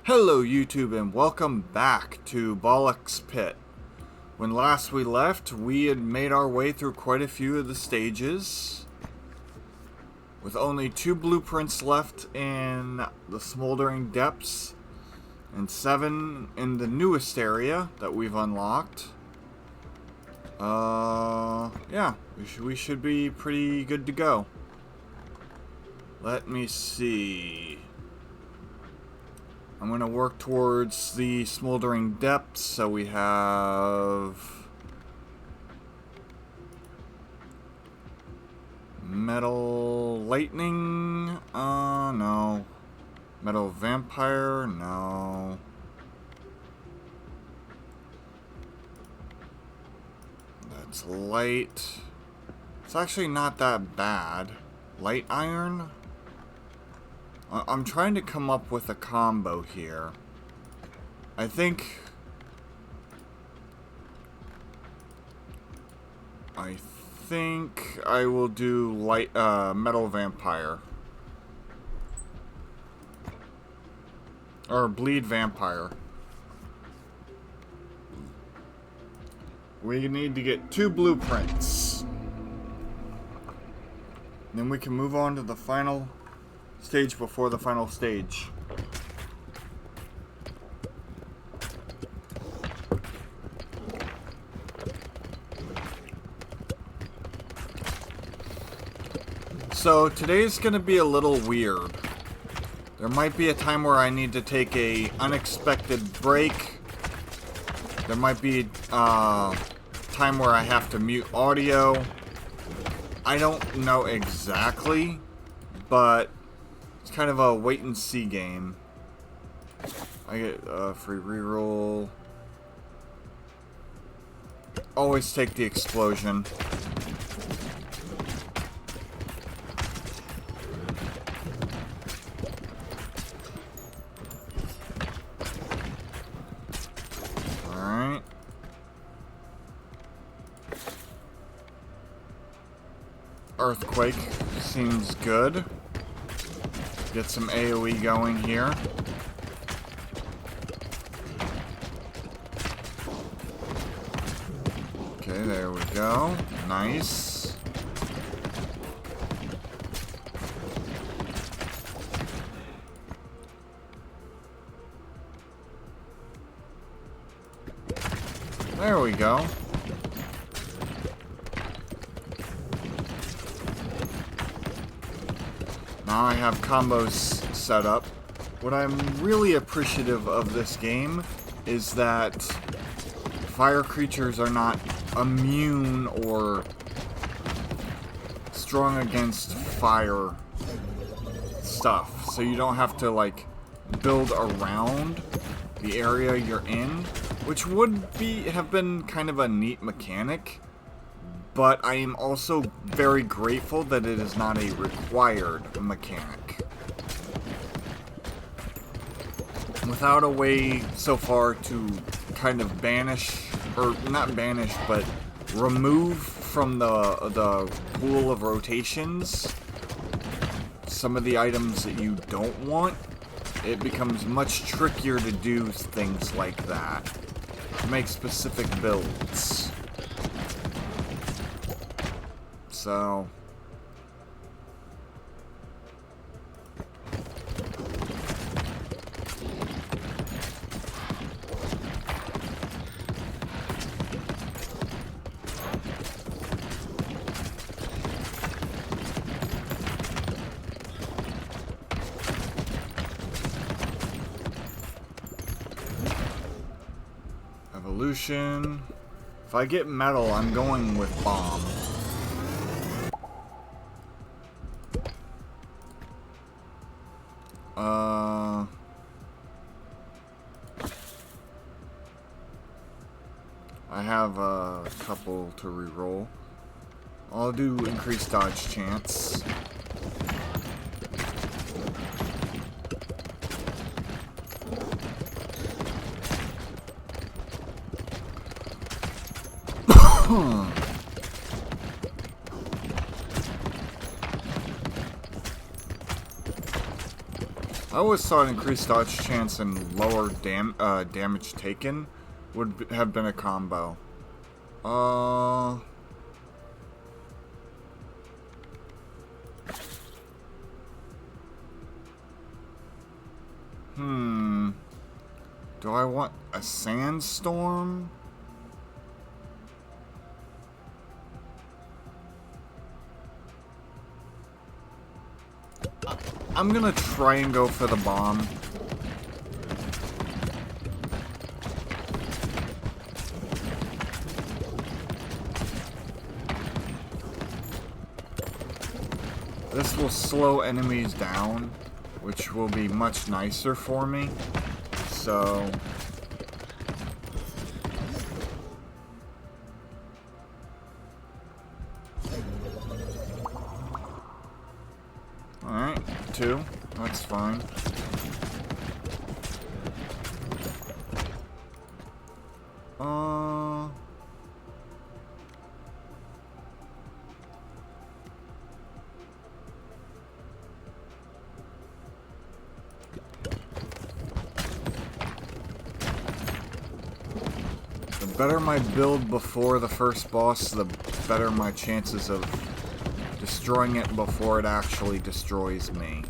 Hello YouTube and welcome back to Bollock's Pit. When last we left, we had made our way through quite a few of the stages, with only 2 blueprints left in the Smoldering Depths, and 7 in the newest area that we've unlocked. Yeah, we should be pretty good to go. Let me see. I'm going to work towards the Smoldering Depths, so we have Metal Lightning, no. Metal Vampire, no. That's light. It's actually not that bad. Light Iron? I'm trying to come up with a combo here. I think I will do light Metal Vampire. Or Bleed Vampire. We need to get 2 blueprints. Then we can move on to the final stage before the final stage. So today's gonna be a little weird. There might be a time where I need to take a unexpected break. There might be a time where I have to mute audio. I don't know exactly, but it's kind of a wait and see game. I get a free reroll. Always take the explosion. Alright. Earthquake seems good. Get some AoE going here. Okay, there we go. Nice. There we go. Now I have combos set up. What I'm really appreciative of this game is that fire creatures are not immune or strong against fire stuff. So you don't have to like build around the area you're in, which would have been kind of a neat mechanic. But I am also very grateful that it is not a required mechanic. Without a way so far to kind of banish, or not banish, but remove from the pool of rotations some of the items that you don't want, it becomes much trickier to do things like that. To make specific builds. So evolution. If I get metal, I'm going with bomb. I have a couple to reroll. I'll do increased dodge chance. I always thought increased dodge chance and lower damage taken would have been a combo. Do I want a sandstorm? I'm gonna try and go for the bomb. This will slow enemies down, which will be much nicer for me. So... Alright, 2. That's fine. The better my build before the first boss, the better my chances of destroying it before it actually destroys me.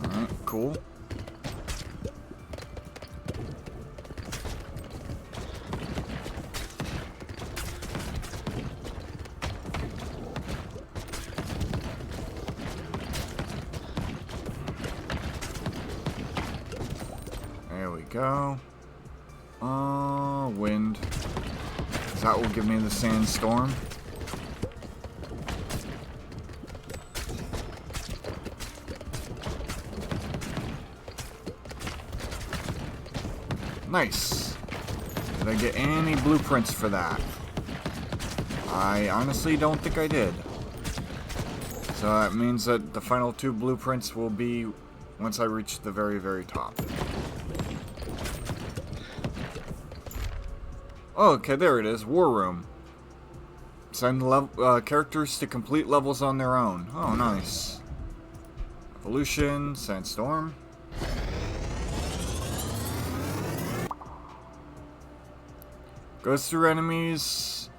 Alright, cool. Go. Wind. That will give me the sandstorm. Nice. Did I get any blueprints for that? I honestly don't think I did. So that means that the final 2 blueprints will be once I reach the very, very top. Oh, okay, there it is. War Room. Send characters to complete levels on their own. Oh, nice. Evolution, Sandstorm. Goes through enemies.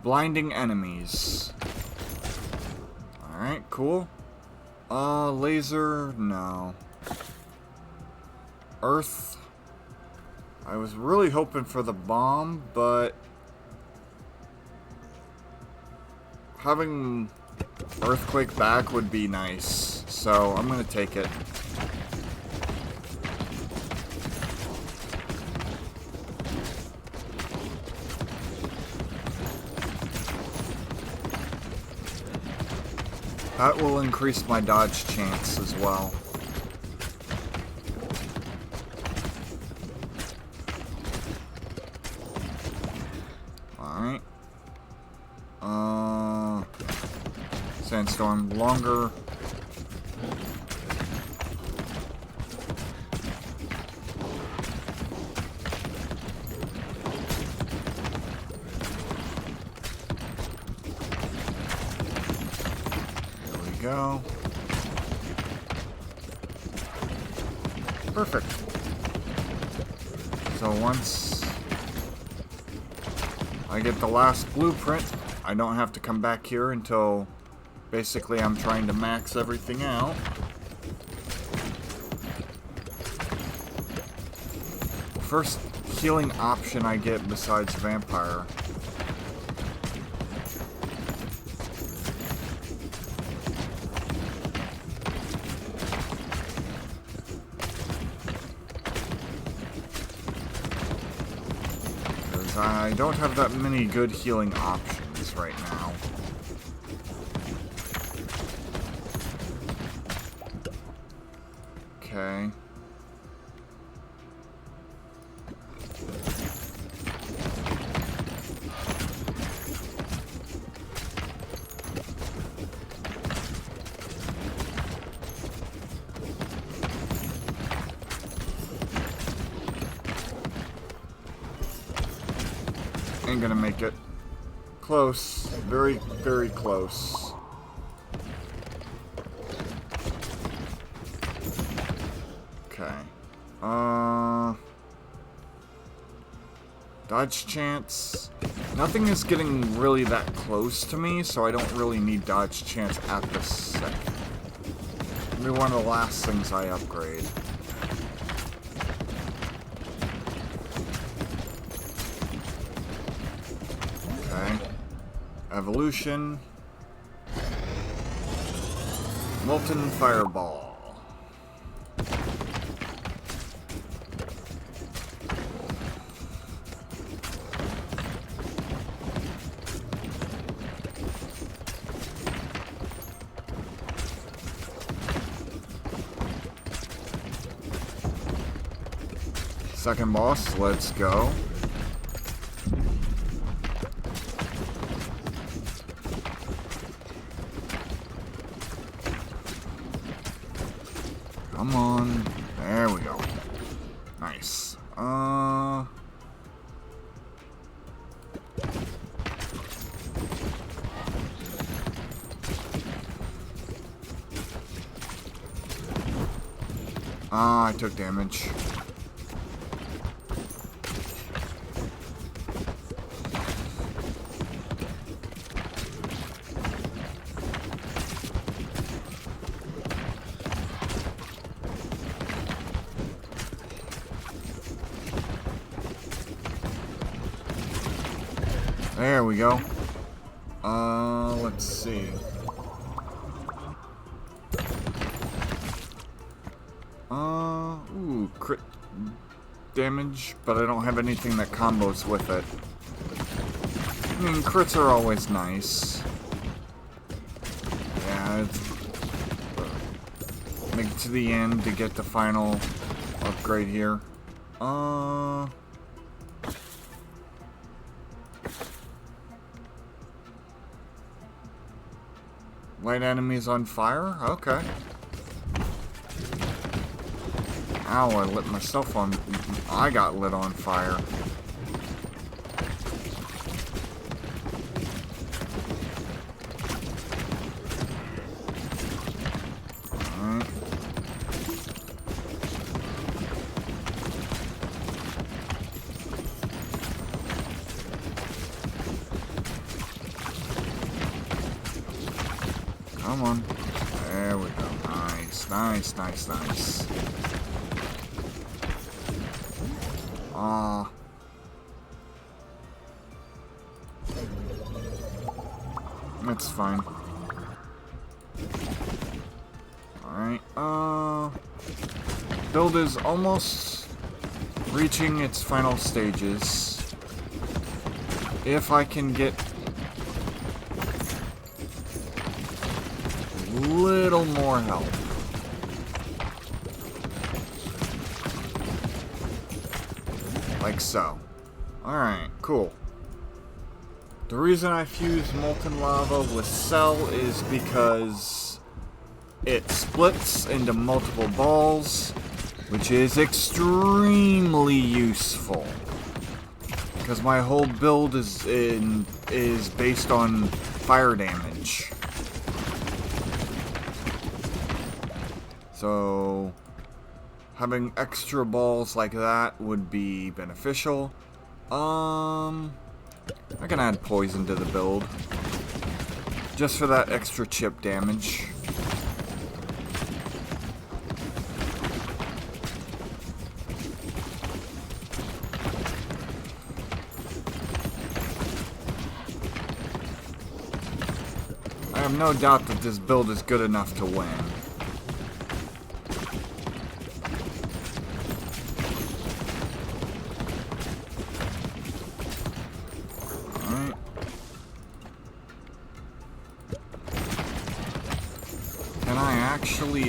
Blinding enemies. Alright, cool. Laser, no. Earth. I was really hoping for the bomb, but having Earthquake back would be nice, so I'm gonna take it. That will increase my dodge chance as well. Alright. Sandstorm longer. There we go. Perfect. So once I get the last blueprint, I don't have to come back here until basically I'm trying to max everything out. First healing option I get besides Vampire. Because I don't have that many good healing options right now. Okay. Ain't gonna make it. Close. Very, very close. Okay. Dodge chance. Nothing is getting really that close to me, so I don't really need dodge chance at this second. It'll be one of the last things I upgrade. Okay. Evolution. Molten Fireball. Second boss, let's go. Come on. There we go. Nice. I took damage. There we go. Let's see. Ooh, crit damage, but I don't have anything that combos with it. I mean, crits are always nice. Yeah, it's... make it to the end to get the final upgrade here. Light enemies on fire? Okay. Ow, I lit myself on... I got lit on fire. Alright. Come on. There we go. Nice, nice, nice, nice. That's fine. Alright, build is almost reaching its final stages. If I can get a little more help. Like so. Alright, cool. The reason I fuse molten lava with cell is because it splits into multiple balls, which is extremely useful. Because my whole build is based on fire damage. So having extra balls like that would be beneficial. I can add poison to the build. Just for that extra chip damage. I have no doubt that this build is good enough to win.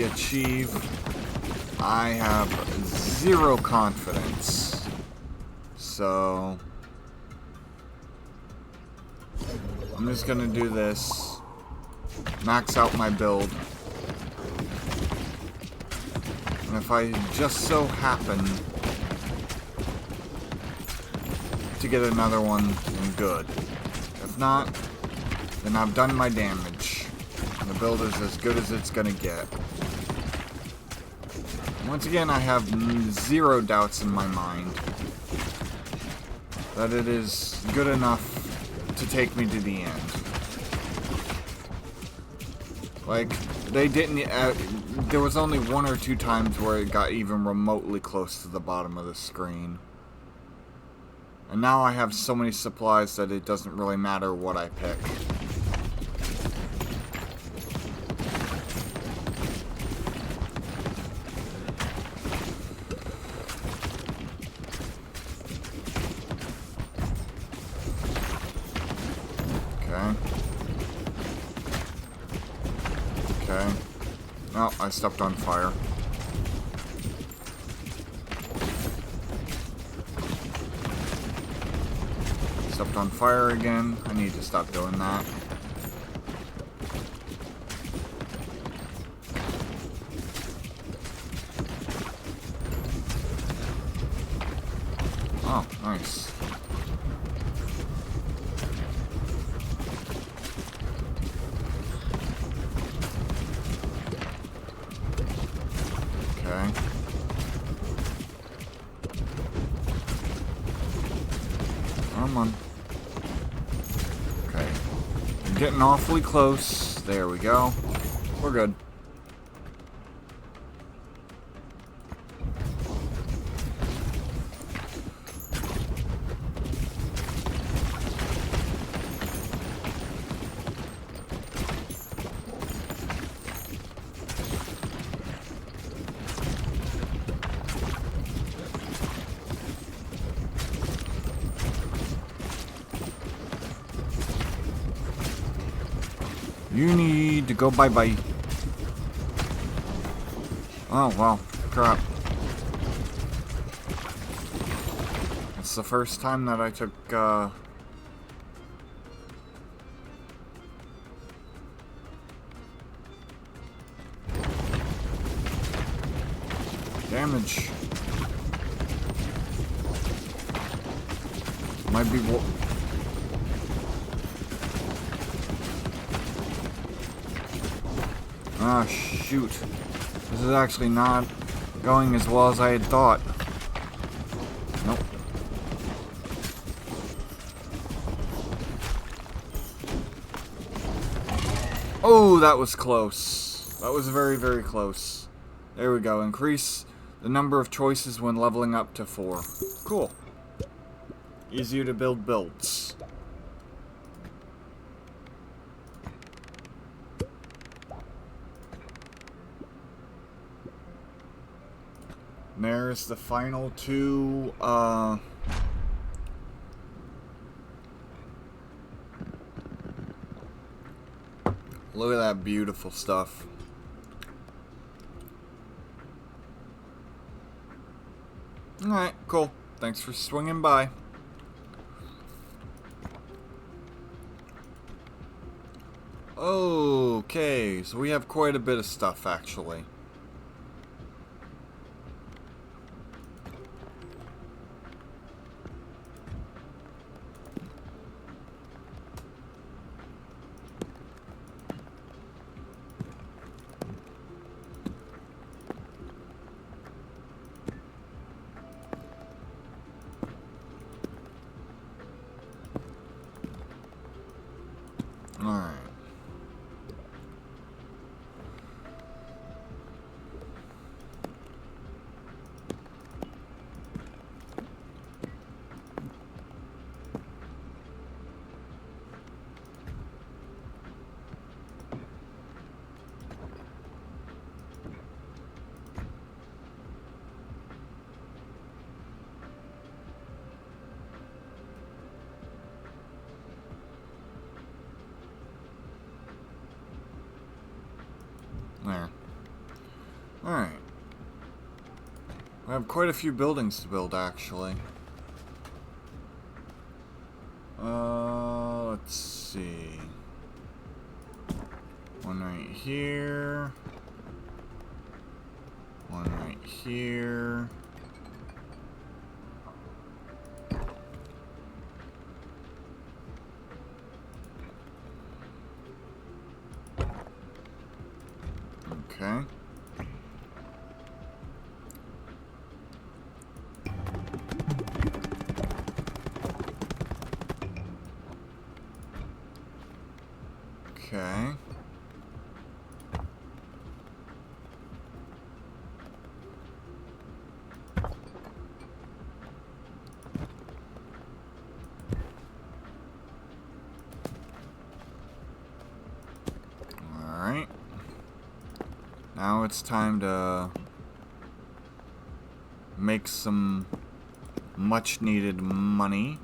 Achieve. I have 0 confidence. So I'm just gonna do this. Max out my build. And if I just so happen to get another one, then good. If not, then I've done my damage. And the build is as good as it's gonna get. Once again, I have zero doubts in my mind that it is good enough to take me to the end. Like, they didn't... there was only 1 or 2 times where it got even remotely close to the bottom of the screen. And now I have so many supplies that it doesn't really matter what I pick. Okay. Oh, I stepped on fire. Stepped on fire again. I need to stop doing that. Oh, nice. Come on. Okay. I'm getting awfully close. There we go. We're good. You need to go bye-bye. Oh, well, crap. It's the first time that I took, damage. Might be... Ah, shoot. This is actually not going as well as I had thought. Nope. Oh, that was close. That was very, very close. There we go. Increase the number of choices when leveling up to 4. Cool. Easier to build builds. And there's the final 2, look at that beautiful stuff. Alright, cool. Thanks for swinging by. Okay, so we have quite a bit of stuff, actually. Alright. There. Alright. I have quite a few buildings to build, actually. Let's see. One right here. One right here. Okay. Okay. Alright. Now it's time to make some much needed money.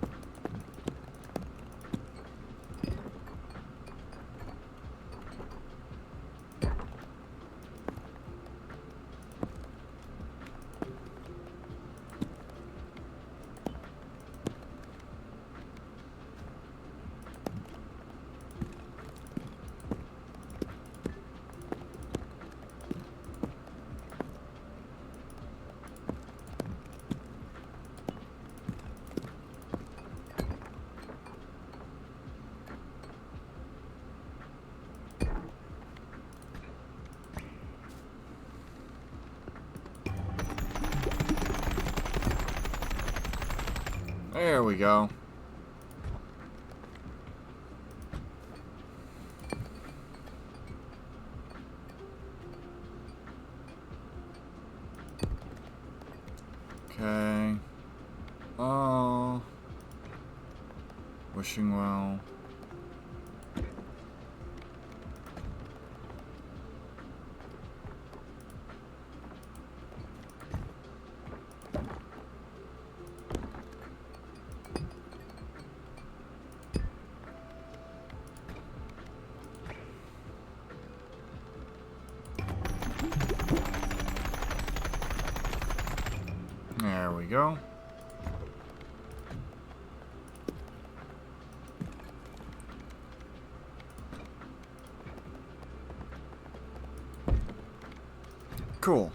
There we go. Okay. Oh. Wishing well. There we go. Cool.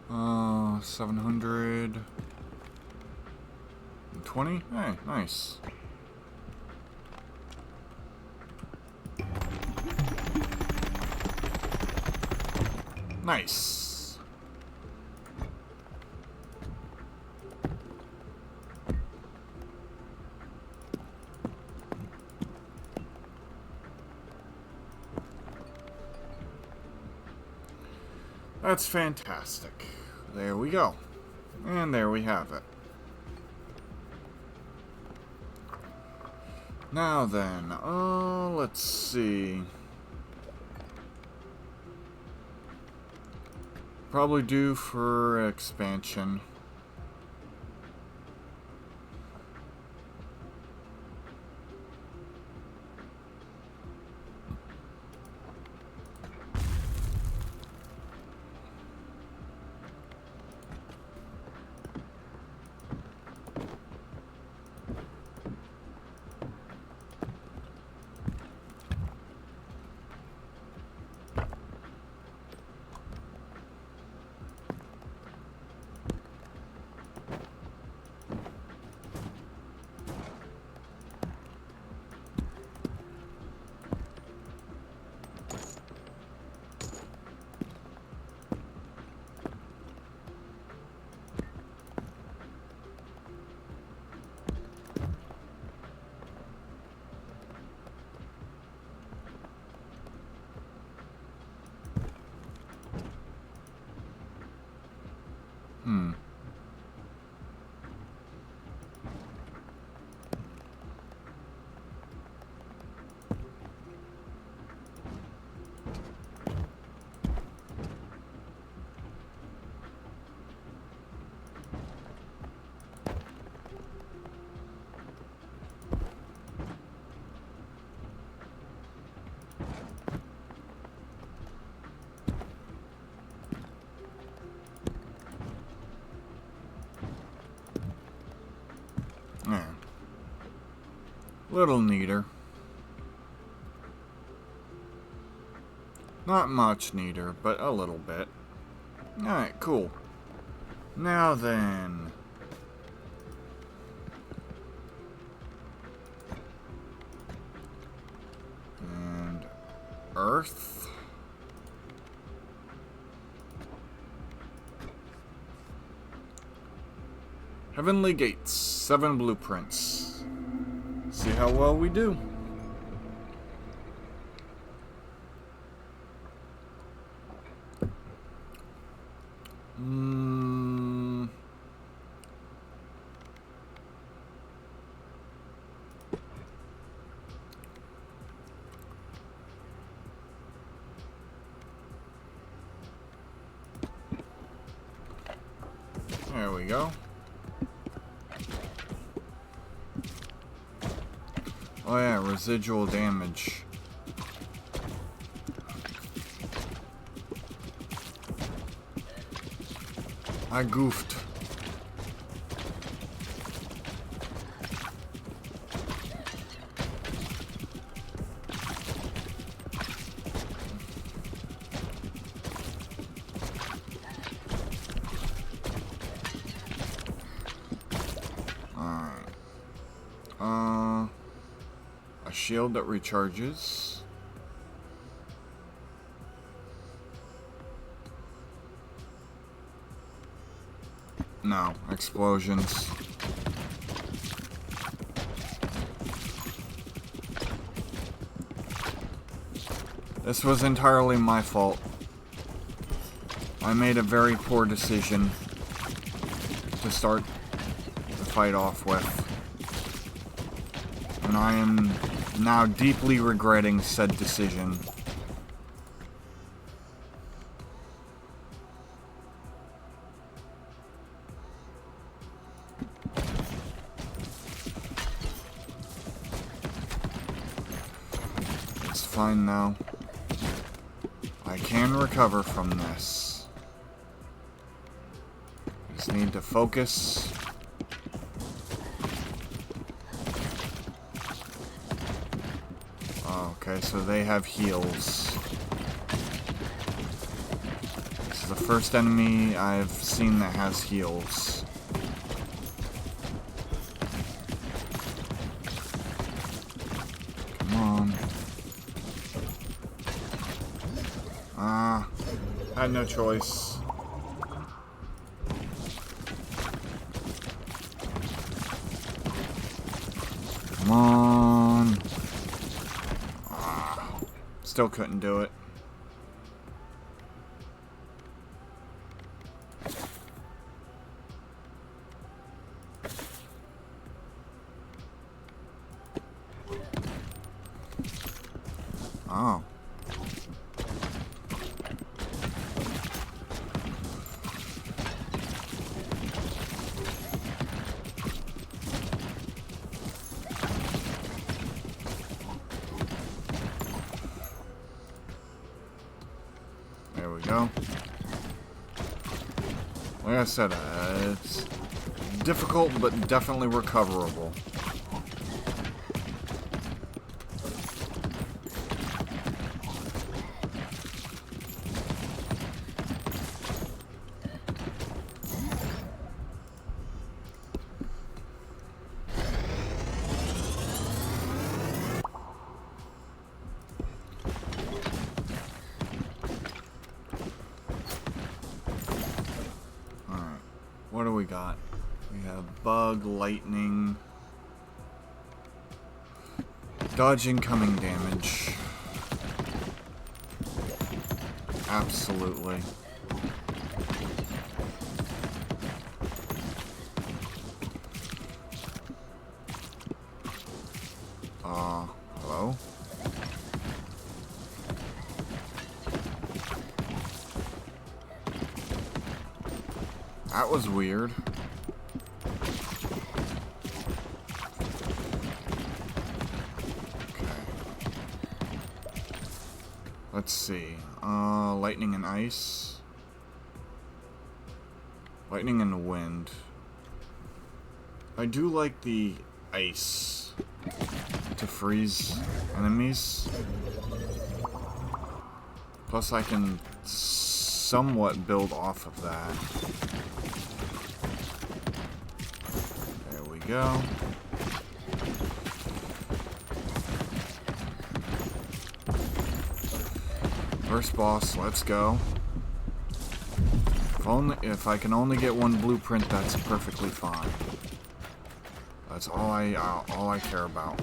Uh, 720? Hey, nice. Nice. That's fantastic. There we go. And there we have it. Now then, let's see. Probably due for expansion. Yeah. Little neater. Not much neater, but a little bit. Alright, cool. Now then. And Earth. Heavenly Gates. 7 blueprints. See how well we do. There we go. Oh yeah, residual damage. I goofed. A shield that recharges. No, explosions. This was entirely my fault. I made a very poor decision to start the fight off with. And I am now deeply regretting said decision. It's fine now. I can recover from this. Just need to focus. Okay, so they have heals. This is the first enemy I've seen that has heals. Come on. Had no choice. Come on. Still couldn't do it. Oh. There we go. Like I said, it's difficult, but definitely recoverable. What do we got? We have bug, lightning, dodge incoming damage. Absolutely. Hello? That was weird. Okay. Let's see. Lightning and ice. Lightning and wind. I do like the ice to freeze enemies. Plus I can somewhat build off of that. There we go. First boss, let's go. If I can only get one blueprint, that's perfectly fine. That's all I care about.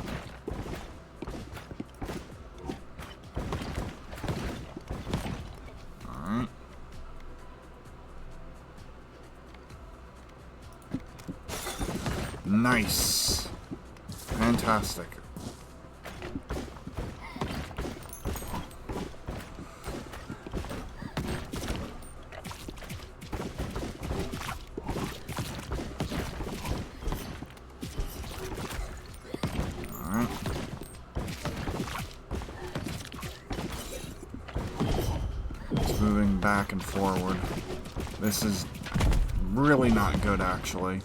All right. Nice. Fantastic. Moving back and forward. This is really not good, actually.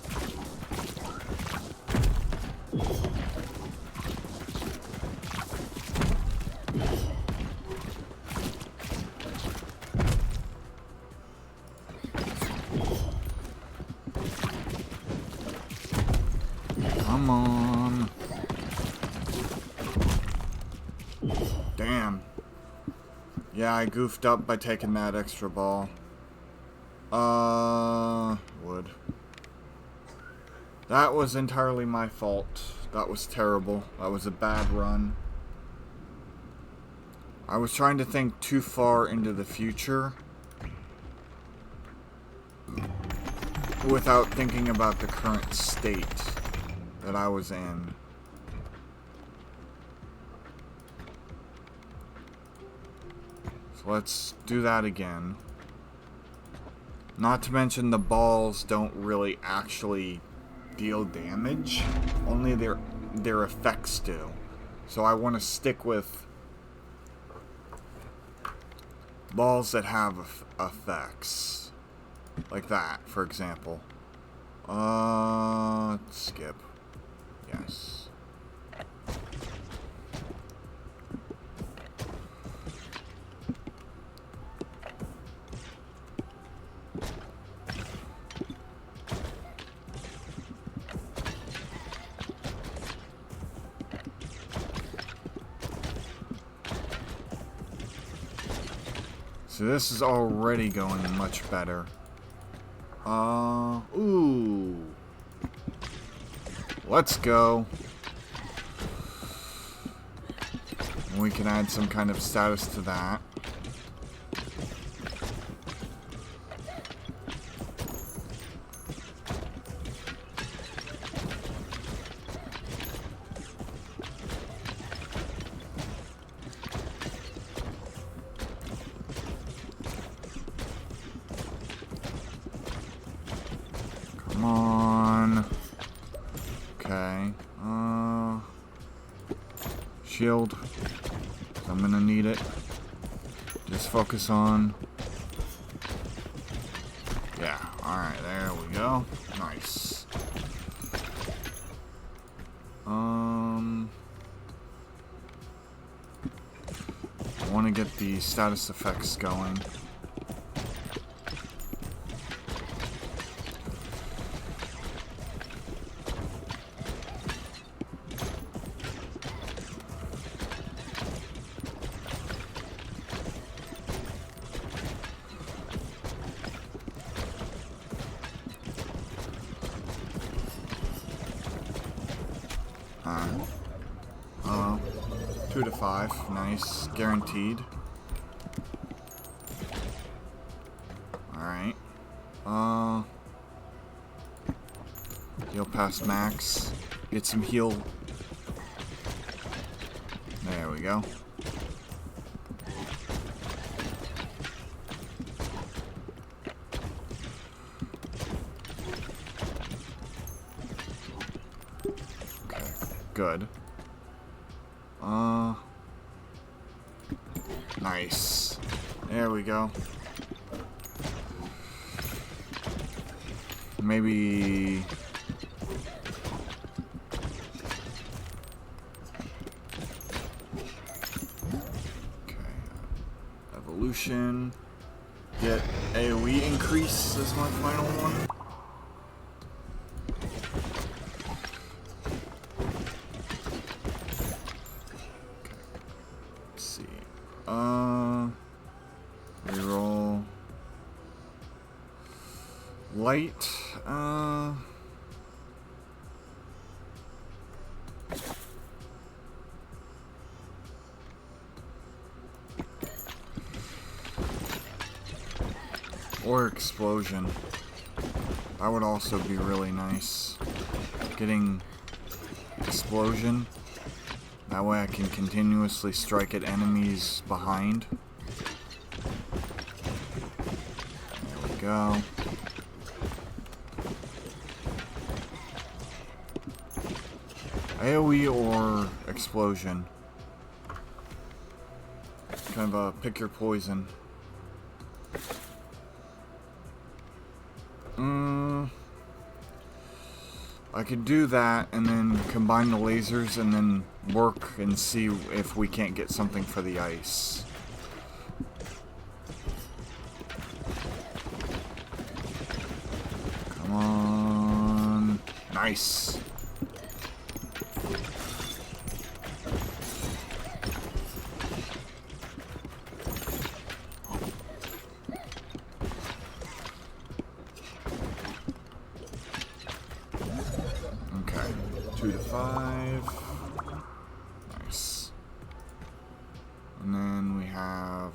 Come on. Damn. Yeah, I goofed up by taking that extra ball. Wood. That was entirely my fault. That was terrible. That was a bad run. I was trying to think too far into the future without thinking about the current state that I was in. Let's do that again. Not to mention the balls don't really actually deal damage. Only their effects do. So I want to stick with balls that have effects. Like that, for example. Skip. Yes. So this is already going much better. Ooh. Let's go. We can add some kind of status to that. Come on. Okay. Shield. I'm gonna need it. Just focus on. Yeah. Alright, there we go. Nice. I want to get the status effects going. Alright. 2 to 5. Nice. Guaranteed. Alright. Heal past max. Get some heal. There we go. Okay, good. Nice. There we go. Maybe... Okay. Evolution. get AoE increase as my final one. Let's see. Reroll. Light. Or explosion. That would also be really nice. Getting explosion. That way I can continuously strike at enemies behind. There we go. AoE or explosion. Kind of a pick your poison. I could do that and then combine the lasers and then work and see if we can't get something for the ice. Come on. Nice. Okay, 2 to 5. Nice. And then we have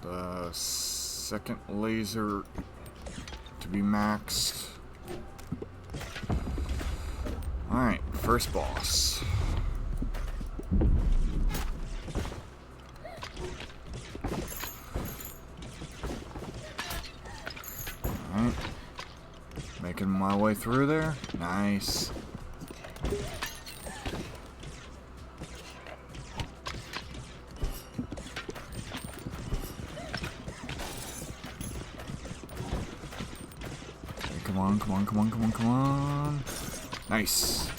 the second laser to be maxed. Alright, first boss. Alright. Making my way through there. Nice. Okay, come on, come on, come on, come on, come on. Nice.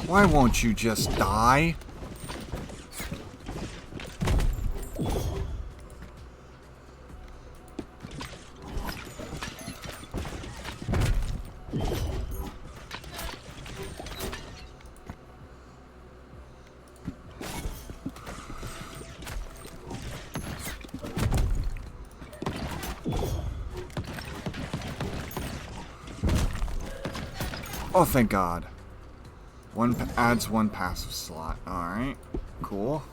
Why won't you just die? Oh, thank God. Adds one passive slot. Alright. Cool.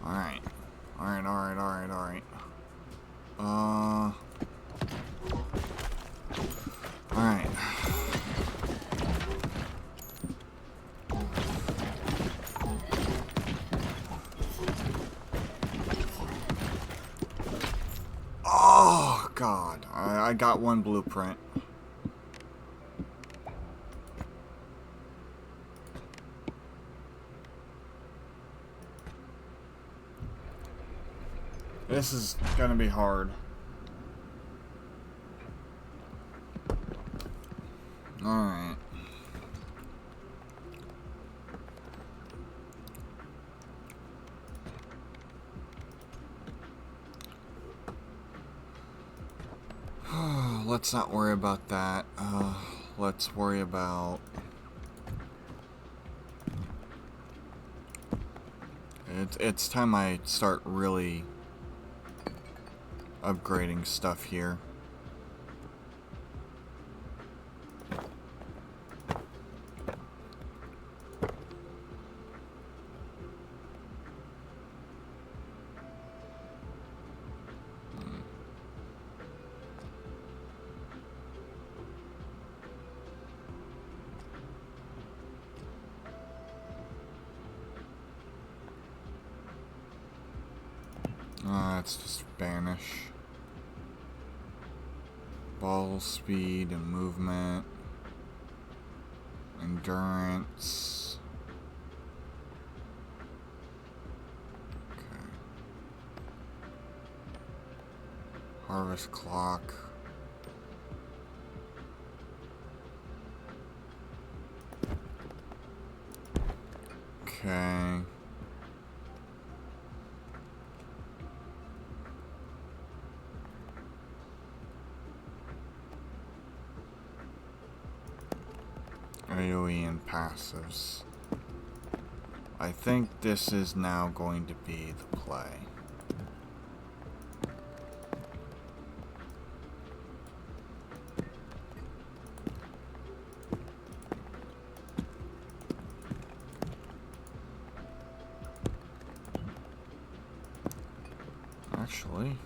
Alright. Alright, alright, alright, alright. Alright. Oh, God. I got one blueprint. This is gonna be hard. Alright. Let's not worry about that. Let's worry about... It's time I start really upgrading stuff here. Let's just banish. Ball speed and movement. Endurance. Okay. Harvest clock. Okay. AoE and passives. I think this is now going to be the play. Actually,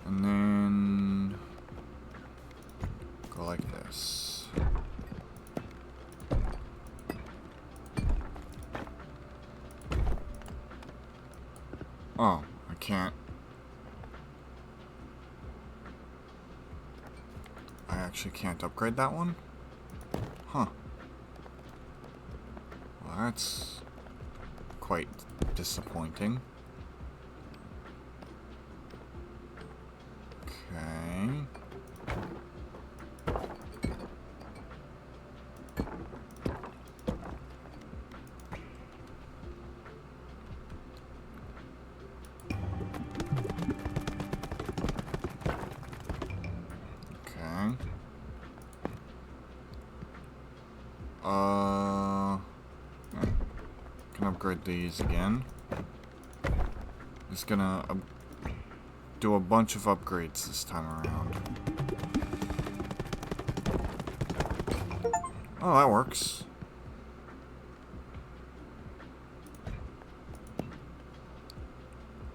and then go like this. Oh, I can't. I actually can't upgrade that one? Huh. Well, that's quite disappointing. Okay. Okay. Yeah. Can upgrade these again. Just gonna do a bunch of upgrades this time around. Oh, that works.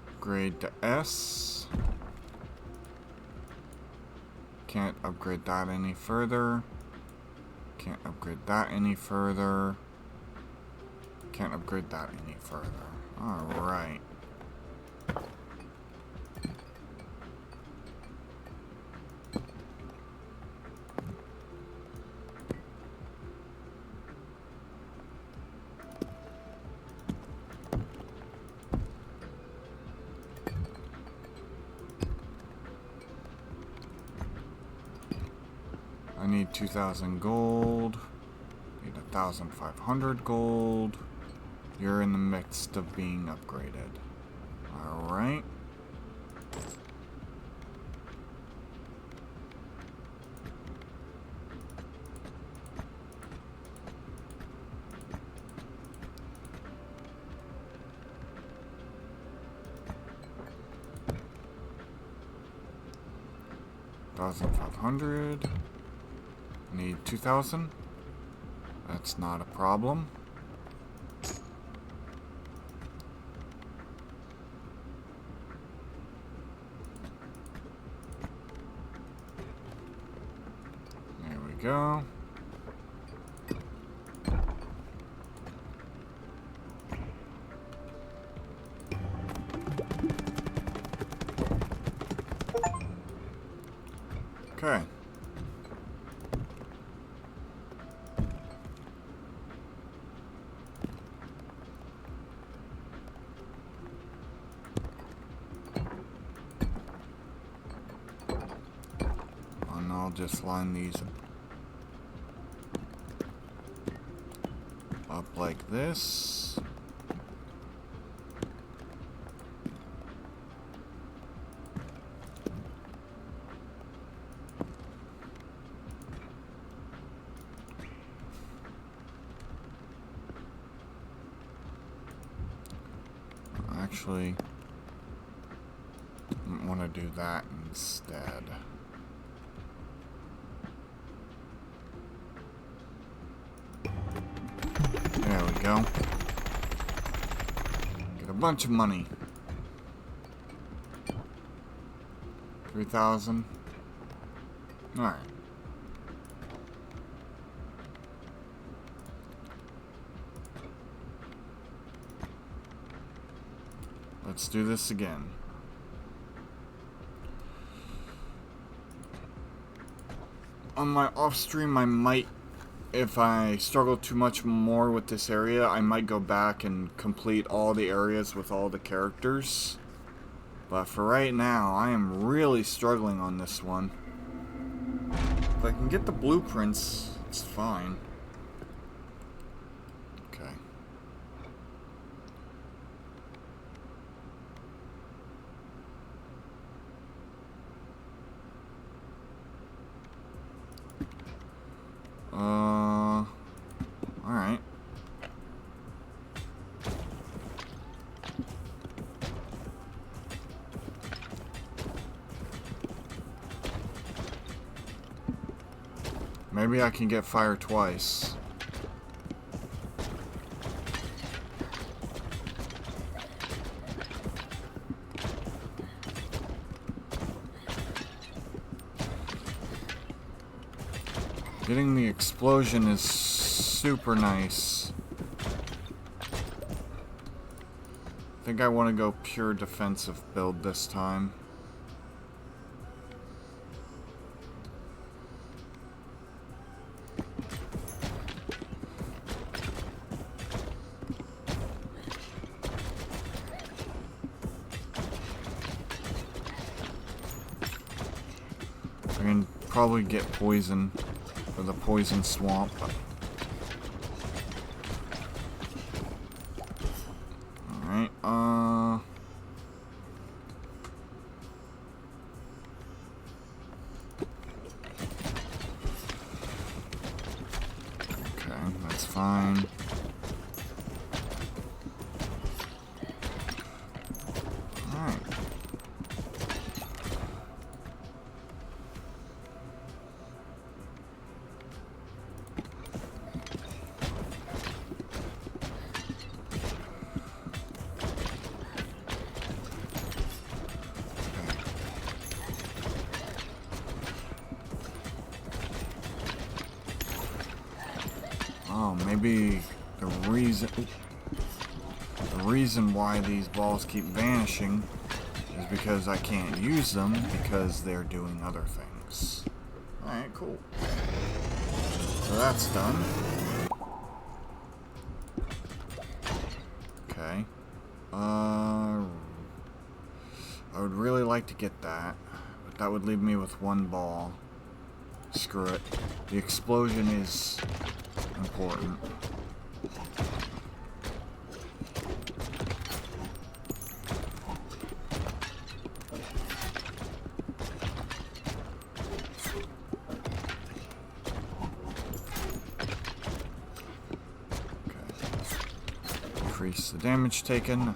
Upgrade to S. Can't upgrade that any further. Can't upgrade that any further. Can't upgrade that any further. Alright. I need 2,000 gold. Need 1,500 gold. You're in the midst of being upgraded. Alright. $1,500. Need 2,000. That's not a problem. There we go. Okay. And I'll just line these up like this. Actually, I want to do that instead. There we go. Get a bunch of money. 3,000. Alright. Let's do this again. On my off stream, I might, if I struggle too much more with this area, I might go back and complete all the areas with all the characters. But for right now, I am really struggling on this one. If I can get the blueprints, it's fine. Okay. Alright. Maybe I can get fire twice. Getting the explosion is super nice. I think I want to go pure defensive build this time. I can probably get poison. Or the poison swamp. Alright, okay, that's fine. Alright. Oh, maybe the reason why these balls keep vanishing is because I can't use them because they're doing other things. Alright, cool. So that's done. Okay. I would really like to get that, but that would leave me with one ball. Screw it. The explosion is important. Okay. Increase the damage taken.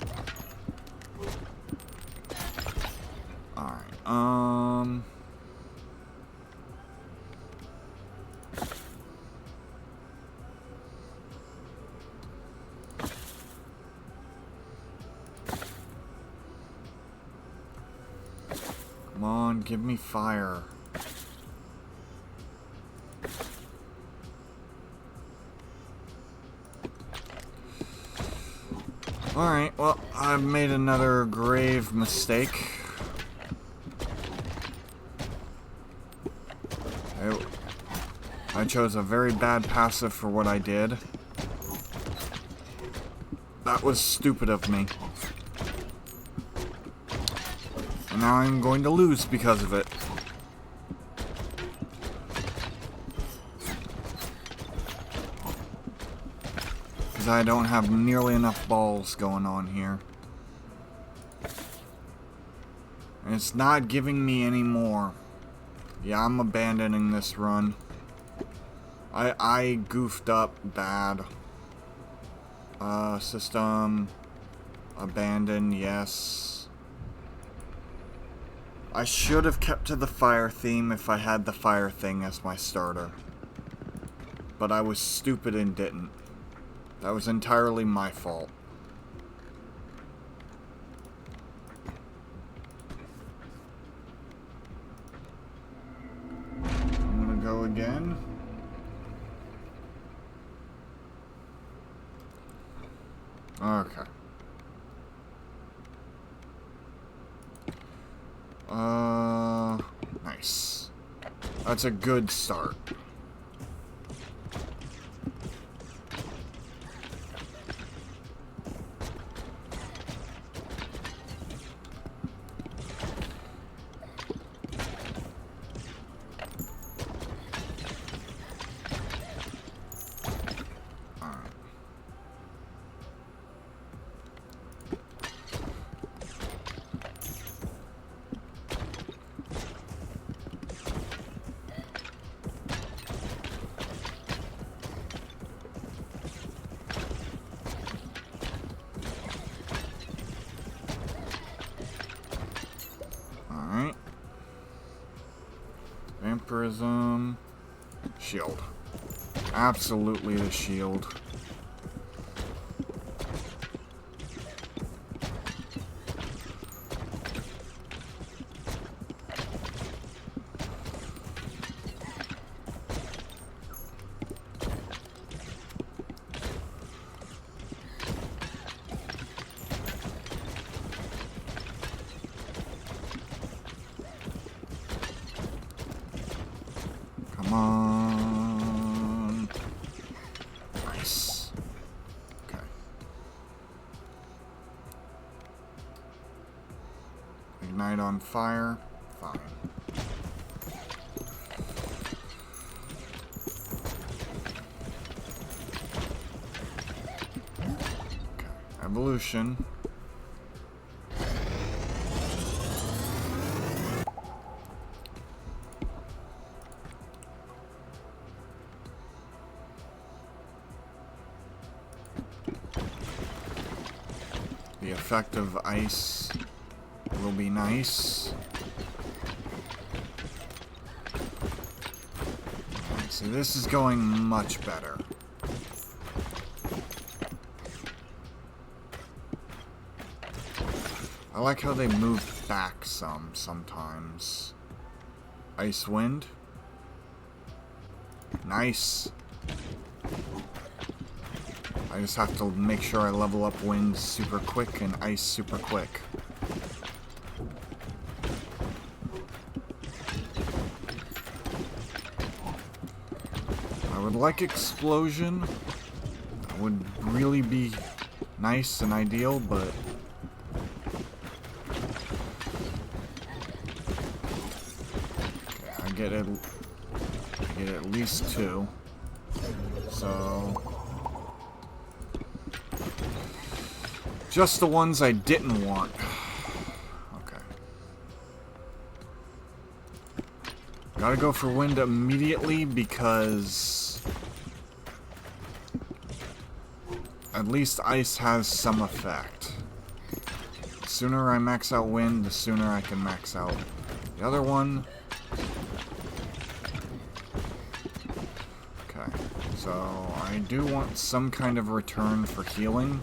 Alright, come on, give me fire. Alright, well, I've made another grave mistake. I chose a very bad passive for what I did. That was stupid of me. And now I'm going to lose because of it. Because I don't have nearly enough balls going on here. And it's not giving me any more. Yeah, I'm abandoning this run. I goofed up bad. System. Abandon, yes. I should have kept to the fire theme if I had the fire thing as my starter. But I was stupid and didn't. That was entirely my fault. I'm gonna go again. Okay. Nice. That's a good start. Alright. Vampirism. Shield. Absolutely the shield. Come on. Nice. Okay. Ignite on fire. Fine. Okay. Evolution. The effect of ice will be nice. Alright, see, this is going much better. I like how they move back sometimes. Ice wind. Nice. I just have to make sure I level up wind super quick and ice super quick. I would like explosion. That would really be nice and ideal, but okay, I get at least 2. So just the ones I didn't want. Okay. Gotta go for wind immediately because at least ice has some effect. The sooner I max out wind, the sooner I can max out the other one. Okay. So I do want some kind of return for healing,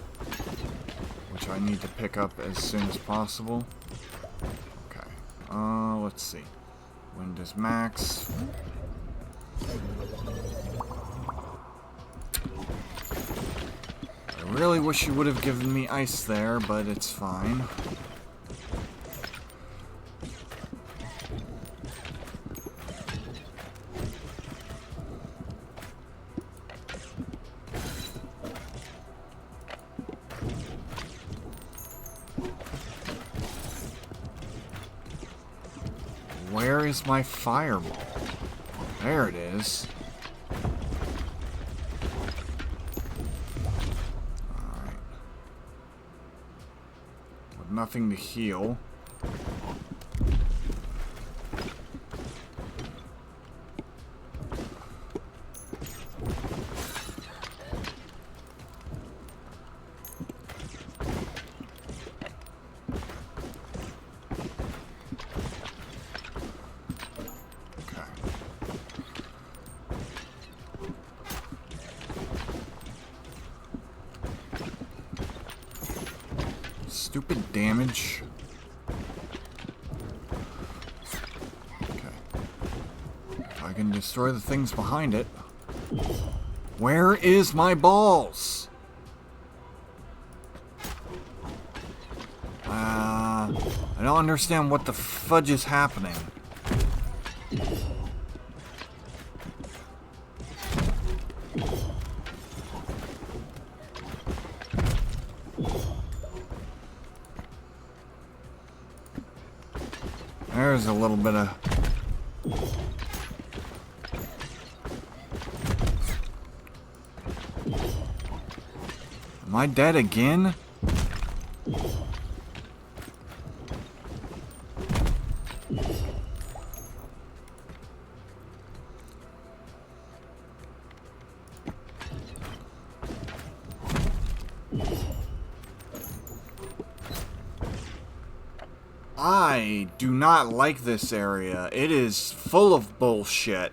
which I need to pick up as soon as possible. Okay. Let's see. Wind is max. I really wish you would have given me ice there, but it's fine. Where is my fireball? There it is. Alright. With nothing to heal. Stupid damage. Okay. If I can destroy the things behind it. Where is my balls? I don't understand what the fudge is happening. There's a little bit of... Am I dead again? I do not like this area. It is full of bullshit.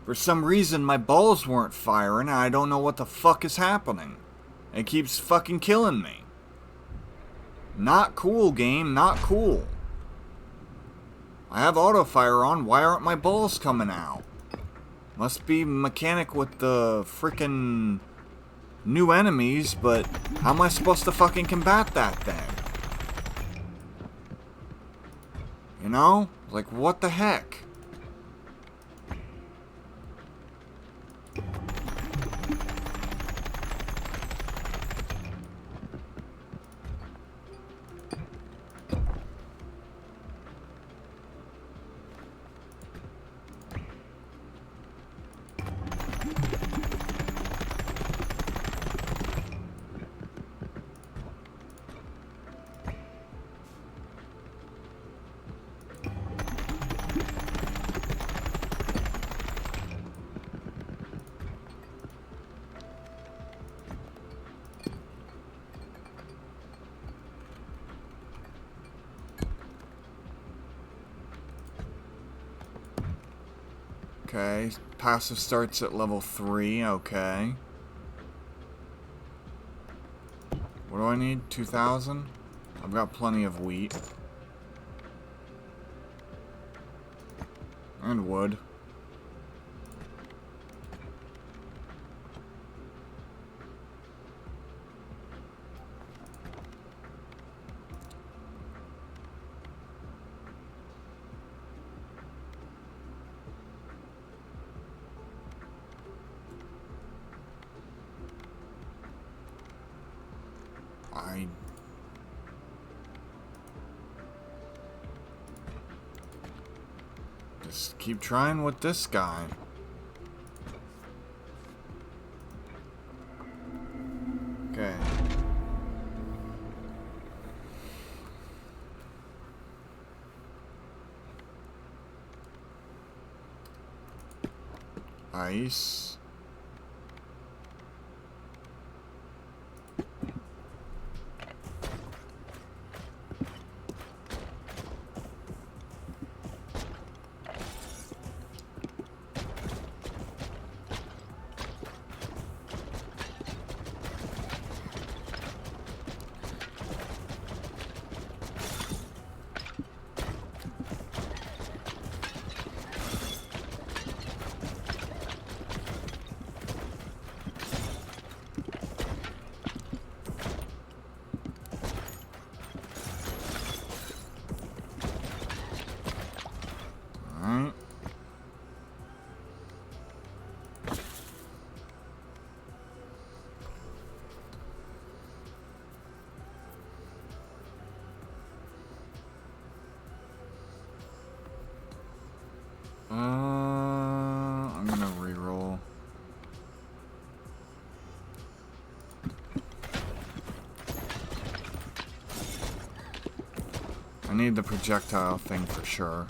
For some reason, my balls weren't firing, and I don't know what the fuck is happening. It keeps fucking killing me. Not cool, game. Not cool. I have auto fire on. Why aren't my balls coming out? Must be mechanic with the frickin' new enemies, but how am I supposed to fucking combat that then? You know? Like, what the heck? Okay, passive starts at level 3, okay. What do I need? 2,000? I've got plenty of wheat. And wood. I just keep trying with this guy. Okay. Ice. I'm gonna reroll. I need the projectile thing for sure.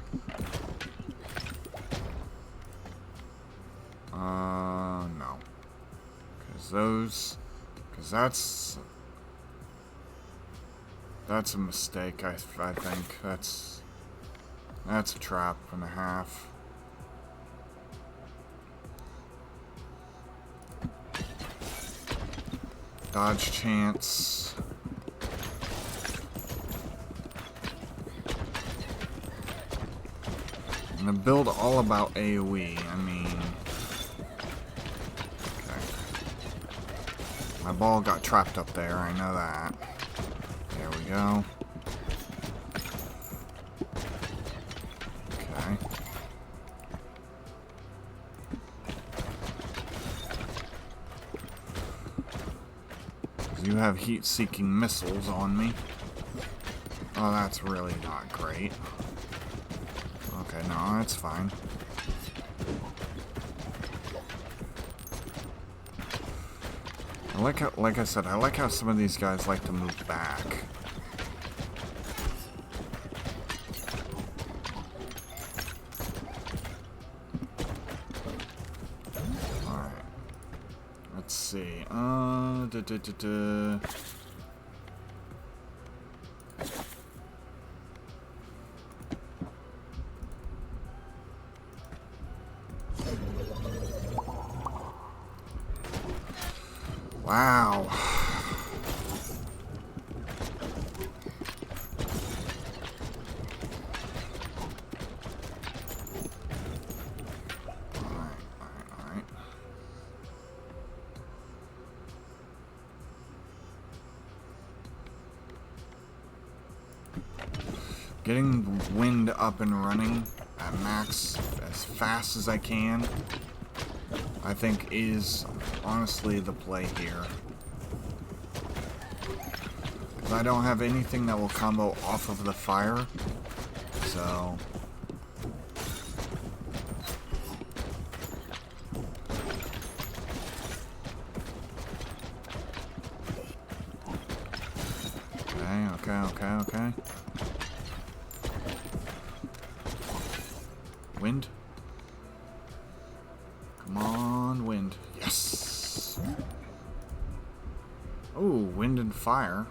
No. Because that's a mistake, I think. That's a trap and a half. Dodge chance. I'm gonna build all about AoE. I mean... Okay. My ball got trapped up there, I know that. There we go. You have heat-seeking missiles on me. Oh, that's really not great. Okay, no, that's fine. I like how, like I said, I like how some of these guys like to move back. Alright. Let's see. Wow. Alright. Getting wind up and running at max as fast as I can, I think, is honestly the play here. Because I don't have anything that will combo off of the fire, so... Okay. Wind? Come on, wind. Yes! Oh, wind and fire.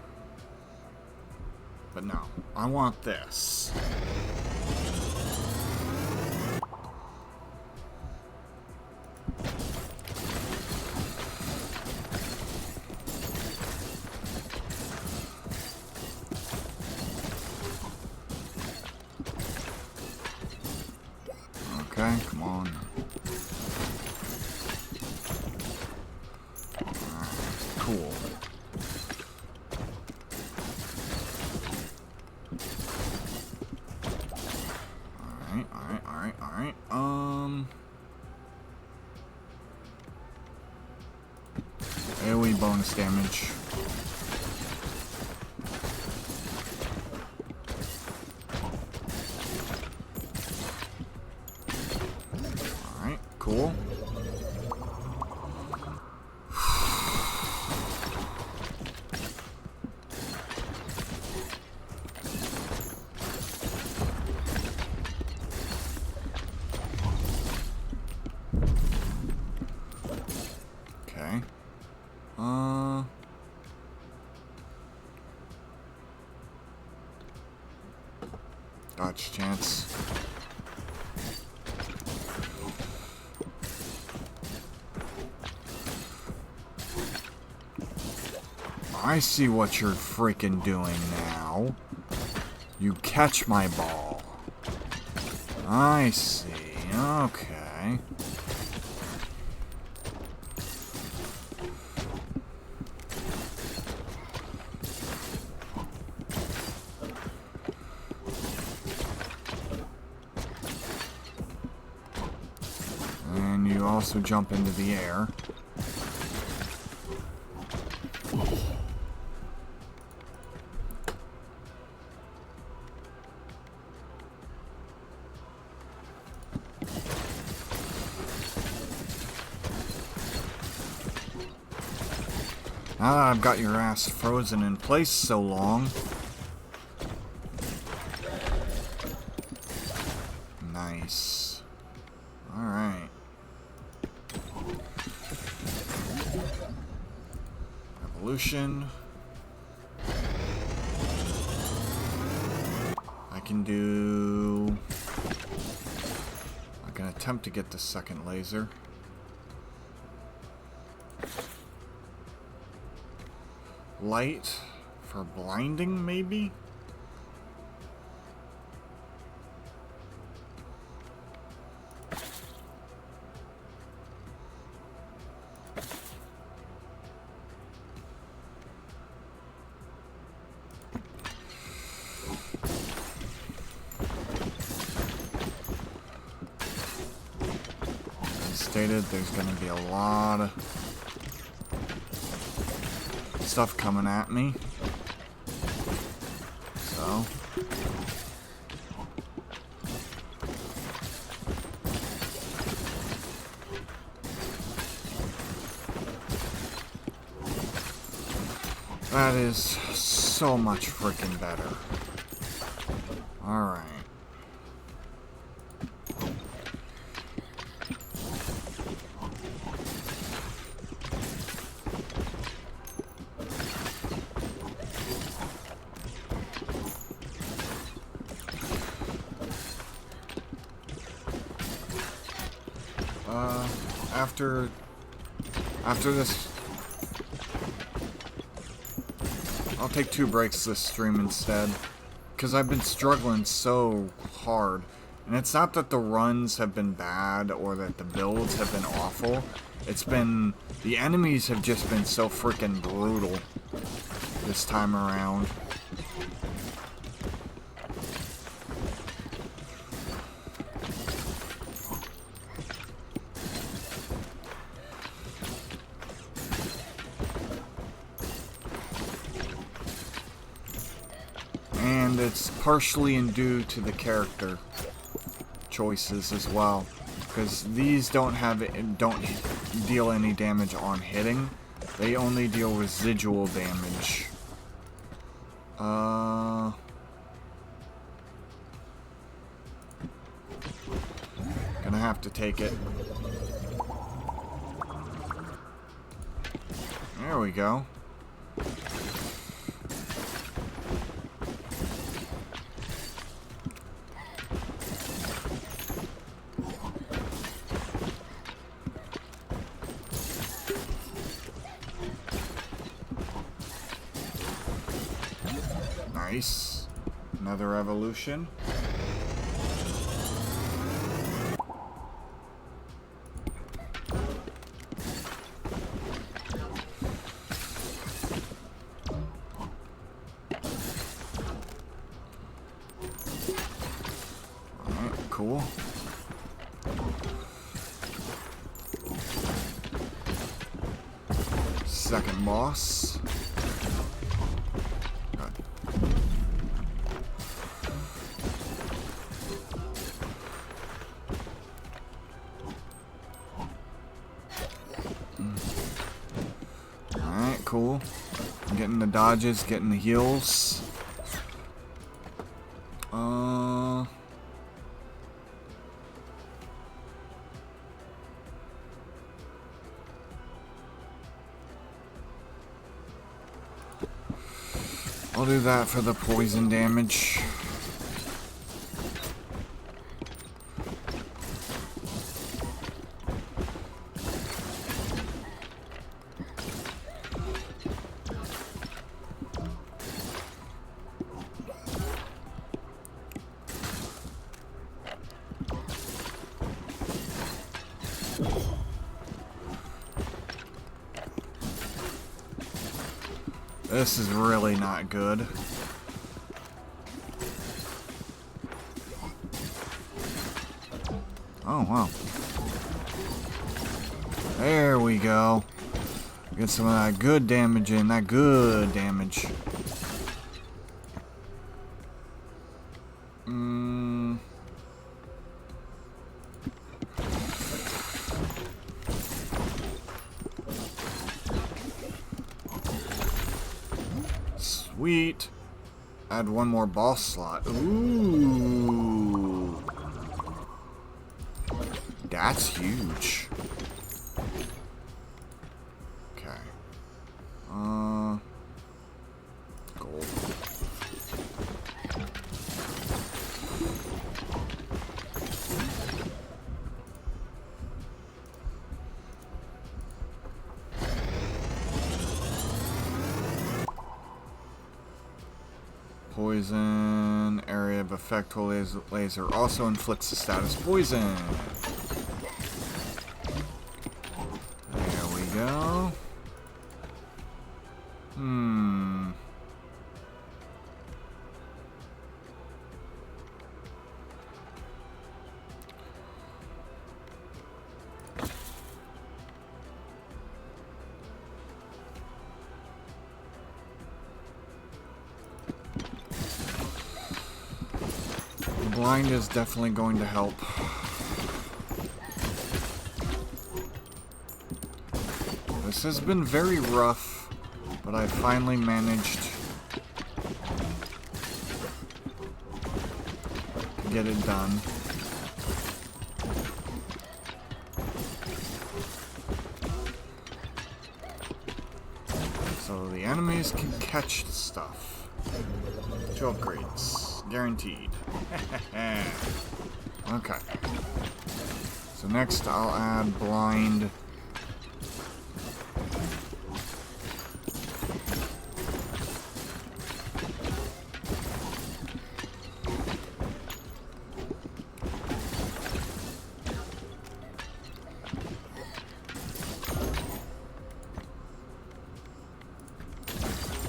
But no, I want this. Okay, come on. Alright, cool. Alright. AoE bonus damage. Alright, cool. Okay. Dodge chance. I see what you're freaking doing now. You catch my ball. I see. Okay. And you also jump into the air. Now that I've got your ass frozen in place so long. Nice. Alright. Evolution. I can do... I can attempt to get the second laser. Light for blinding, maybe? As stated, there's going to be a lot of stuff coming at me. So. That is so much freaking better. Alright. After this, I'll take 2 breaks this stream instead, because I've been struggling so hard. And it's not that the runs have been bad or that the builds have been awful. It's been, the enemies have just been so freaking brutal this time around. And it's partially due to the character choices as well, because these don't deal any damage on hitting. They only deal residual damage. Gonna have to take it. There we go. Nice. Another evolution. Alright, cool. Second boss. Cool. Getting the dodges, getting the heals. I'll do that for the poison damage. This is really not good. Oh, wow. There we go. Get some of that good damage in. That good damage. Sweet. Add one more boss slot. Ooh. That's huge. Okay. Gold. Poison area of effect laser also inflicts the status poison. There we go. Blind is definitely going to help. This has been very rough, but I finally managed to get it done. So the enemies can catch stuff. 2 upgrades. Guaranteed. Okay. So next I'll add blind.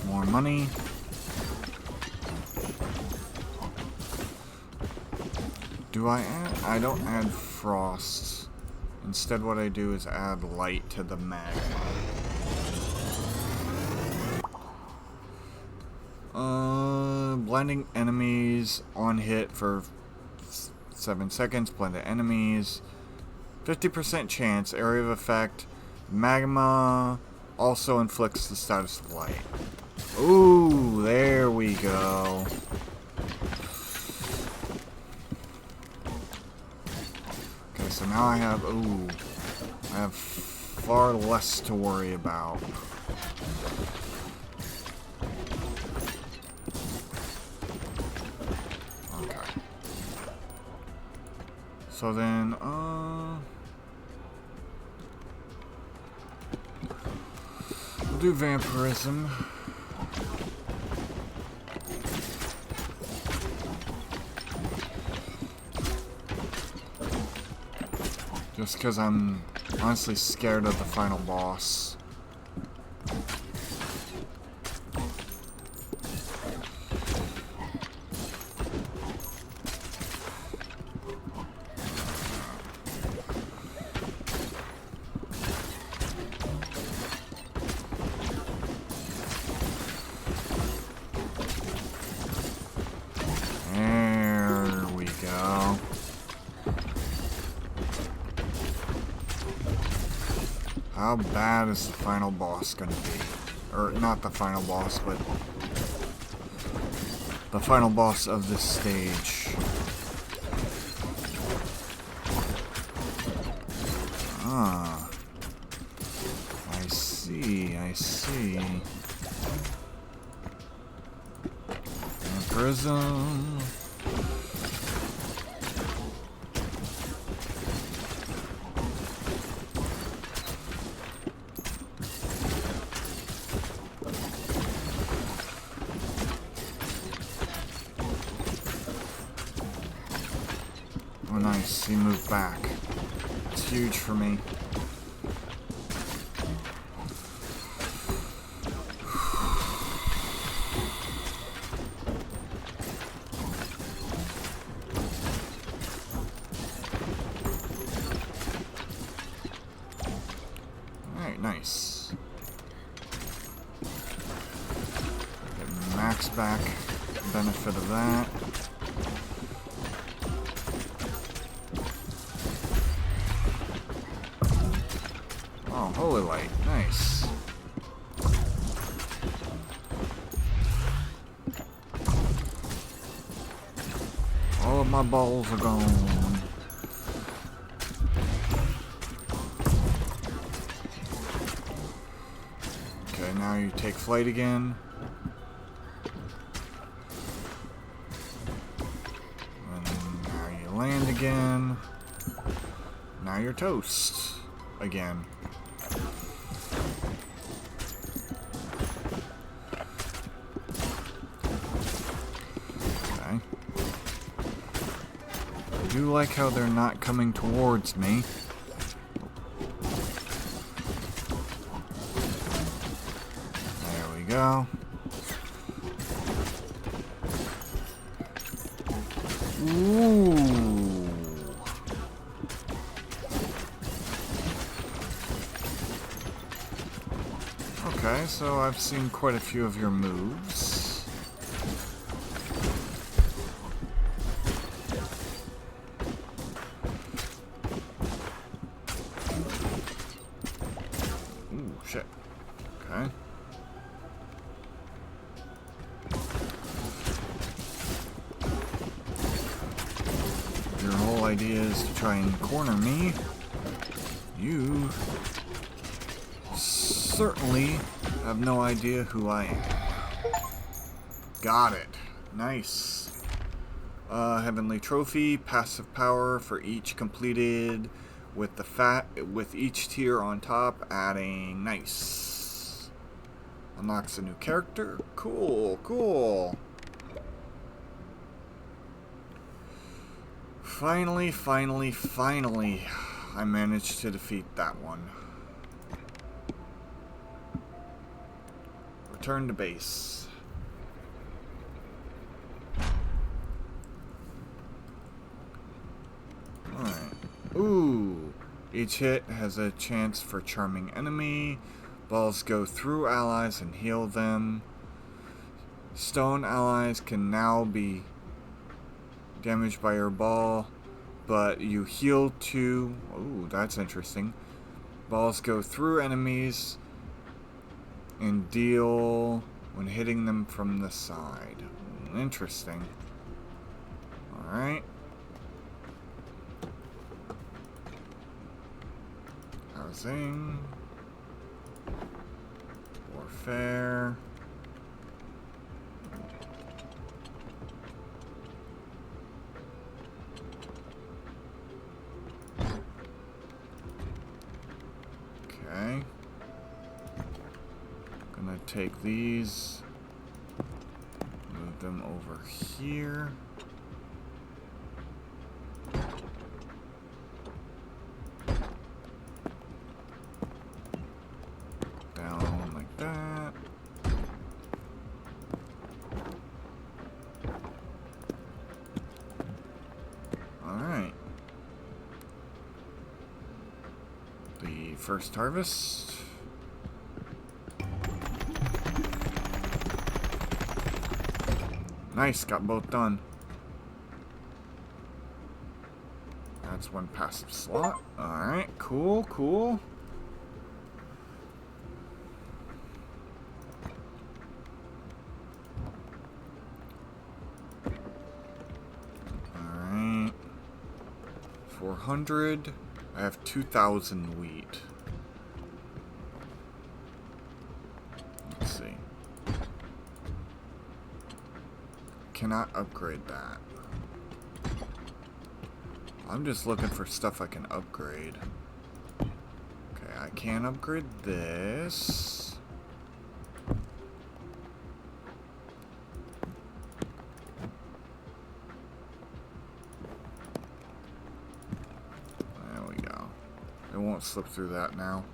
More money. Do I add? I don't add frost. Instead what I do is add light to the magma. Blinding enemies on hit for 7 seconds. Blinded enemies. 50% chance. Area of effect. Magma also inflicts the status of light. Ooh, there we go. Okay, so now I have, I have far less to worry about. Okay. So then, we'll do vampirism. Just because I'm honestly scared of the final boss. There we go. How bad is the final boss gonna be? Or, not the final boss, but the final boss of this stage. Ah. I see, I see. Prism. Oh, nice. He moved back. It's huge for me. Alright, nice. Get max back. Benefit of that. Oh, holy light. Nice. All of my balls are gone. Okay, now you take flight again. And now you land again. Now you're toast again. Okay. I do like how they're not coming towards me. There we go. Ooh. Okay, so I've seen quite a few of your moves. idea is to try and corner me. You certainly have no idea who I am. Got it. Nice. Heavenly trophy, passive power for each completed with each tier on top adding. Nice. Unlocks a new character. Cool, cool. Finally, I managed to defeat that one. Return to base. Alright. Ooh. Each hit has a chance for charming enemy. Balls go through allies and heal them. Stone allies can now be damaged by your ball, but you heal too. Ooh, that's interesting. Balls go through enemies and deal when hitting them from the side. Interesting. Alright. Housing. Warfare. Okay. Gonna take these, move them over here. Down like that. Alright. The first harvest. Nice, got both done. That's one passive slot. Alright, cool, cool. Alright. 400. I have 2,000 wheat. Let's see. Cannot upgrade that. I'm just looking for stuff I can upgrade. Okay, I can upgrade this. There we go. It won't slip through that now.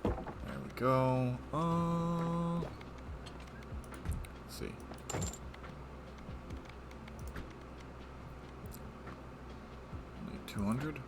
There we go. Let's see. Only 200.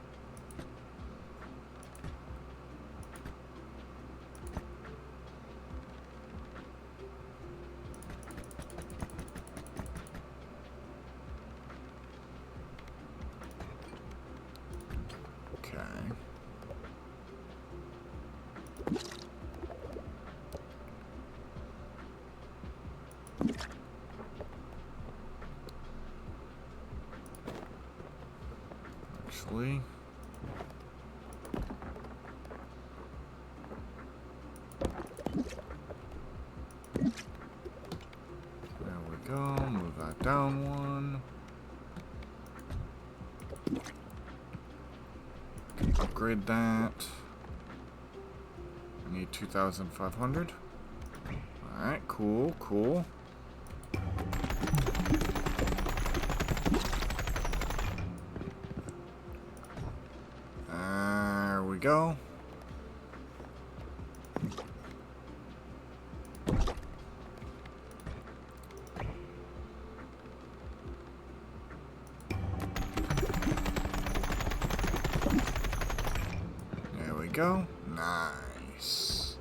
Actually, there we go. Move that down one. Can upgrade that. I need 2,500. Alright, cool, cool. There we go. There we go. Nice.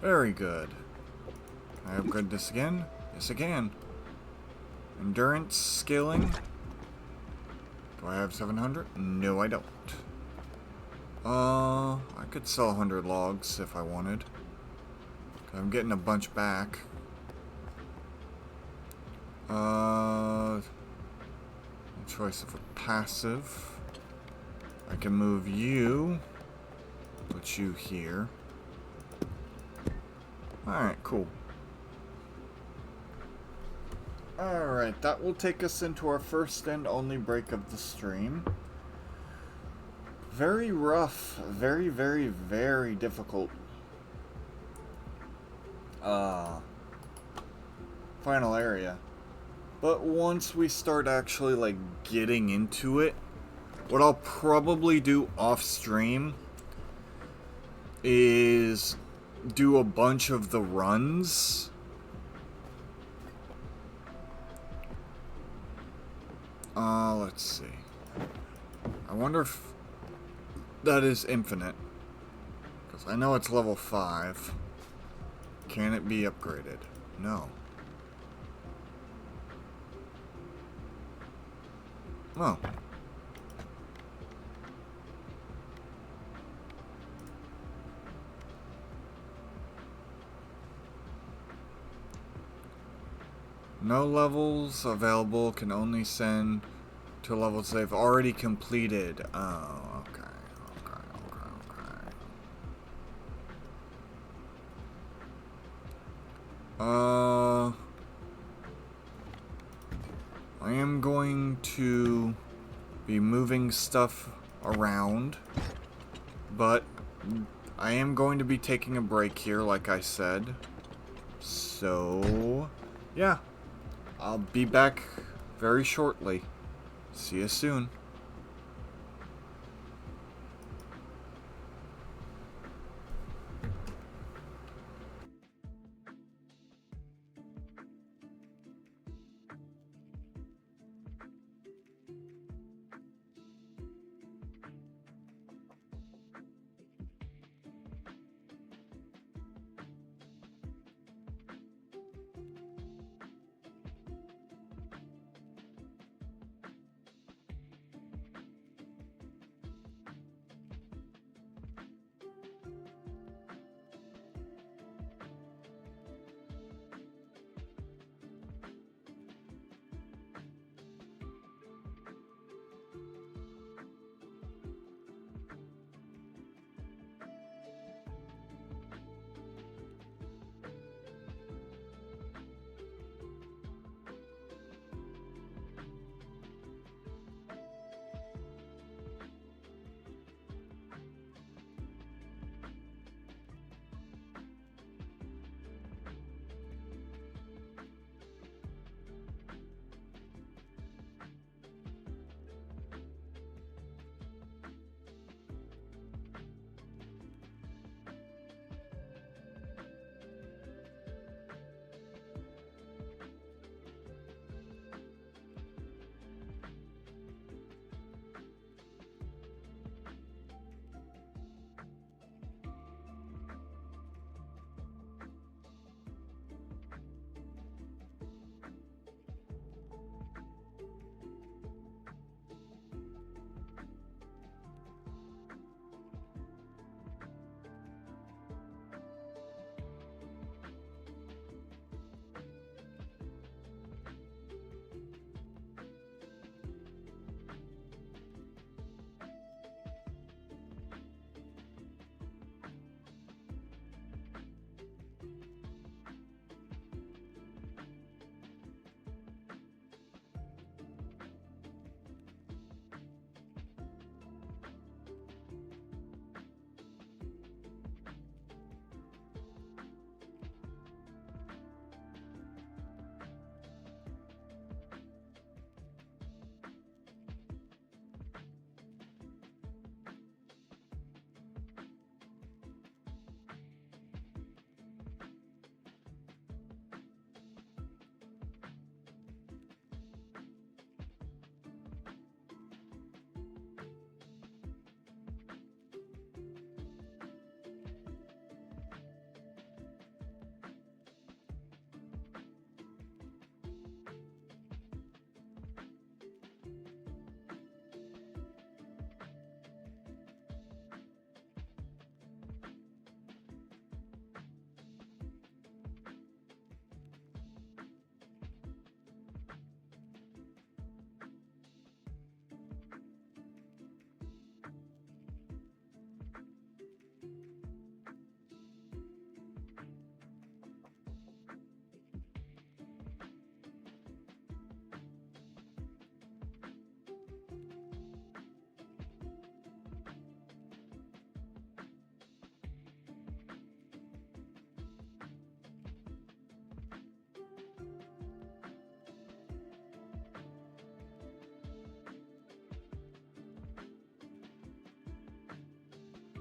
Very good. Can I upgrade this again? Yes, I can. Endurance scaling. Do I have 700? No, I don't. I could sell 100 logs if I wanted. I'm getting a bunch back. choice of a passive. I can move you. Put you here. Alright, cool. Alright, that will take us into our first and only break of the stream. Very rough. Very, very, very difficult. Final area. But once we start actually, like, getting into it, what I'll probably do off stream is do a bunch of the runs. Let's see. I wonder if that is infinite. Because I know it's level 5. Can it be upgraded? No. Oh. No levels available, can only send to levels they've already completed. Oh, okay. I am going to be moving stuff around, but I am going to be taking a break here, like I said. So, yeah. I'll be back very shortly. See you soon.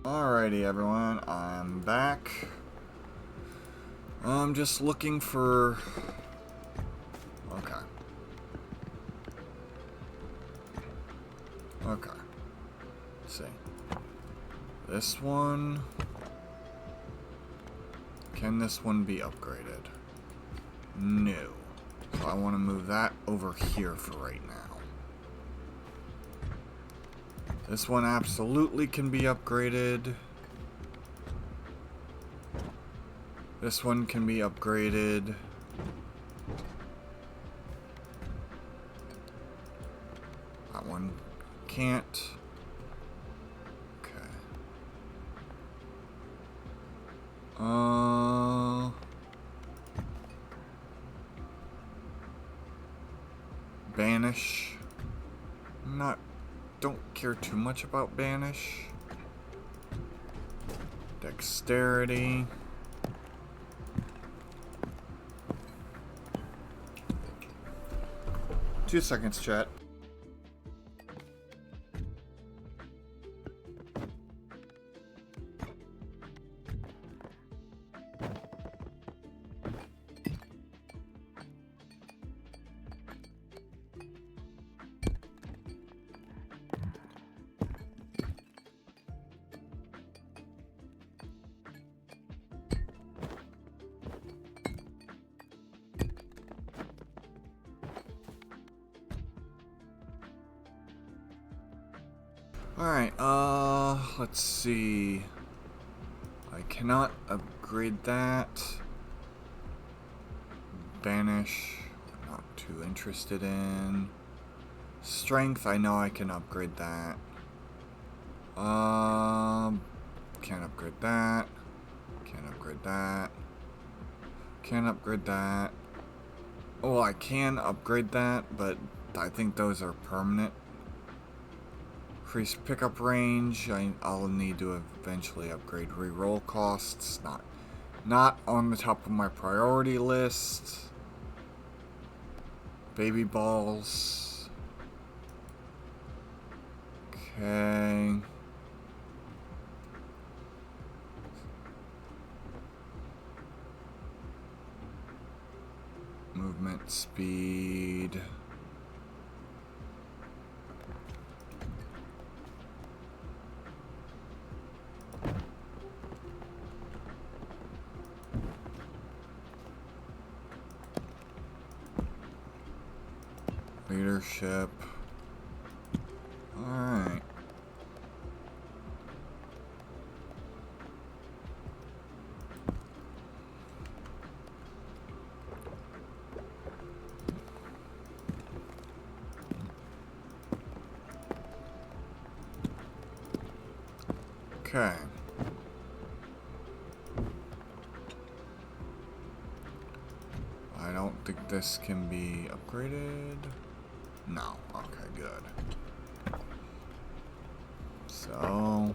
Alrighty, everyone, I'm back. I'm just looking for... Okay. Okay. Let's see. This one... Can this one be upgraded? No. So I want to move that over here for right now. This one absolutely can be upgraded. This one can be upgraded. That one can't. Okay. Banish. Don't care too much about banish. Dexterity. Two seconds, chat. Alright, let's see. I cannot upgrade that. Banish, I'm not too interested in. Strength, I know I can upgrade that. Can't upgrade that. Can't upgrade that. Can't upgrade that. Oh, I can upgrade that, but I think those are permanent. Increase pickup range. I'll need to eventually upgrade reroll costs. Not on the top of my priority list. Baby balls. Okay. Movement speed. Leadership. Alright. Okay. I don't think this can be upgraded. No. Okay, good. So...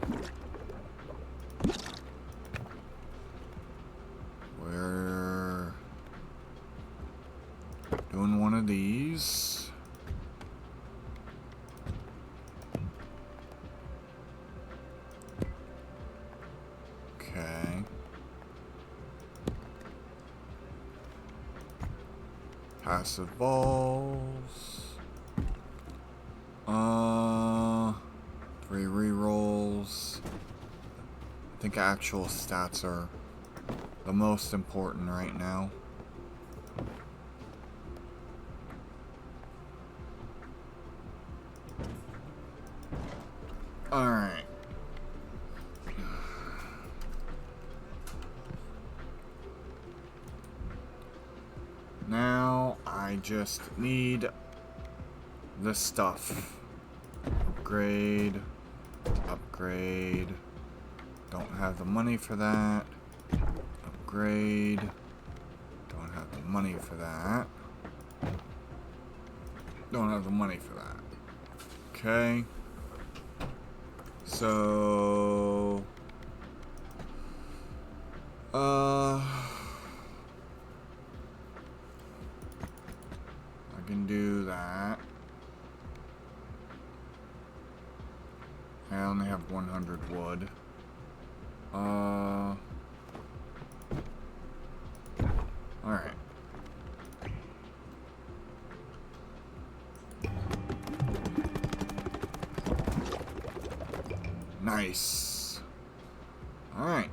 we're doing one of these. Okay. Passive balls. 3 rerolls. I think actual stats are the most important right now. Alright. Now I just need the stuff. Upgrade. Upgrade. Don't have the money for that. Upgrade. Don't have the money for that. Don't have the money for that. Okay. So... I can do that. I only have 100 wood. Alright. Nice. Alright.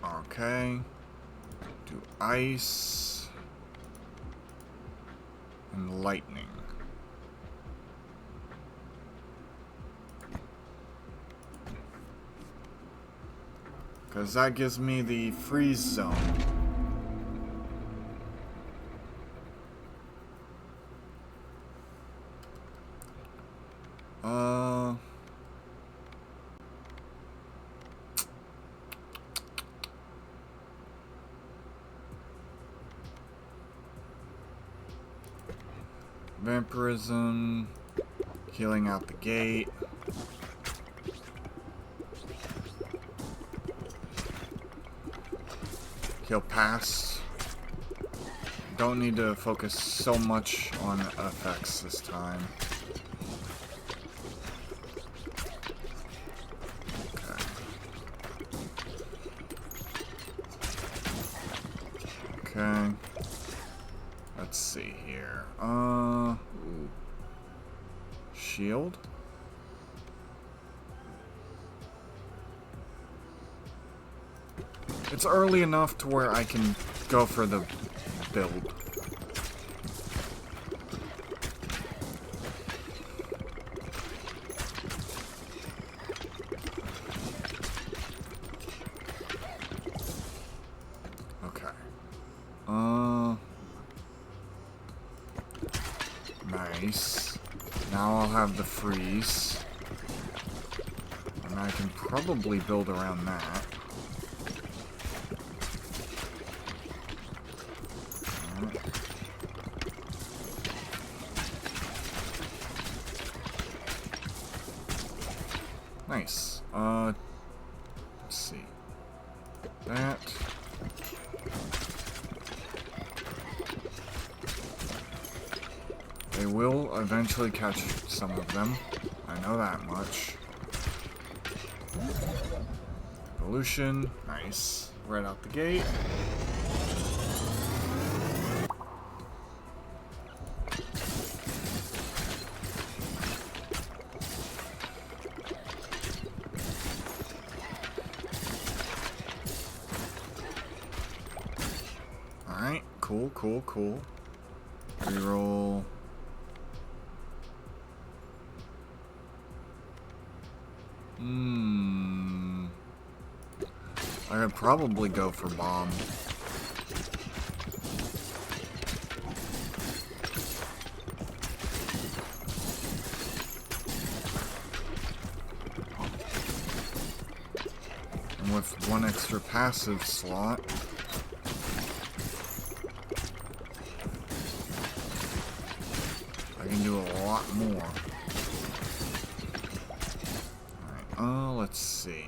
Okay. Do ice and lightning. Because that gives me the freeze zone. Vampirism, healing out the gate. Heal pass. Don't need to focus so much on effects this time. Okay. Let's see here. Ooh. Shield? It's early enough to where I can go for the build. Okay. Nice. Now I'll have the freeze. And I can probably build around that. Nice. Let's see. That. They will eventually catch some of them. I know that much. Evolution. Nice. Right out the gate. Alright. Cool, cool, cool. Reroll. I could probably go for bomb. And with one extra passive slot, I can do a lot more. Alright, let's see.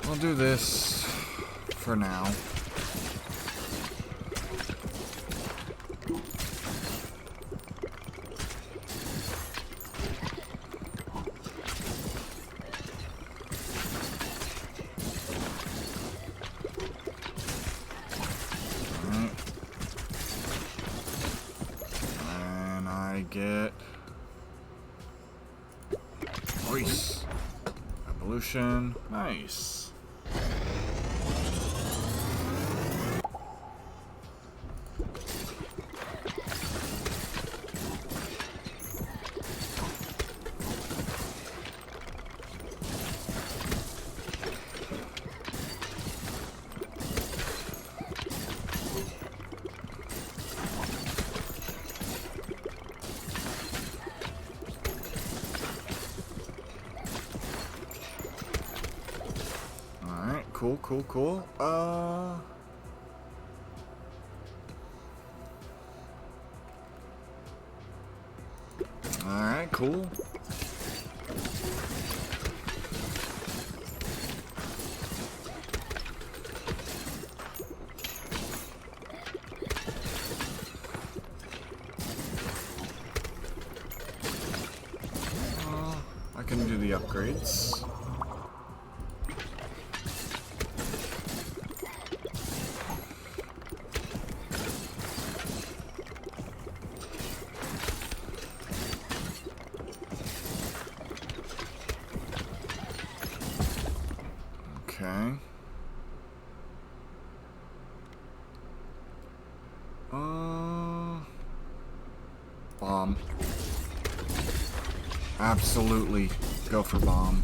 I'll do this for now. And I get voice evolution. Nice. Cool, cool, cool. Alright, cool. upgrades. Okay. Bomb. Absolutely go for bomb.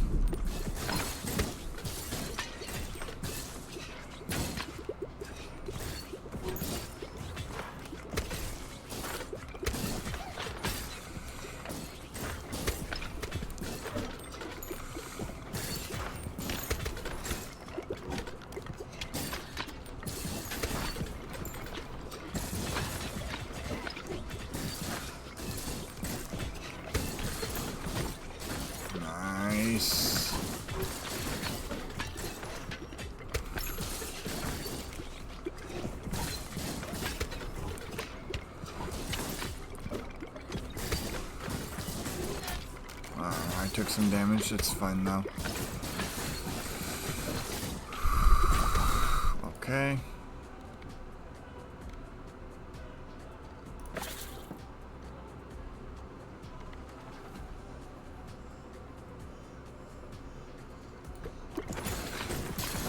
Nice. I took some damage. It's fine though. Okay.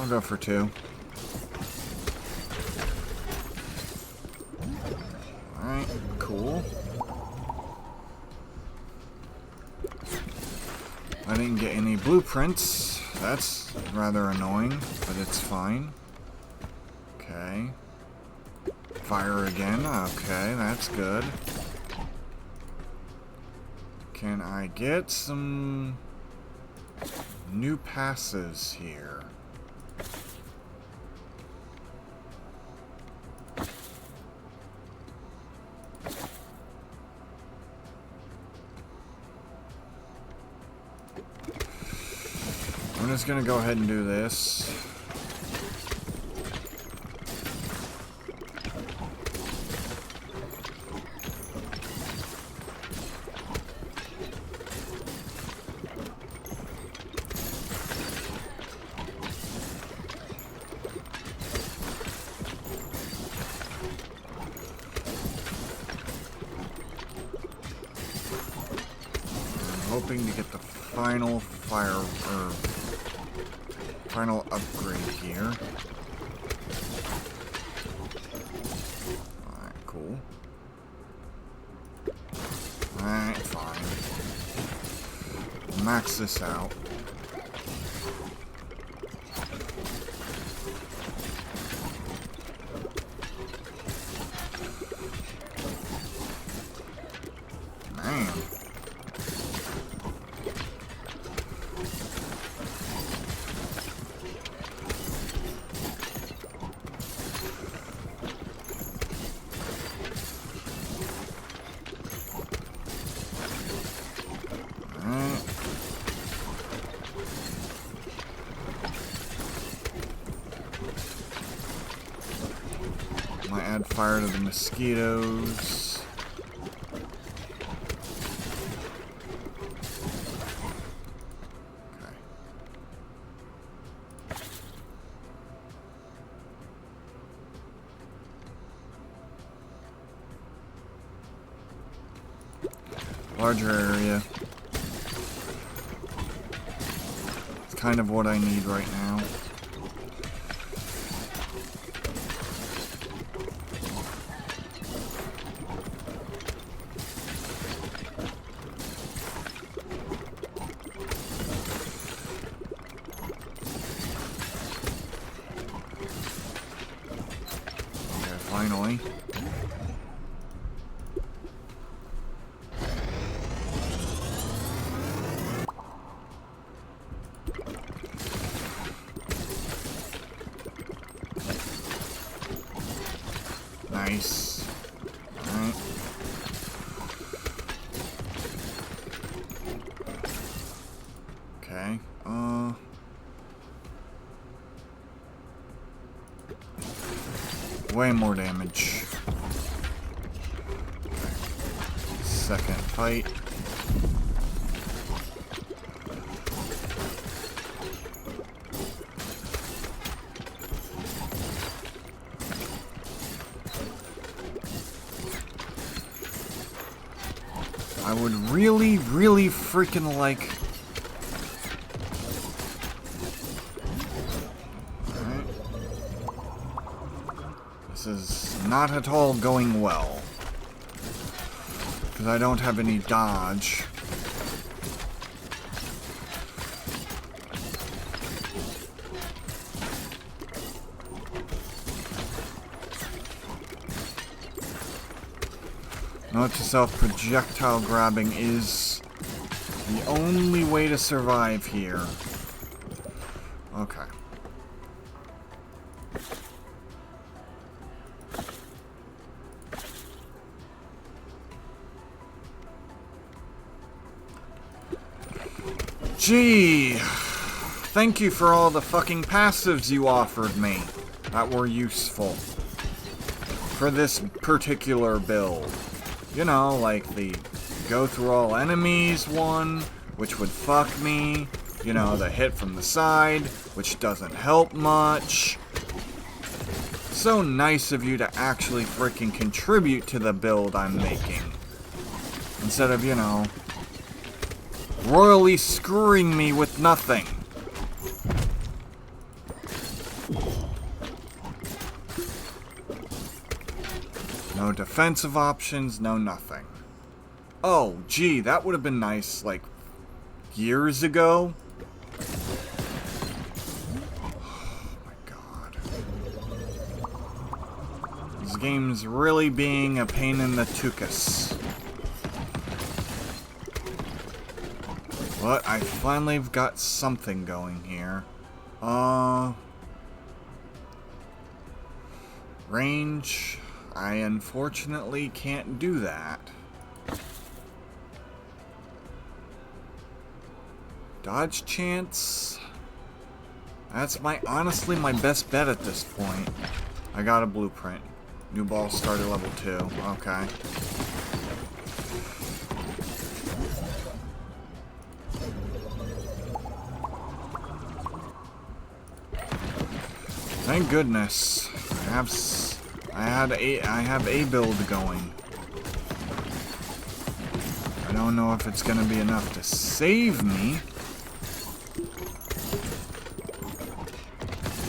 I'll go for 2. Alright, cool. I didn't get any blueprints. That's rather annoying, but it's fine. Okay. Fire again. Okay, that's good. Can I get some new passes here? I'm just gonna go ahead and do this. I'm hoping to get the final fire or final upgrade here. Alright, cool. Alright, fine. We'll max this out. Man. Might add fire to the mosquitoes. Okay. Larger area. It's kind of what I need right now. Finally. Nice. Alright. Okay. Way more damage. Second fight. I would really, really freaking like... Alright. This is not at all going well. Because I don't have any dodge. Note to self, projectile grabbing is the only way to survive here. Okay. Gee, thank you for all the fucking passives you offered me that were useful for this particular build. You know, like the go through all enemies one, which would fuck me. You know, the hit from the side, which doesn't help much. So nice of you to actually freaking contribute to the build I'm making. Instead of, you know, royally screwing me with nothing. No defensive options, no nothing. Oh, gee, that would have been nice, like, years ago. Oh my god. This game's really being a pain in the tuchus. But I finally have got something going here. Range. I unfortunately can't do that. Dodge chance. That's honestly my best bet at this point. I got a blueprint. New ball started level 2. Okay. Thank goodness. I have a build going. I don't know if it's gonna be enough to save me.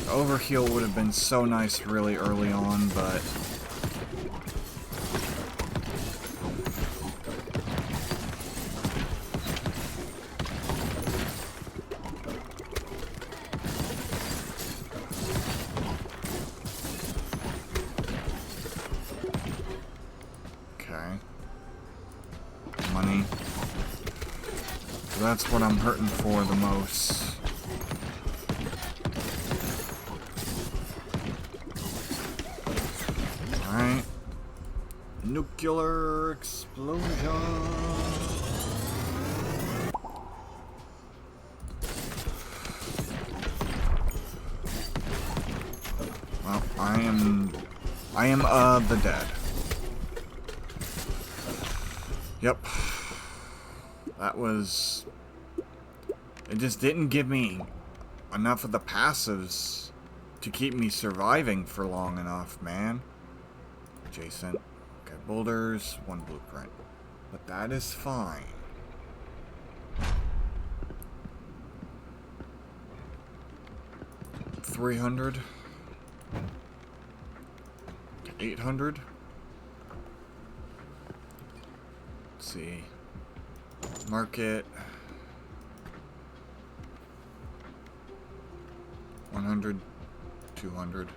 Overheal would have been so nice really early on, but money. So that's what I'm hurting for the most. Alright. Nuclear explosion. Well, I am the dead. Yep. That was... It just didn't give me enough of the passives to keep me surviving for long enough, man. Adjacent. Okay, boulders, 1 blueprint. But that is fine. $300 to $800. Let's see. Market. 100, 200.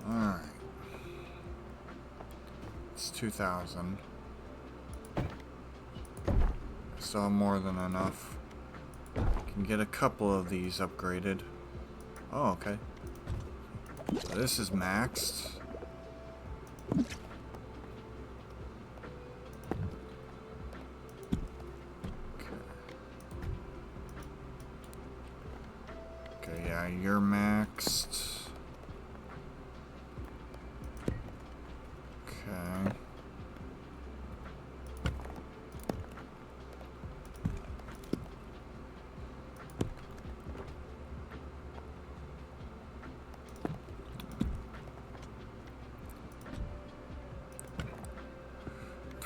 Alright. It's 2,000. Still have more than enough. Can get a couple of these upgraded. Oh, okay. So this is maxed. Okay, yeah, you're maxed. Okay.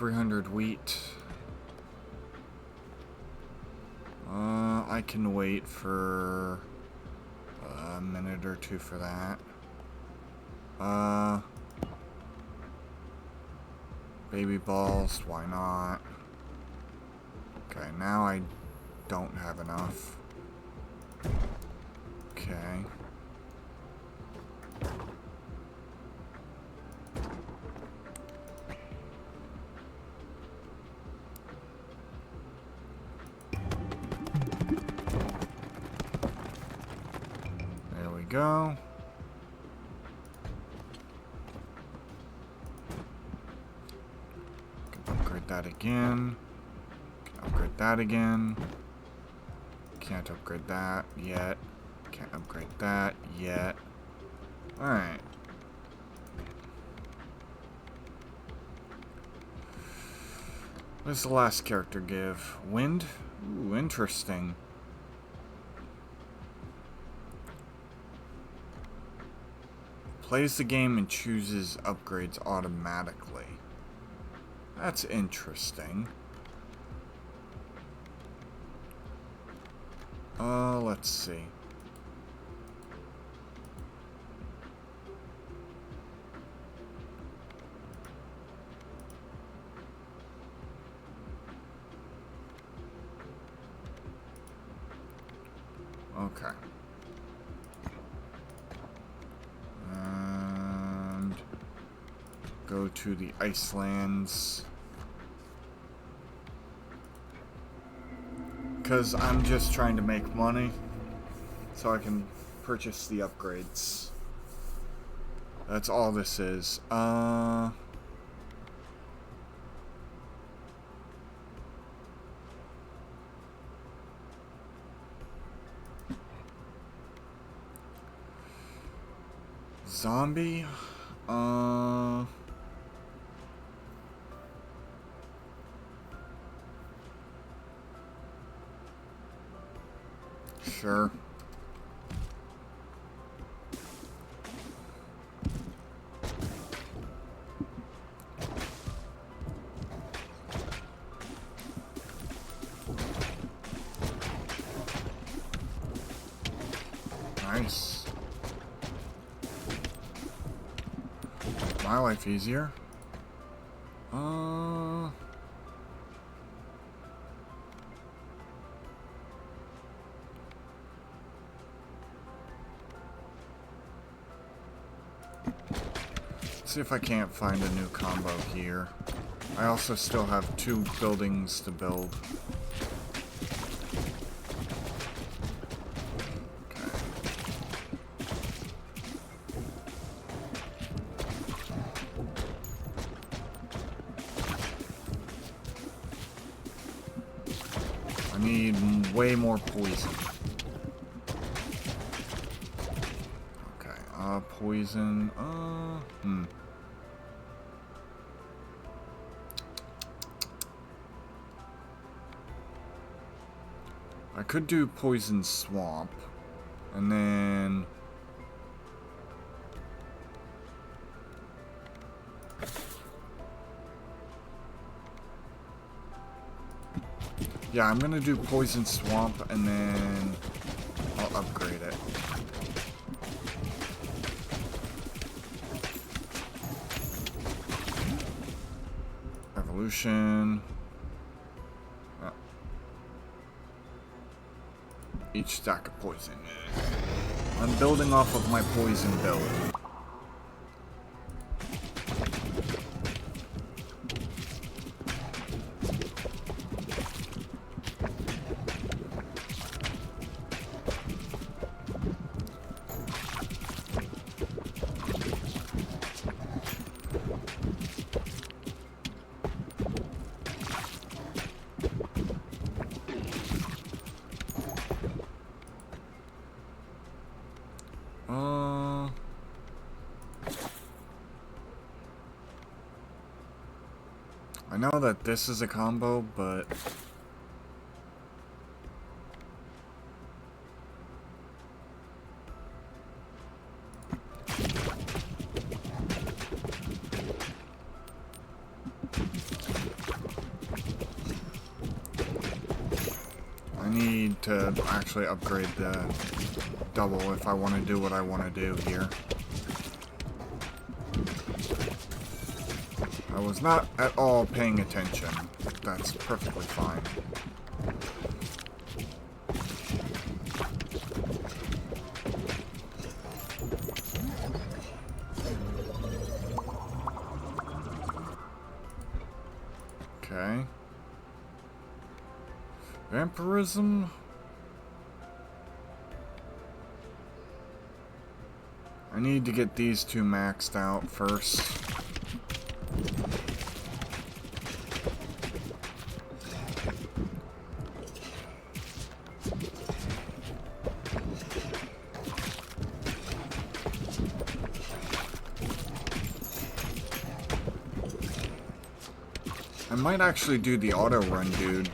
300 wheat. I can wait for a minute or two for that. Baby balls, why not? Okay, now I don't have enough. Okay. There we go. Can upgrade that again. Can upgrade that again. Can't upgrade that yet. Can't upgrade that yet. Alright. What does the last character give? Wind? Ooh, interesting. Plays the game and chooses upgrades automatically. That's interesting. Let's see. Okay. And go to the Icelands. Because I'm just trying to make money so I can purchase the upgrades. That's all this is. Zombie? Sure. Nice. My life easier. See if I can't find a new combo here. I also still have 2 buildings to build. Okay. I need way more poison. Okay, poison, I could do poison swamp, and then yeah, I'm gonna do poison swamp, and then I'll upgrade it. Evolution. Each stack of poison. I'm building off of my poison build. I know that this is a combo, but to actually upgrade the double if I want to do what I want to do here. I was not at all paying attention. That's perfectly fine. Okay. Vampirism. I need to get these two maxed out first. I might actually do the auto run, dude.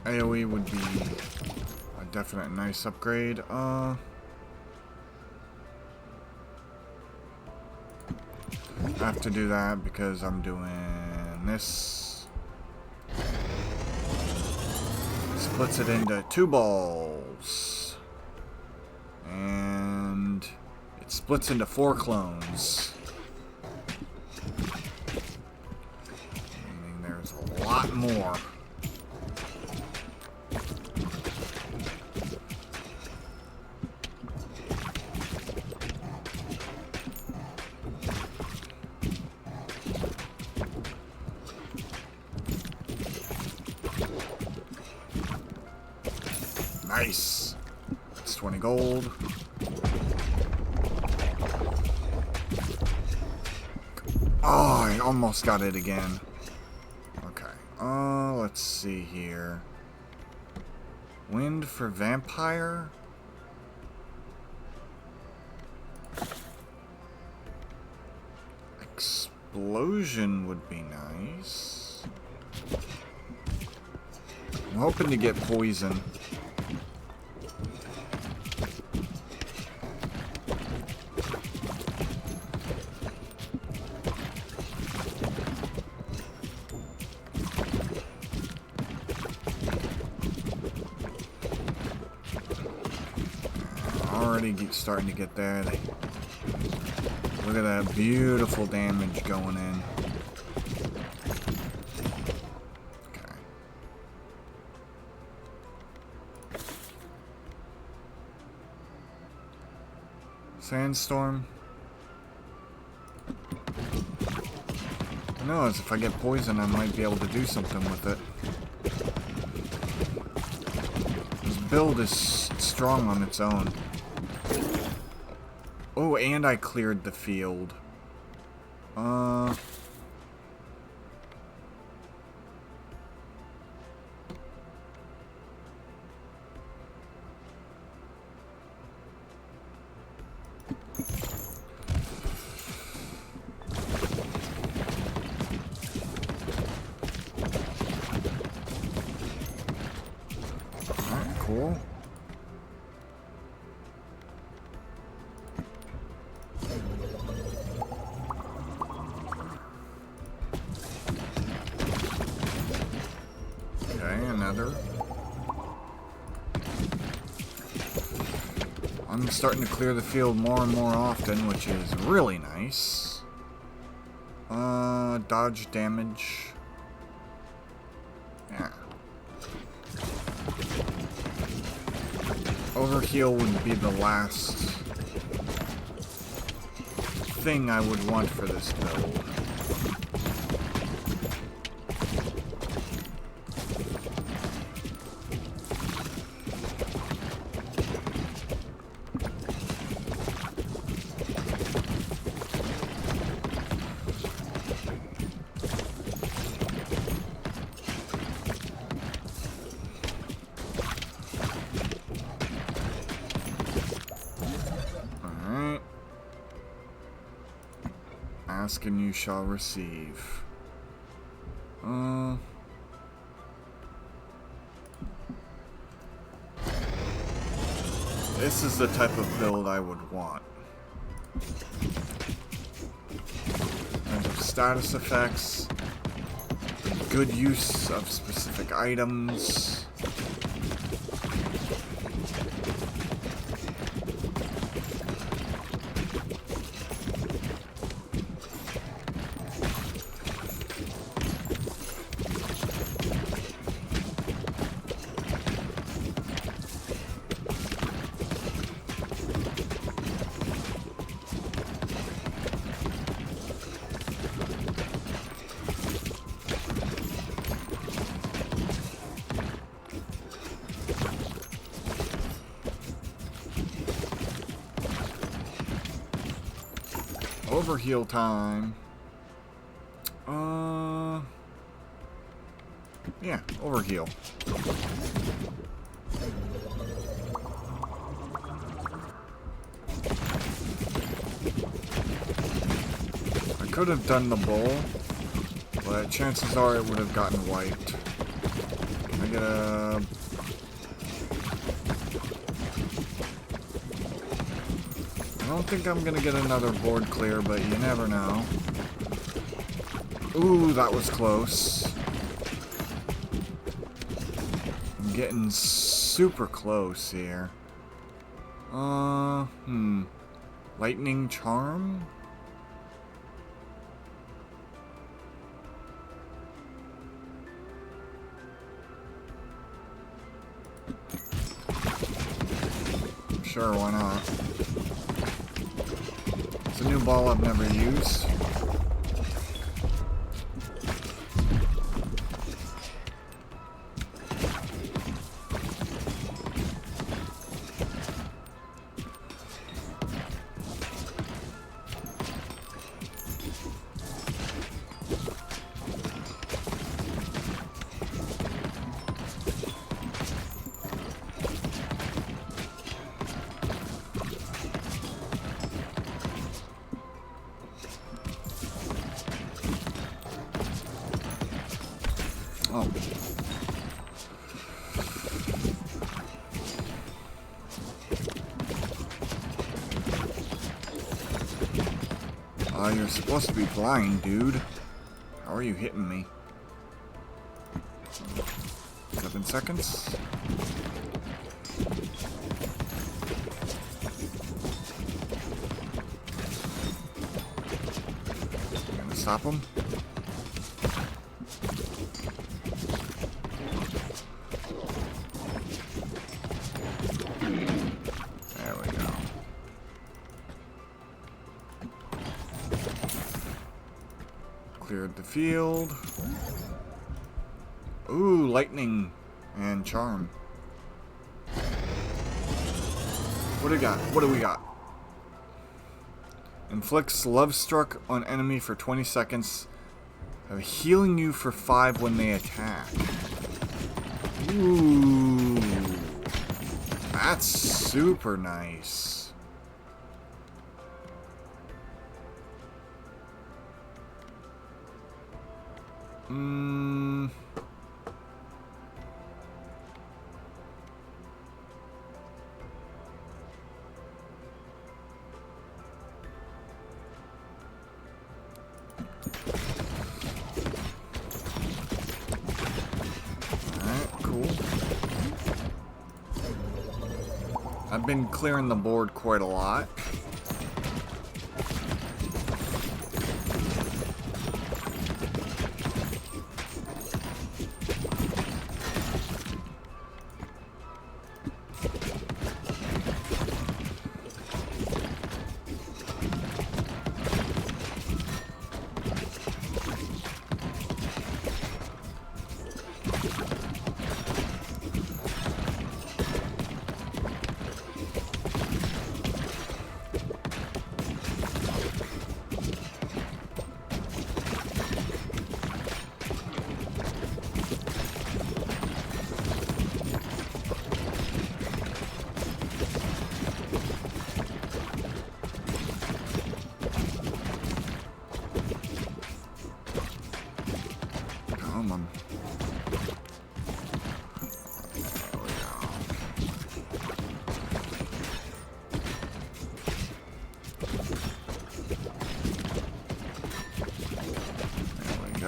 AoE would be a definite nice upgrade. I have to do that because I'm doing this. Splits it into 2 balls. And it splits into 4 clones. Meaning there's a lot more. Nice. That's 20 gold. Oh, I almost got it again. Okay. Let's see here. Wind for vampire? Explosion would be nice. I'm hoping to get poison. Already starting to get there. Look at that beautiful damage going in. Okay. Sandstorm. Who knows, if I get poison I might be able to do something with it. This build is strong on its own. Oh, and I cleared the field. Alright, cool. Another. I'm starting to clear the field more and more often, which is really nice. Dodge damage. Yeah. Overheal would be the last thing I would want for this build. Ask and you shall receive. This is the type of build I would want. And of status effects, good use of specific items. Overheal time. Yeah, overheal. I could have done the bowl, but chances are it would have gotten wiped. Can I get a... I don't think I'm gonna get another board clear, but you never know. Ooh, that was close. I'm getting super close here. Lightning Charm? Sure, why not? It's a new ball I've never used. Oh. You're supposed to be blind, dude. How are you hitting me? 7 seconds. Gonna stop him. Cleared the field. Ooh, lightning and charm. What do we got? What do we got? Inflicts love struck on enemy for 20 seconds, healing you for 5 when they attack. Ooh, that's super nice. Alright, cool. I've been clearing the board quite a lot.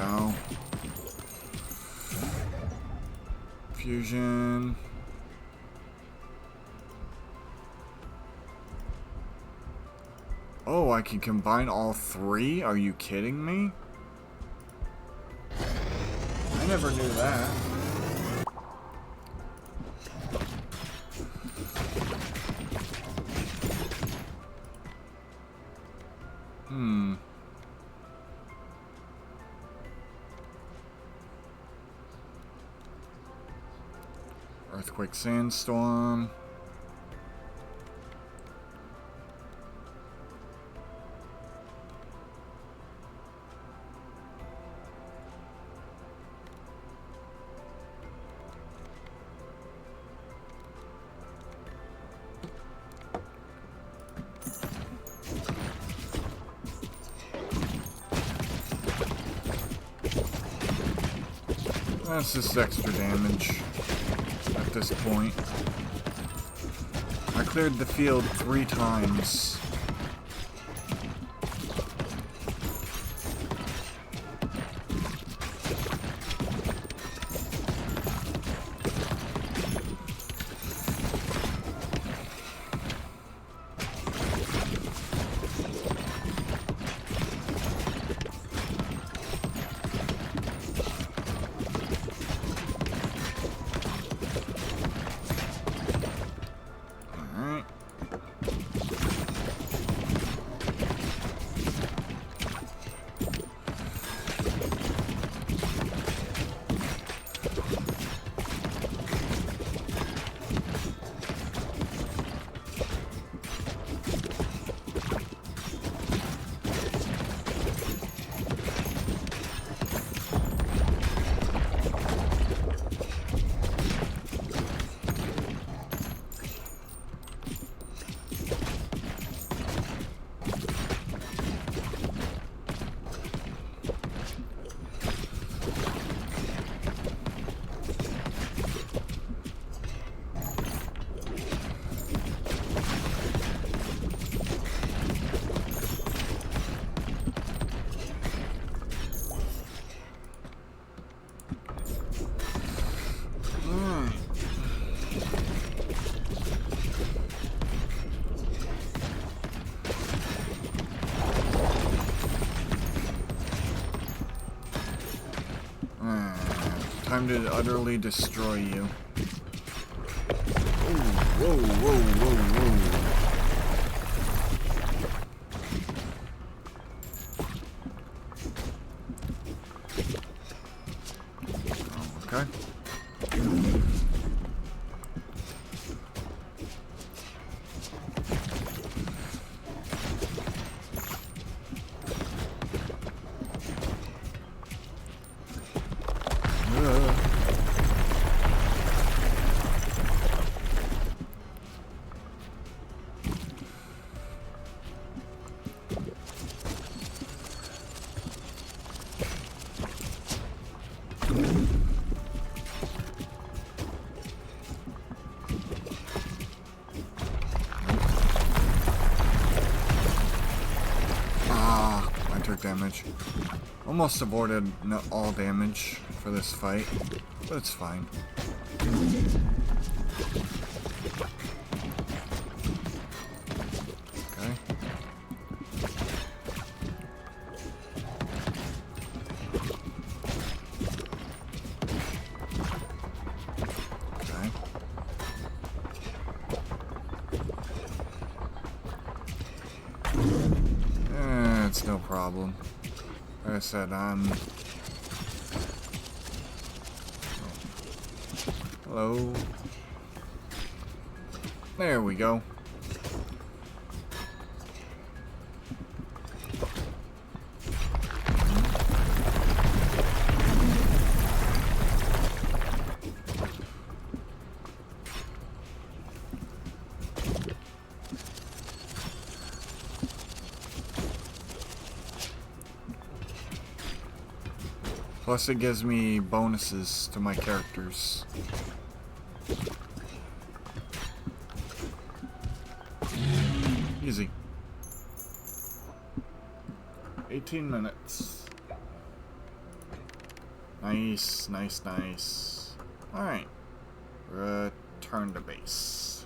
go. Fusion. Oh, I can combine all three? Are you kidding me? I never knew that. Earthquake Sandstorm. That's just extra damage at this point. I cleared the field 3 times. Time to utterly destroy you. Ooh, whoa, whoa, whoa, whoa. Okay. Damage. Almost avoided all damage for this fight, but it's fine. Okay. Okay. It's no problem. Like I said, hello. There we go. Plus it gives me bonuses to my characters. Easy. 18 minutes. Nice, nice, nice. Alright. Return to base.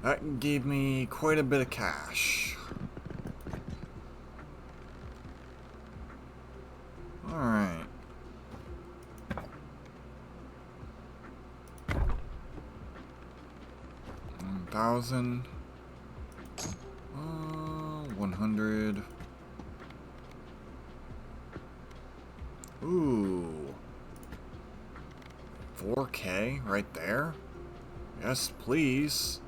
That gave me quite a bit of cash. Alright. $1,000. 100. Ooh. 4K right there? Yes, please.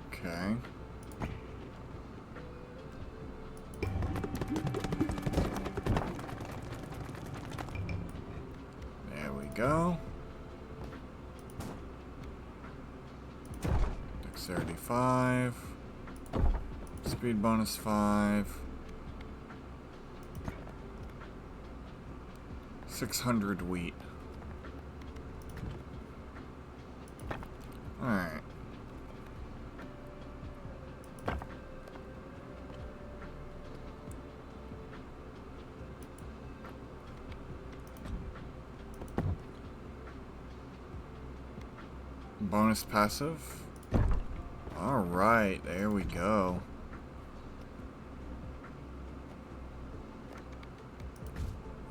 Okay. There we go. Dexterity 5. Speed bonus 5. 600 wheat. Alright. Bonus passive. Alright, there we go.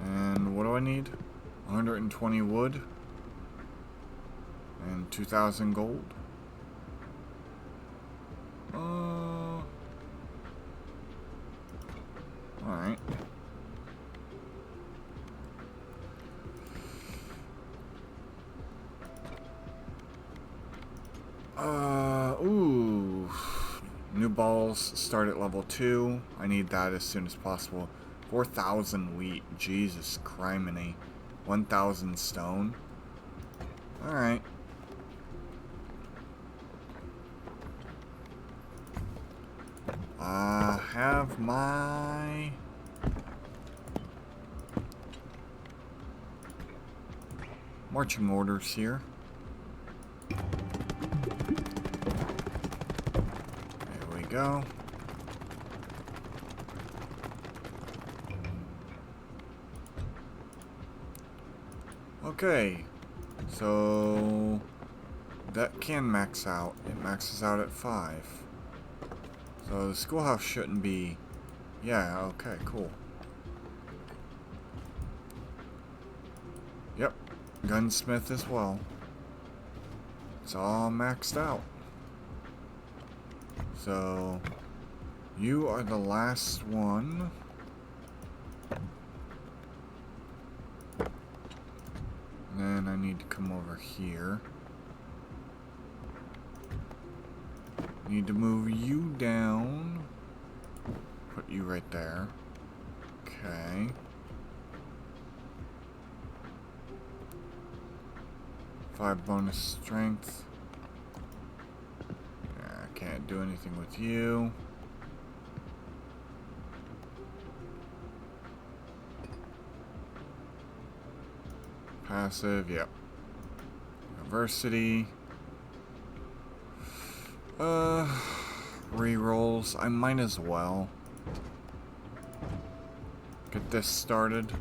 And what do I need? 120 wood. And 2,000 gold. Alright. Ooh. New balls start at level 2. I need that as soon as possible. 4,000 wheat. Jesus criminy. 1,000 stone. Alright. I have my... marching orders here. There we go. Okay, so that can max out. It maxes out at 5. So the schoolhouse shouldn't be... yeah, okay, cool. Yep, gunsmith as well. It's all maxed out. So, you are the last one. Then I need to come over here. Need to move you down. Put you right there. Okay. Five bonus strength. Yeah, I can't do anything with you. Passive, yep. Diversity. Rerolls. I might as well get this started.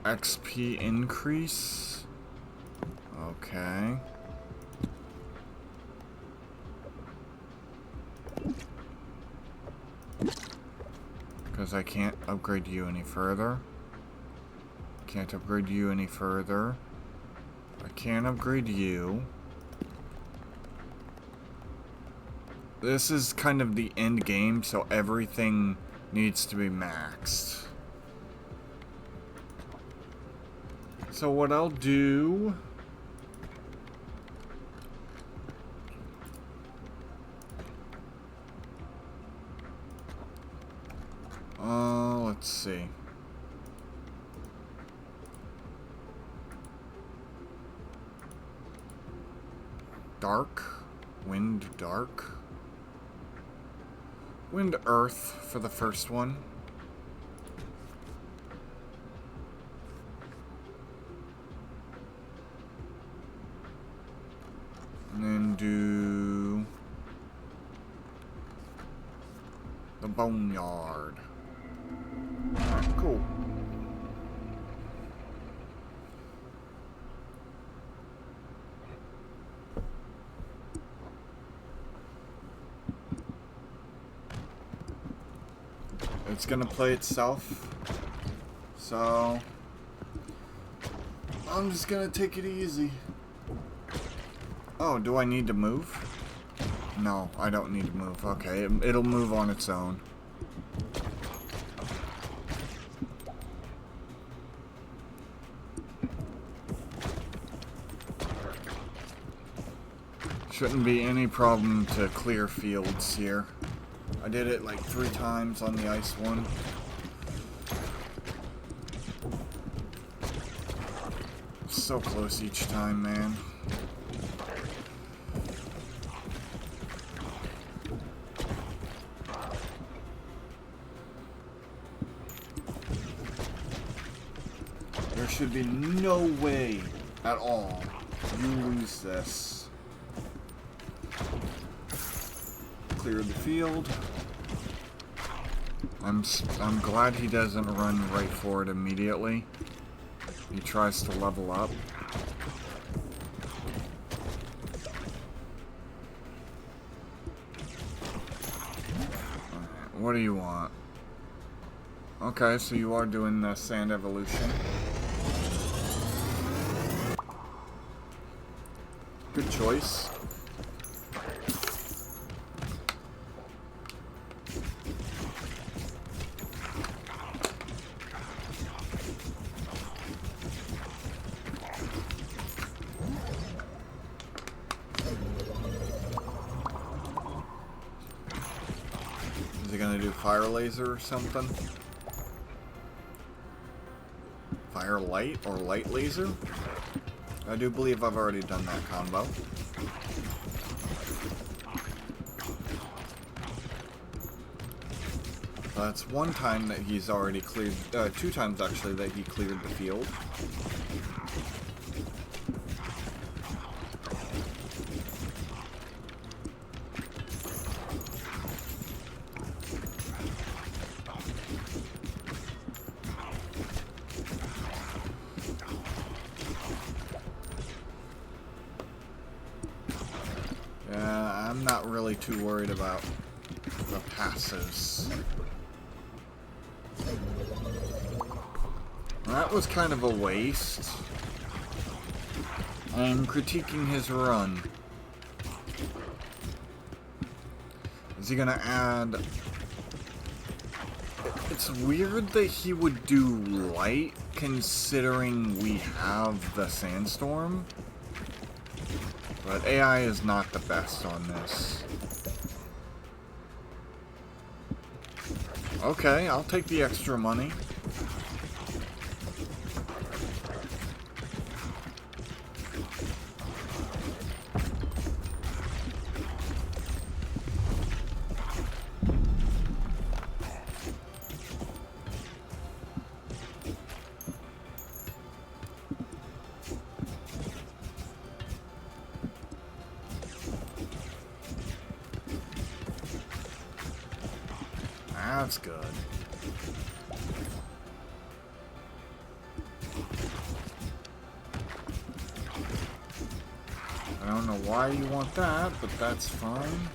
XP increase. Okay. Because I can't upgrade you any further. Can't upgrade you any further. I can't upgrade you. This is kind of the end game, so everything needs to be maxed. So what I'll do... let's see. Dark. Wind dark. Wind earth for the first one. can do the boneyard. Alright, cool. It's gonna play itself, so I'm just gonna take it easy. Oh, do I need to move? No, I don't need to move. Okay, it'll move on its own. Shouldn't be any problem to clear fields here. I did it like 3 times on the ice one. So close each time, man. There should be no way at all you lose this. Clear the field. I'm glad he doesn't run right for it immediately. He tries to level up. Alright, what do you want? Okay, so you are doing the sand evolution. Good choice. Is he gonna do fire laser or something? Fire light or light laser? I do believe I've already done that combo. That's 1 time that he's already cleared, 2 times actually that he cleared the field. Yeah, I'm not really too worried about the passes. That was kind of a waste. I'm critiquing his run. Is he gonna add... It's weird that he would do light, considering we have the sandstorm. But AI is not the best on this. Okay, I'll take the extra money. That's good. I don't know why you want that, but that's fine.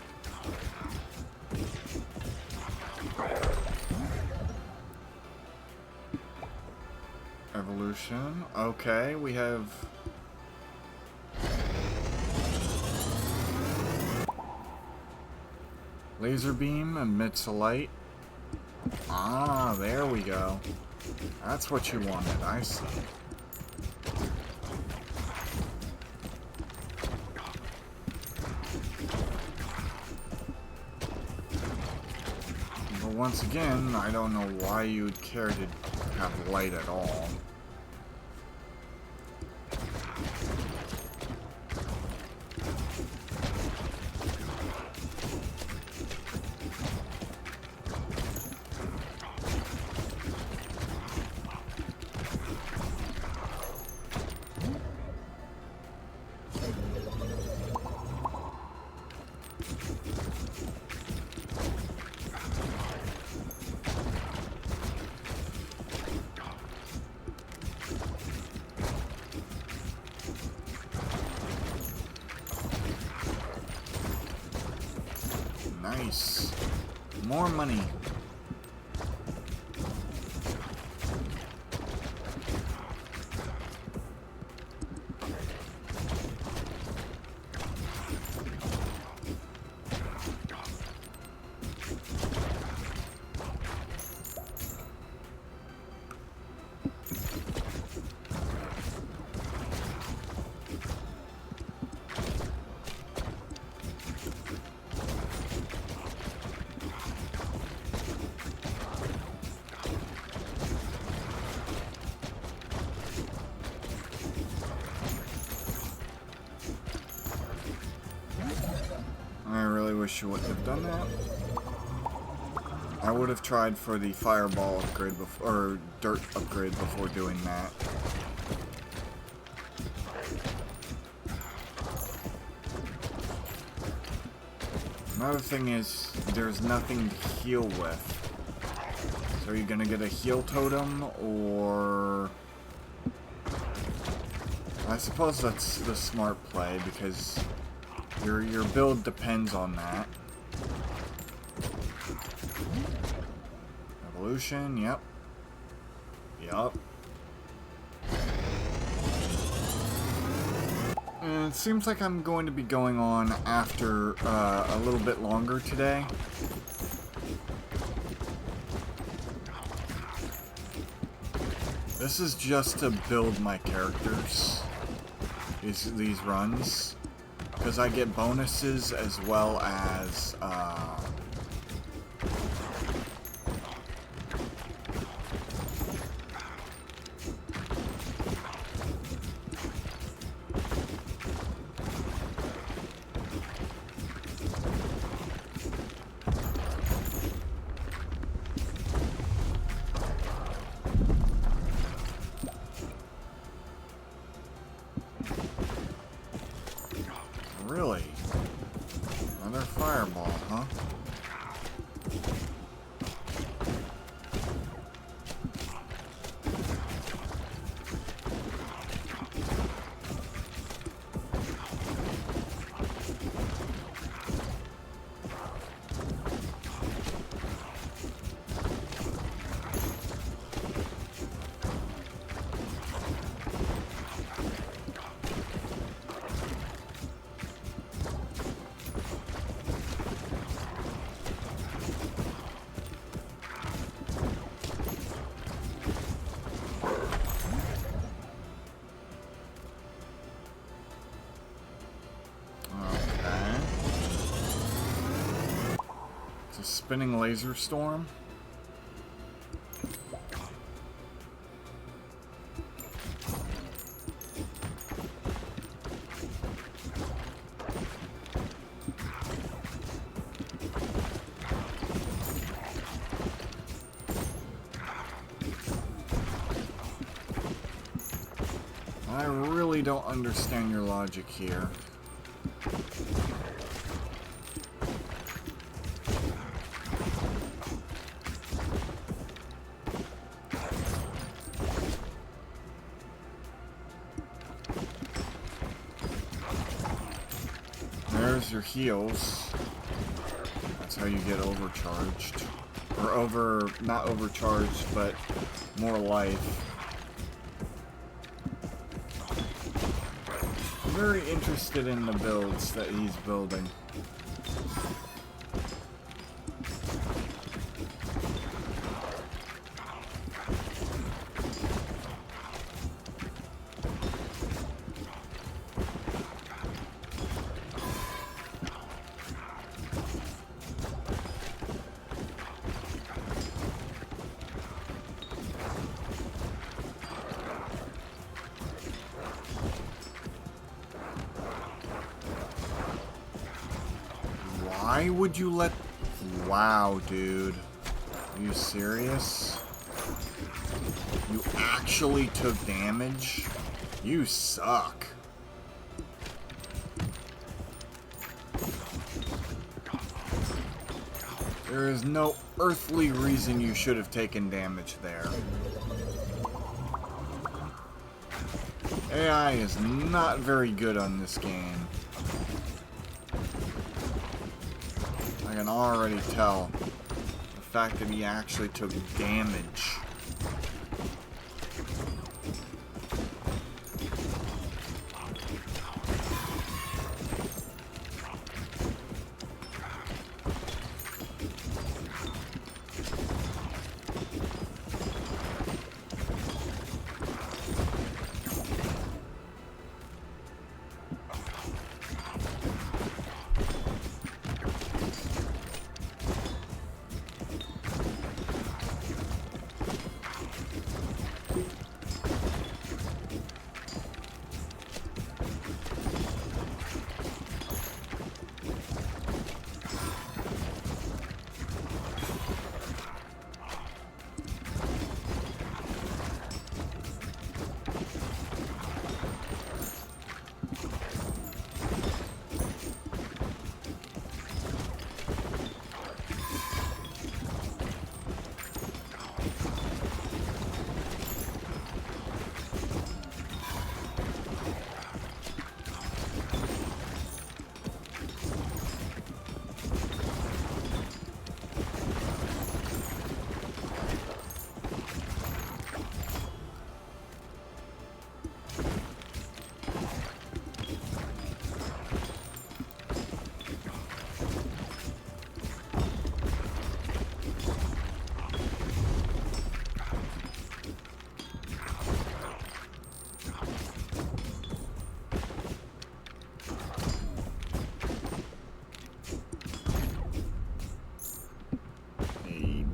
Evolution. Okay, we have... Laser beam emits a light. Ah, there we go. That's what you wanted, I see. But once again, I don't know why you would care to have light at all. Nice. More money. I really wish you wouldn't have done that. I would have tried for the fireball upgrade before, or dirt upgrade before doing that. Another thing is, there's nothing to heal with. So are you gonna get a heal totem, or... I suppose that's the smart play, because your build depends on that. Evolution, yep. Yup. And it seems like I'm going to be going on after a little bit longer today. This is just to build my characters, these runs, because I get bonuses as well as really? Another fireball, huh? Spinning laser storm. I really don't understand your logic here. There's your heals. That's how you get overcharged. Or not overcharged, but more life. I'm very interested in the builds that he's building. Why would you let... Wow, dude. Are you serious? You actually took damage? You suck. There is no earthly reason you should have taken damage there. AI is not very good on this game. I can already tell the fact that he actually took damage.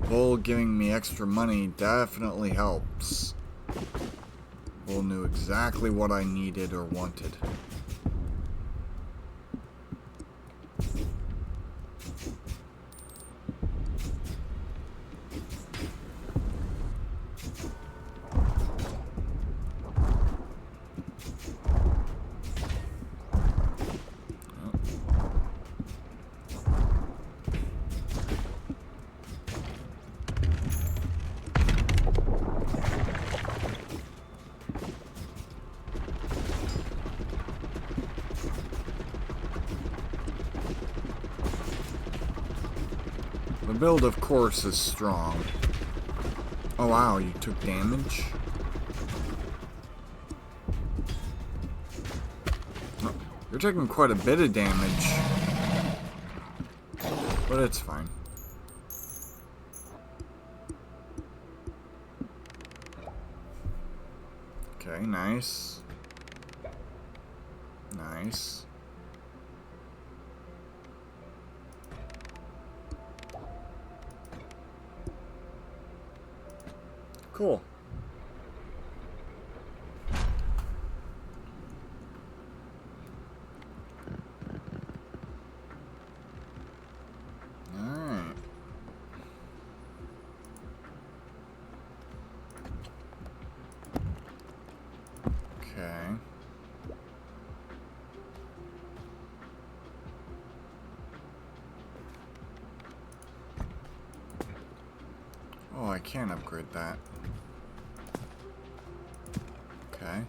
Bull giving me extra money definitely helps. Bull knew exactly what I needed or wanted. The build, of course, is strong. Oh wow, you took damage? Oh, you're taking quite a bit of damage. But it's fine. Okay, nice. Nice. Cool. Alright. Okay. Oh, I can upgrade that. Okay.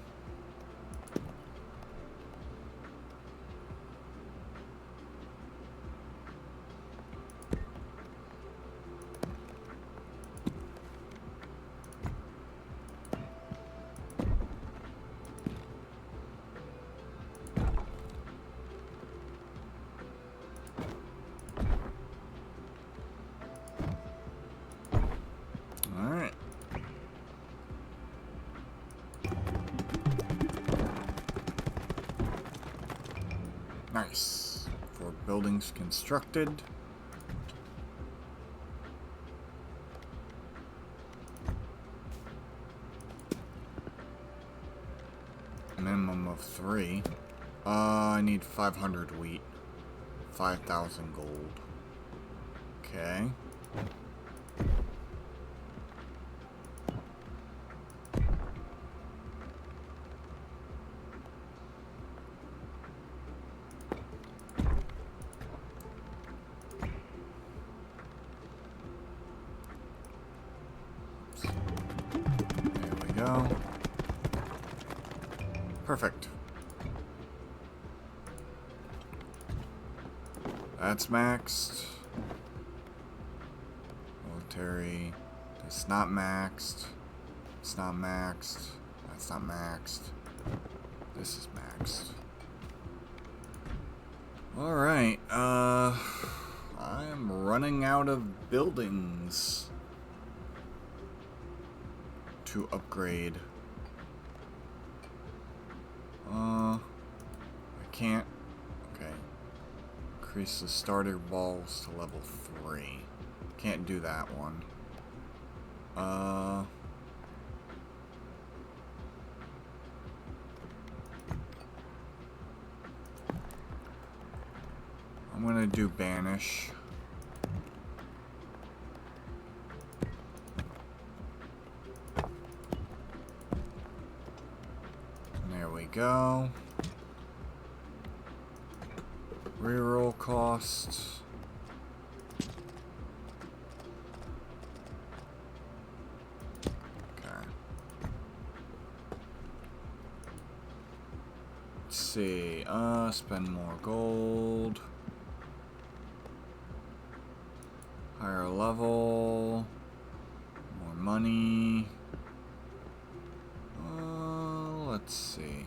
Alright. Nice. 4 buildings constructed. Minimum of 3. I need 500 wheat. 5,000 gold. Okay. There we go. Perfect. That's maxed. military. It's not maxed. It's not maxed. That's not maxed. This is maxed. Alright, I am running out of buildings to upgrade. I can't. Okay. Increase the starter balls to level 3. Can't do that one. I'm gonna do banish. There we go. Reroll costs. Okay. Let's see. Spend more gold. Higher level. More money. Let's see.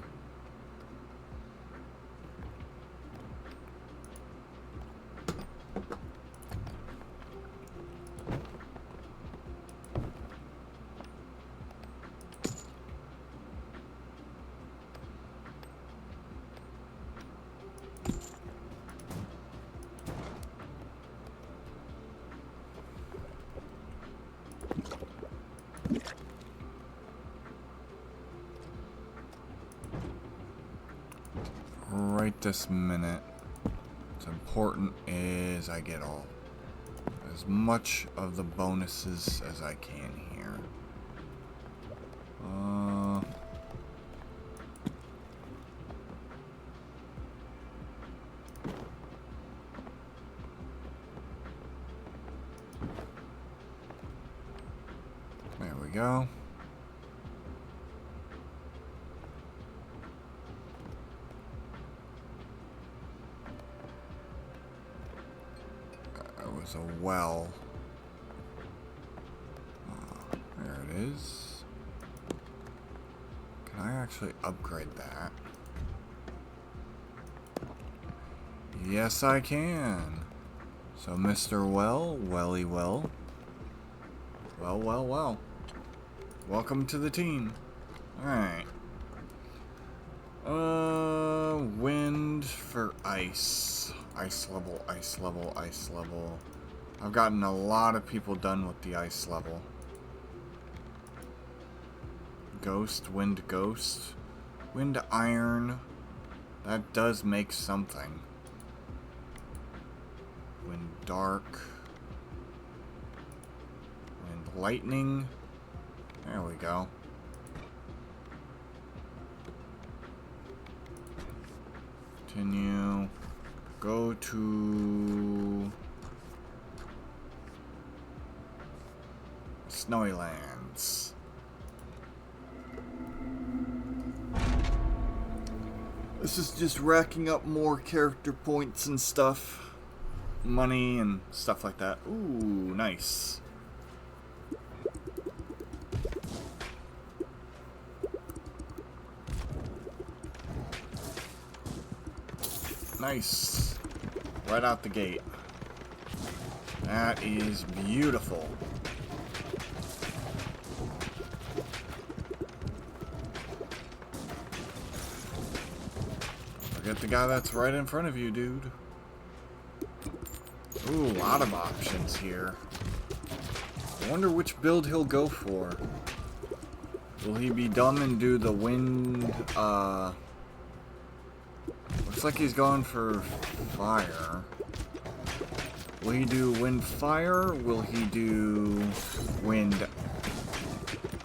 Right this minute, what's important is I get all as much of the bonuses as I can here. There we go. A well. There it is. Can I actually upgrade that? Yes, I can. So, Mr. Well, Welly Well. Well. Welcome to the team. Alright. Wind for ice. Ice level, ice level, ice level. I've gotten a lot of people done with the ice level. Ghost, wind ghost. Wind iron. That does make something. Wind dark. Wind lightning. There we go. Continue. Go to Snowy Lands. This is just racking up more character points and stuff. Money and stuff like that. Ooh, nice. Nice. Right out the gate. That is beautiful. Forget the guy that's right in front of you, dude. Ooh, a lot of options here. I wonder which build he'll go for. Will he be dumb and do the wind, looks like he's going for fire. Will he do wind fire? Will he do wind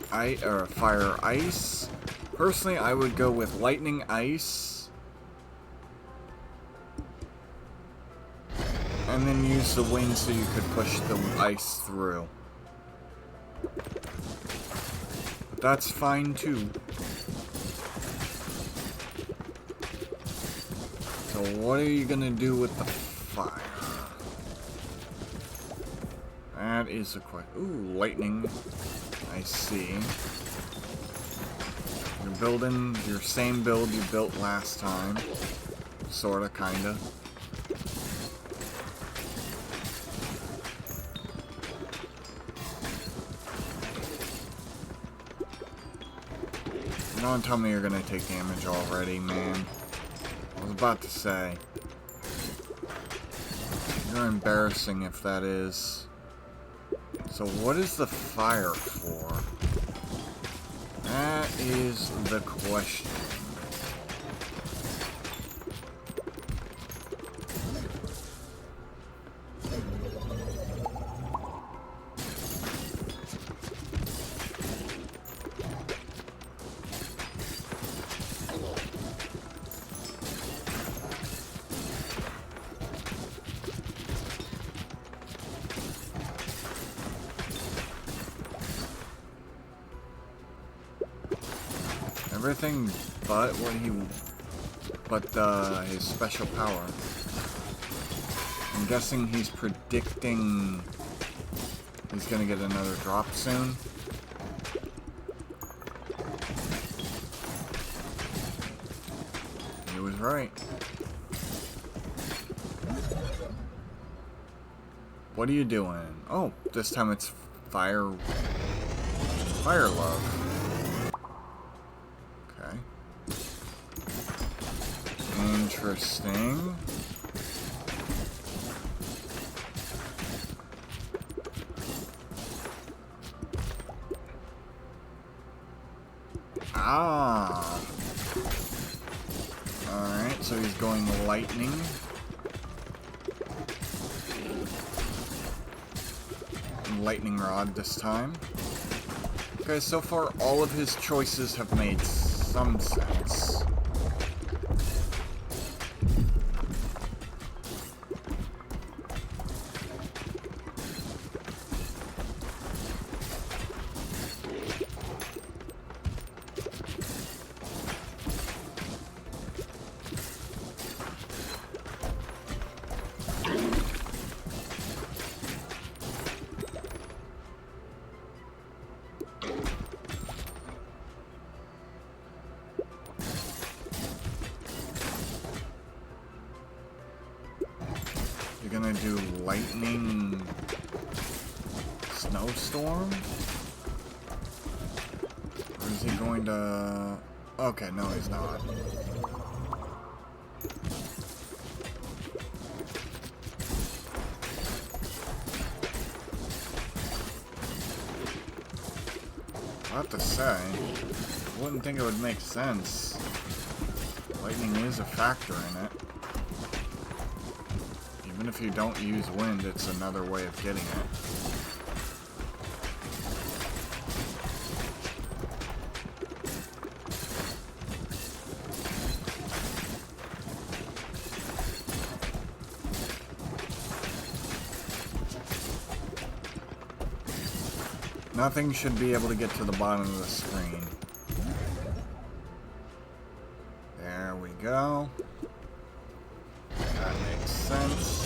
fire ice? Personally, I would go with lightning ice. And then use the wind so you could push the ice through. But that's fine too. So what are you gonna do with the fire? That is a question. Ooh, lightning. I see. You're building your same build you built last time. Sorta, kinda. Don't tell me you're gonna take damage already, man. I was about to say. You're embarrassing if that is. So what is the fire for? That is the question. Everything but what he... his special power. I'm guessing he's predicting he's gonna get another drop soon. He was right. What are you doing? Oh, this time it's fire love. Interesting. Ah. Alright, so he's going lightning. Lightning rod this time. Okay, so far all of his choices have made some sense. You're gonna do lightning snowstorm? Or is he going to... Okay, no, he's not. I have to say, I wouldn't think it would make sense. Lightning is a factor in it. Even if you don't use wind, it's another way of getting it. Nothing should be able to get to the bottom of the screen. There we go. That makes sense.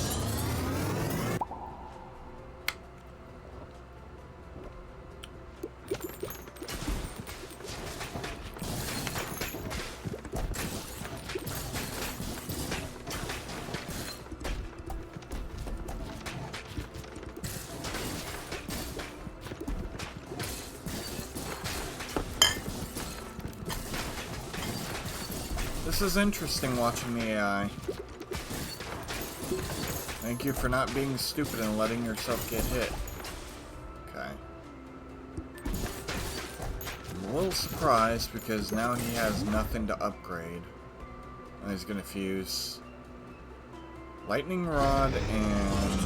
This is interesting watching the AI. Thank you for not being stupid and letting yourself get hit. Okay. I'm a little surprised because now he has nothing to upgrade. And he's gonna fuse Lightning Rod and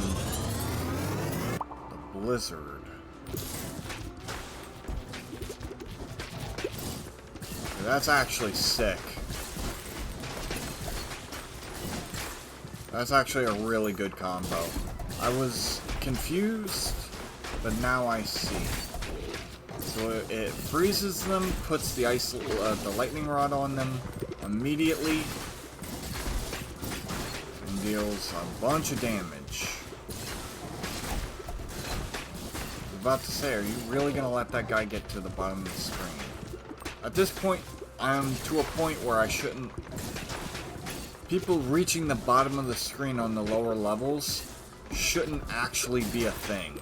the Blizzard. That's actually sick. That's actually a really good combo. I was confused, but now I see. So it freezes them, puts the the lightning rod on them immediately, and deals a bunch of damage. about to say, are you really gonna let that guy get to the bottom of the screen? At this point, I'm to a point where I shouldn't... People reaching the bottom of the screen on the lower levels shouldn't actually be a thing.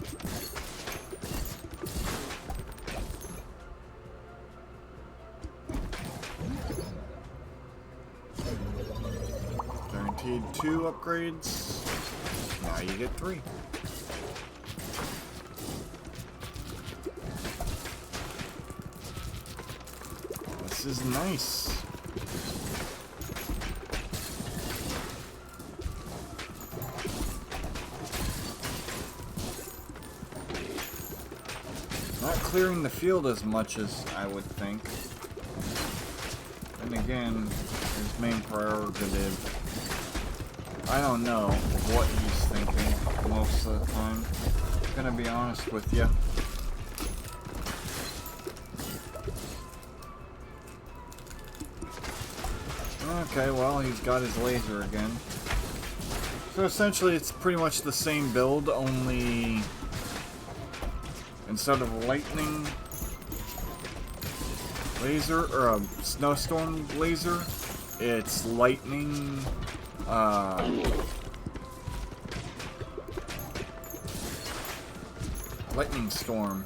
Guaranteed 2 upgrades. Now you get 3. This is nice. Not clearing the field as much as I would think. And again, his main prerogative, I don't know what he's thinking most of the time. I'm gonna be honest with you. Okay, well, he's got his laser again. So essentially, it's pretty much the same build, only instead of lightning laser, or a snowstorm laser, it's lightning, lightning storm,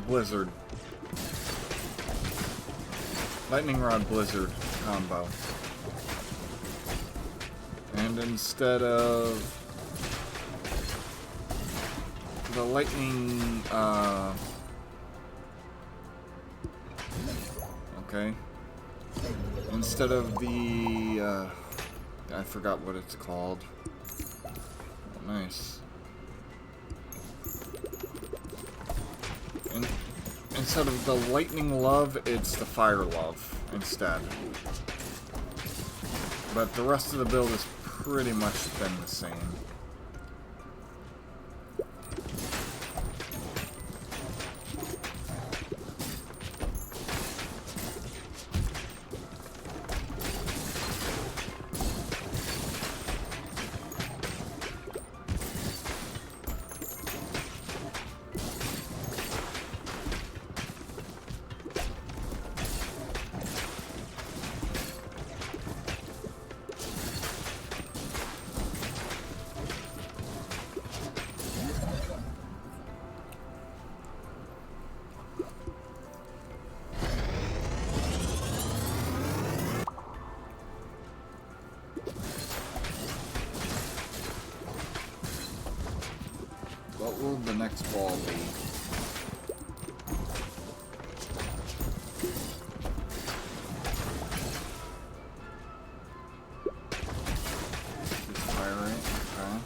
blizzard. Lightning Rod Blizzard combo. And instead of the lightning, okay. Instead of the, I forgot what it's called. Oh, nice. Instead of the lightning love, it's the fire love instead. But the rest of the build has pretty much been the same. What will the next ball be? Just fire it, okay.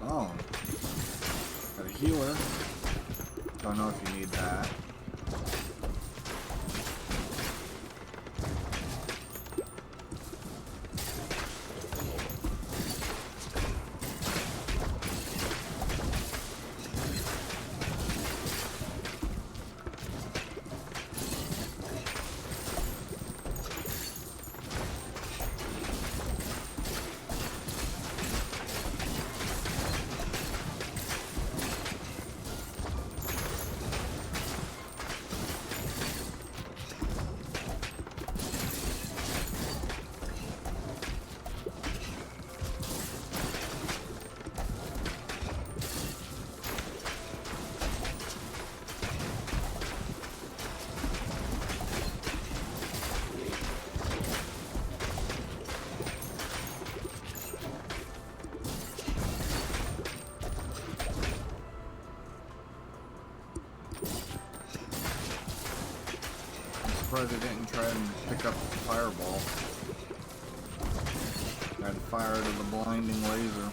Oh. Got a healer. Don't know if you need that. surprised I didn't try and pick up the fireball. I'd fire it with a blinding laser.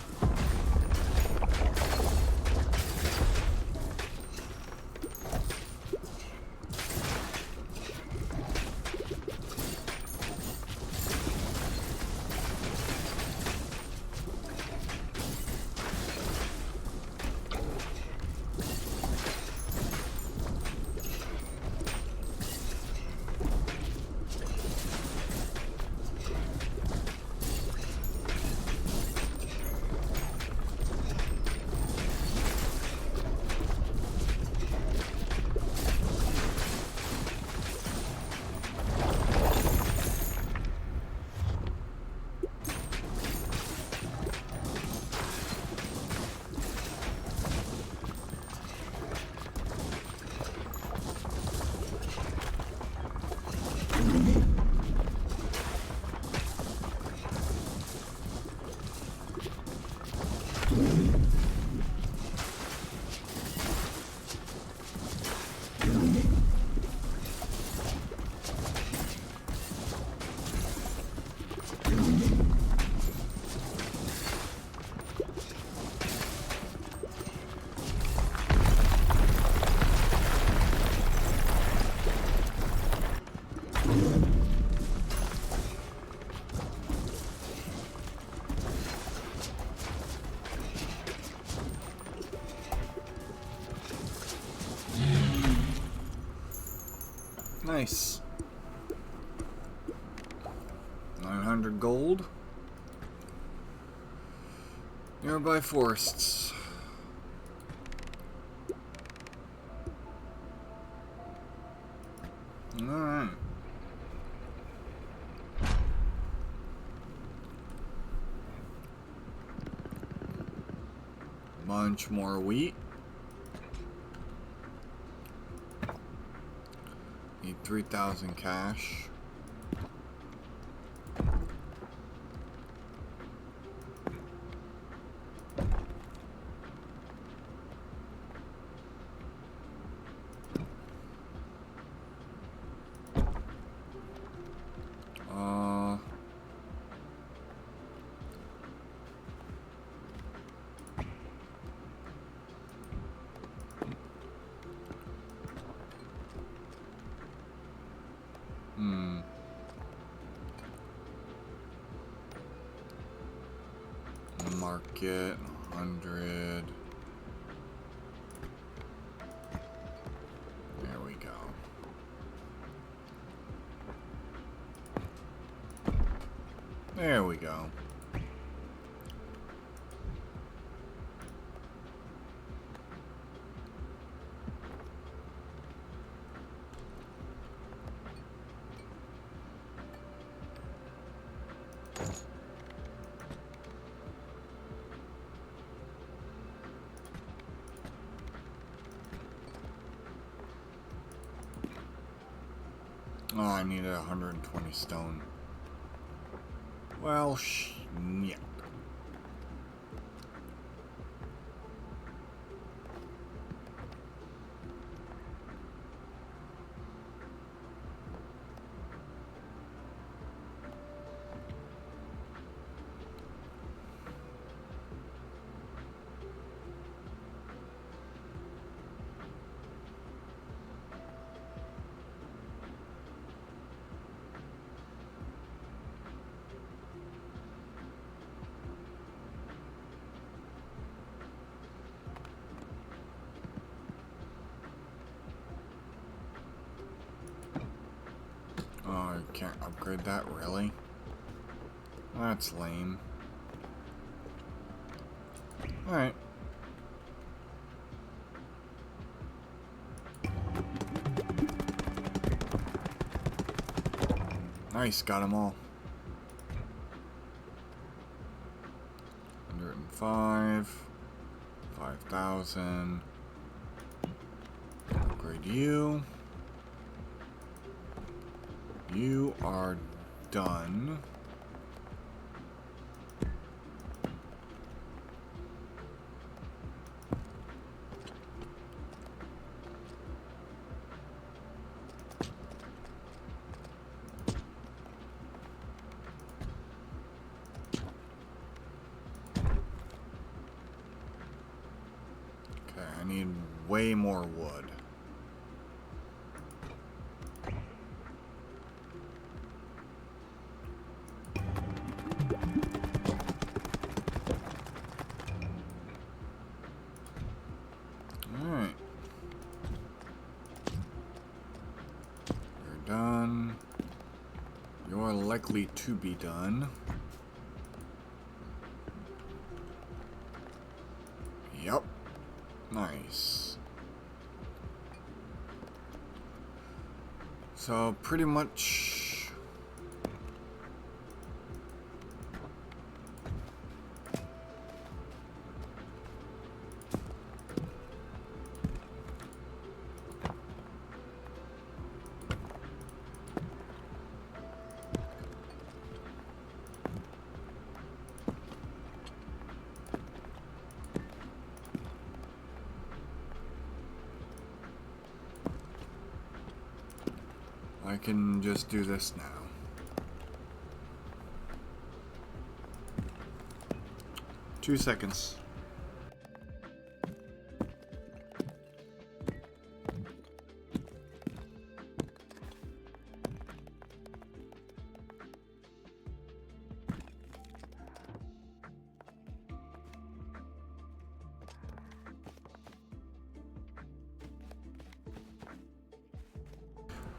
Nice. 900 gold. Nearby forests. Alright. Bunch more wheat. Need 3,000 cash. Market 100. There we go. There we go. Oh, I needed 120 stone. Well, yeah. Oh, I can't upgrade that, really? That's lame. Alright. Nice, got them all. 105. 5,000. Upgrade you. You are done. I need way more wood. Alright. You're done. You're likely to be done. Yep. Nice. So pretty much I can just do this now. Two seconds.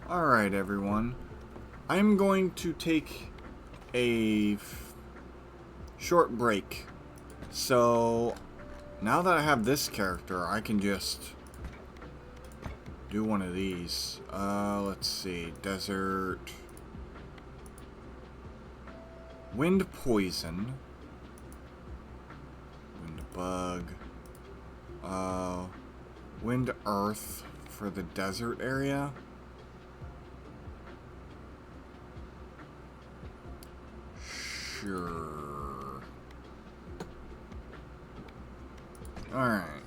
Alright, everyone. I'm going to take a short break. So, now that I have this character, I can just do one of these. Let's see. Desert. Wind poison. Wind bug. Wind earth for the desert area. Sure. Alright.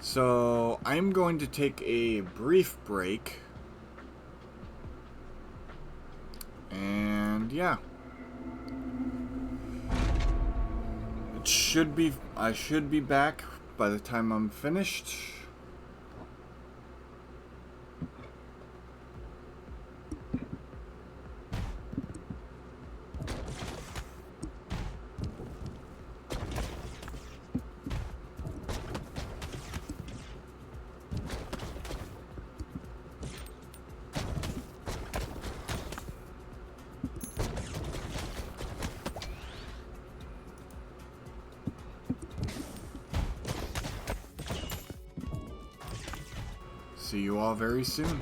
So, I'm going to take a brief break. And yeah. I should be back by the time I'm finished. See you all very soon.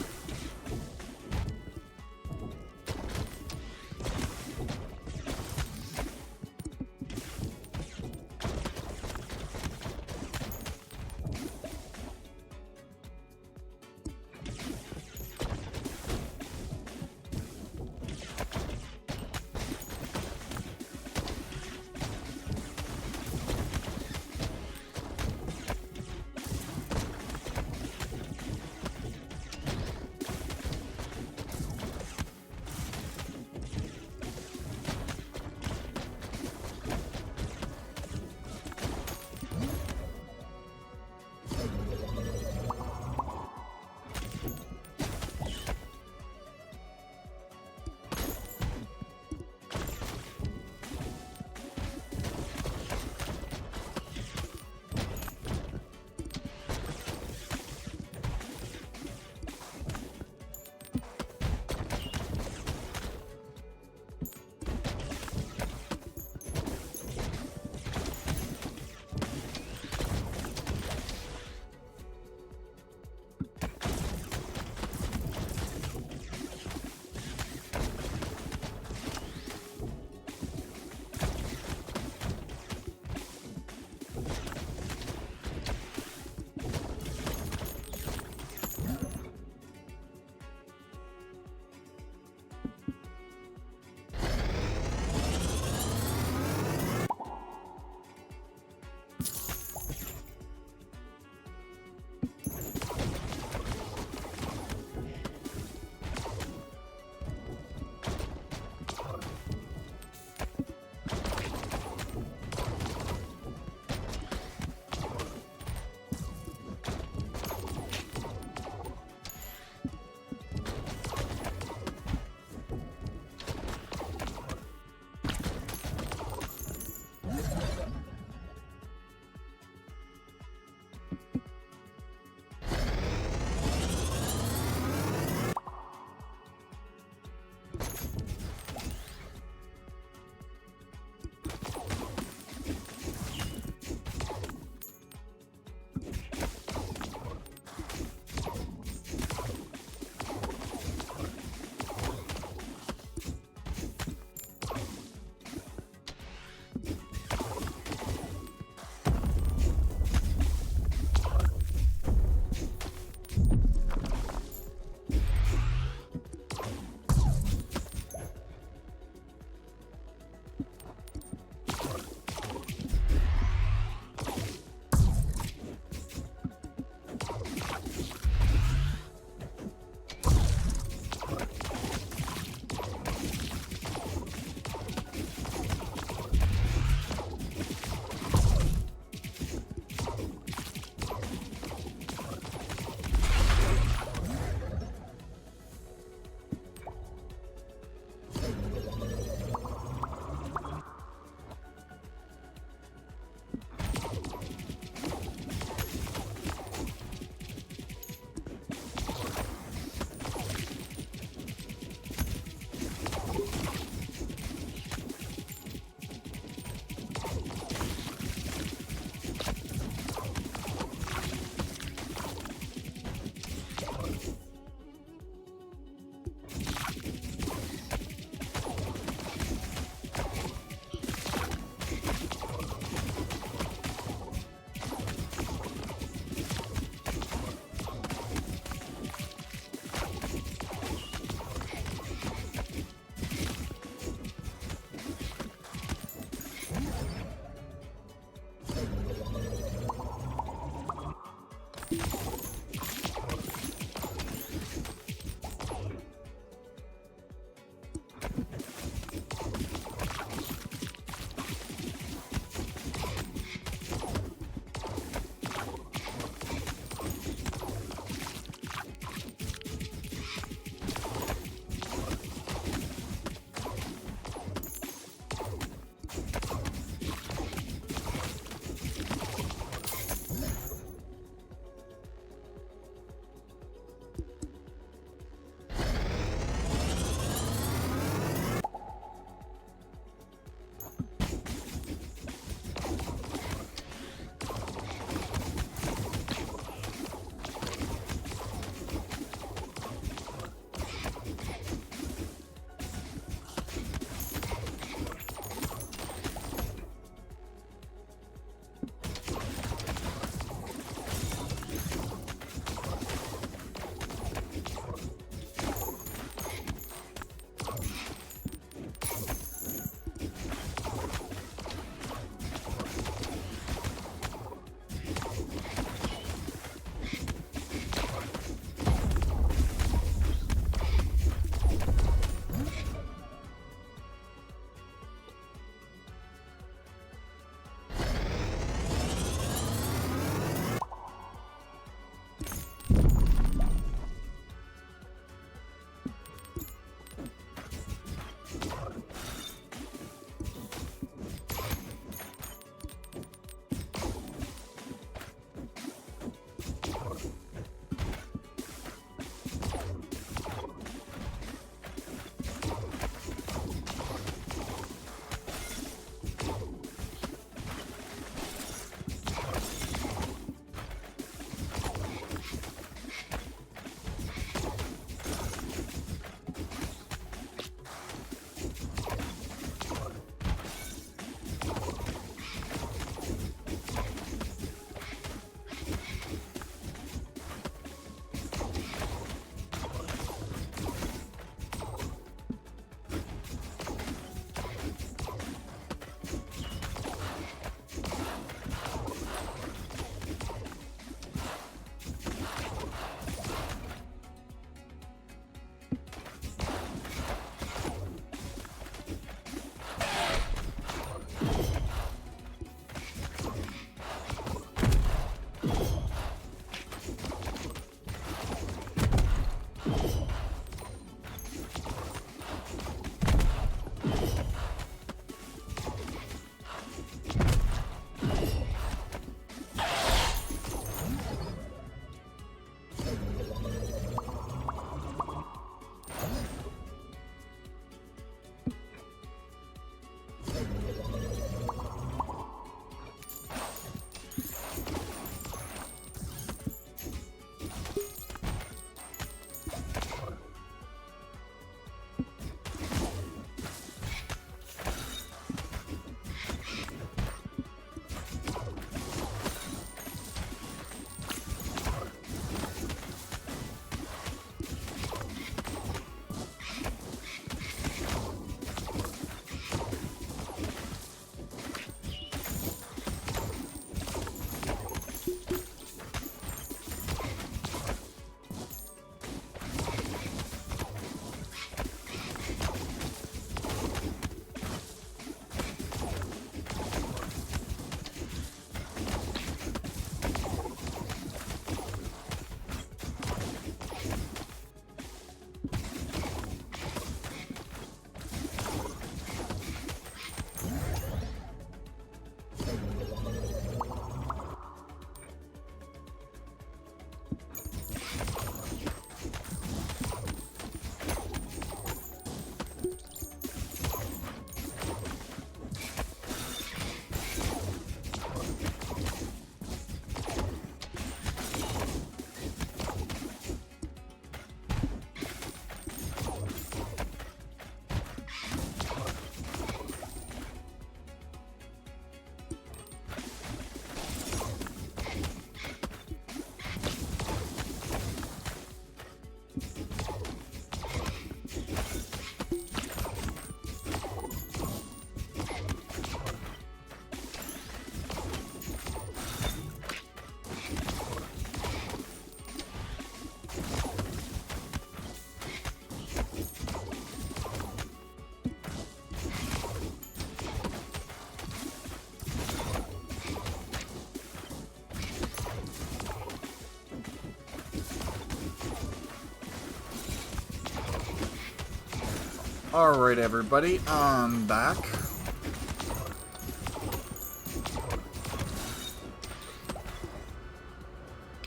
Alright, everybody, I'm back.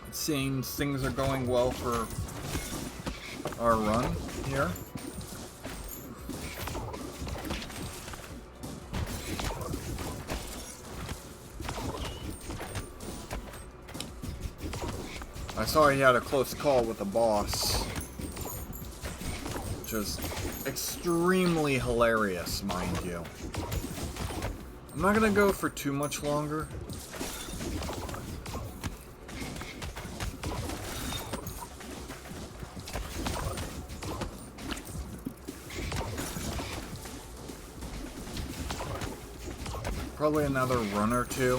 It seems things are going well for our run here. I saw he had a close call with the boss, which is extremely hilarious, mind you. I'm not gonna go for too much longer. Probably another run or two,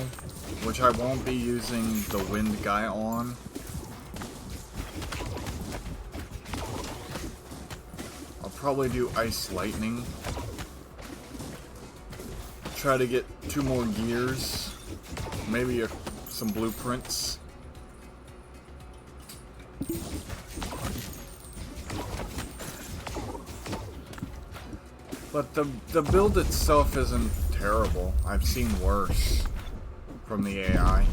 which I won't be using the wind guy on. I'll probably do ice lightning. Try to get 2 more gears, maybe some blueprints. But the build itself isn't terrible. I've seen worse from the AI.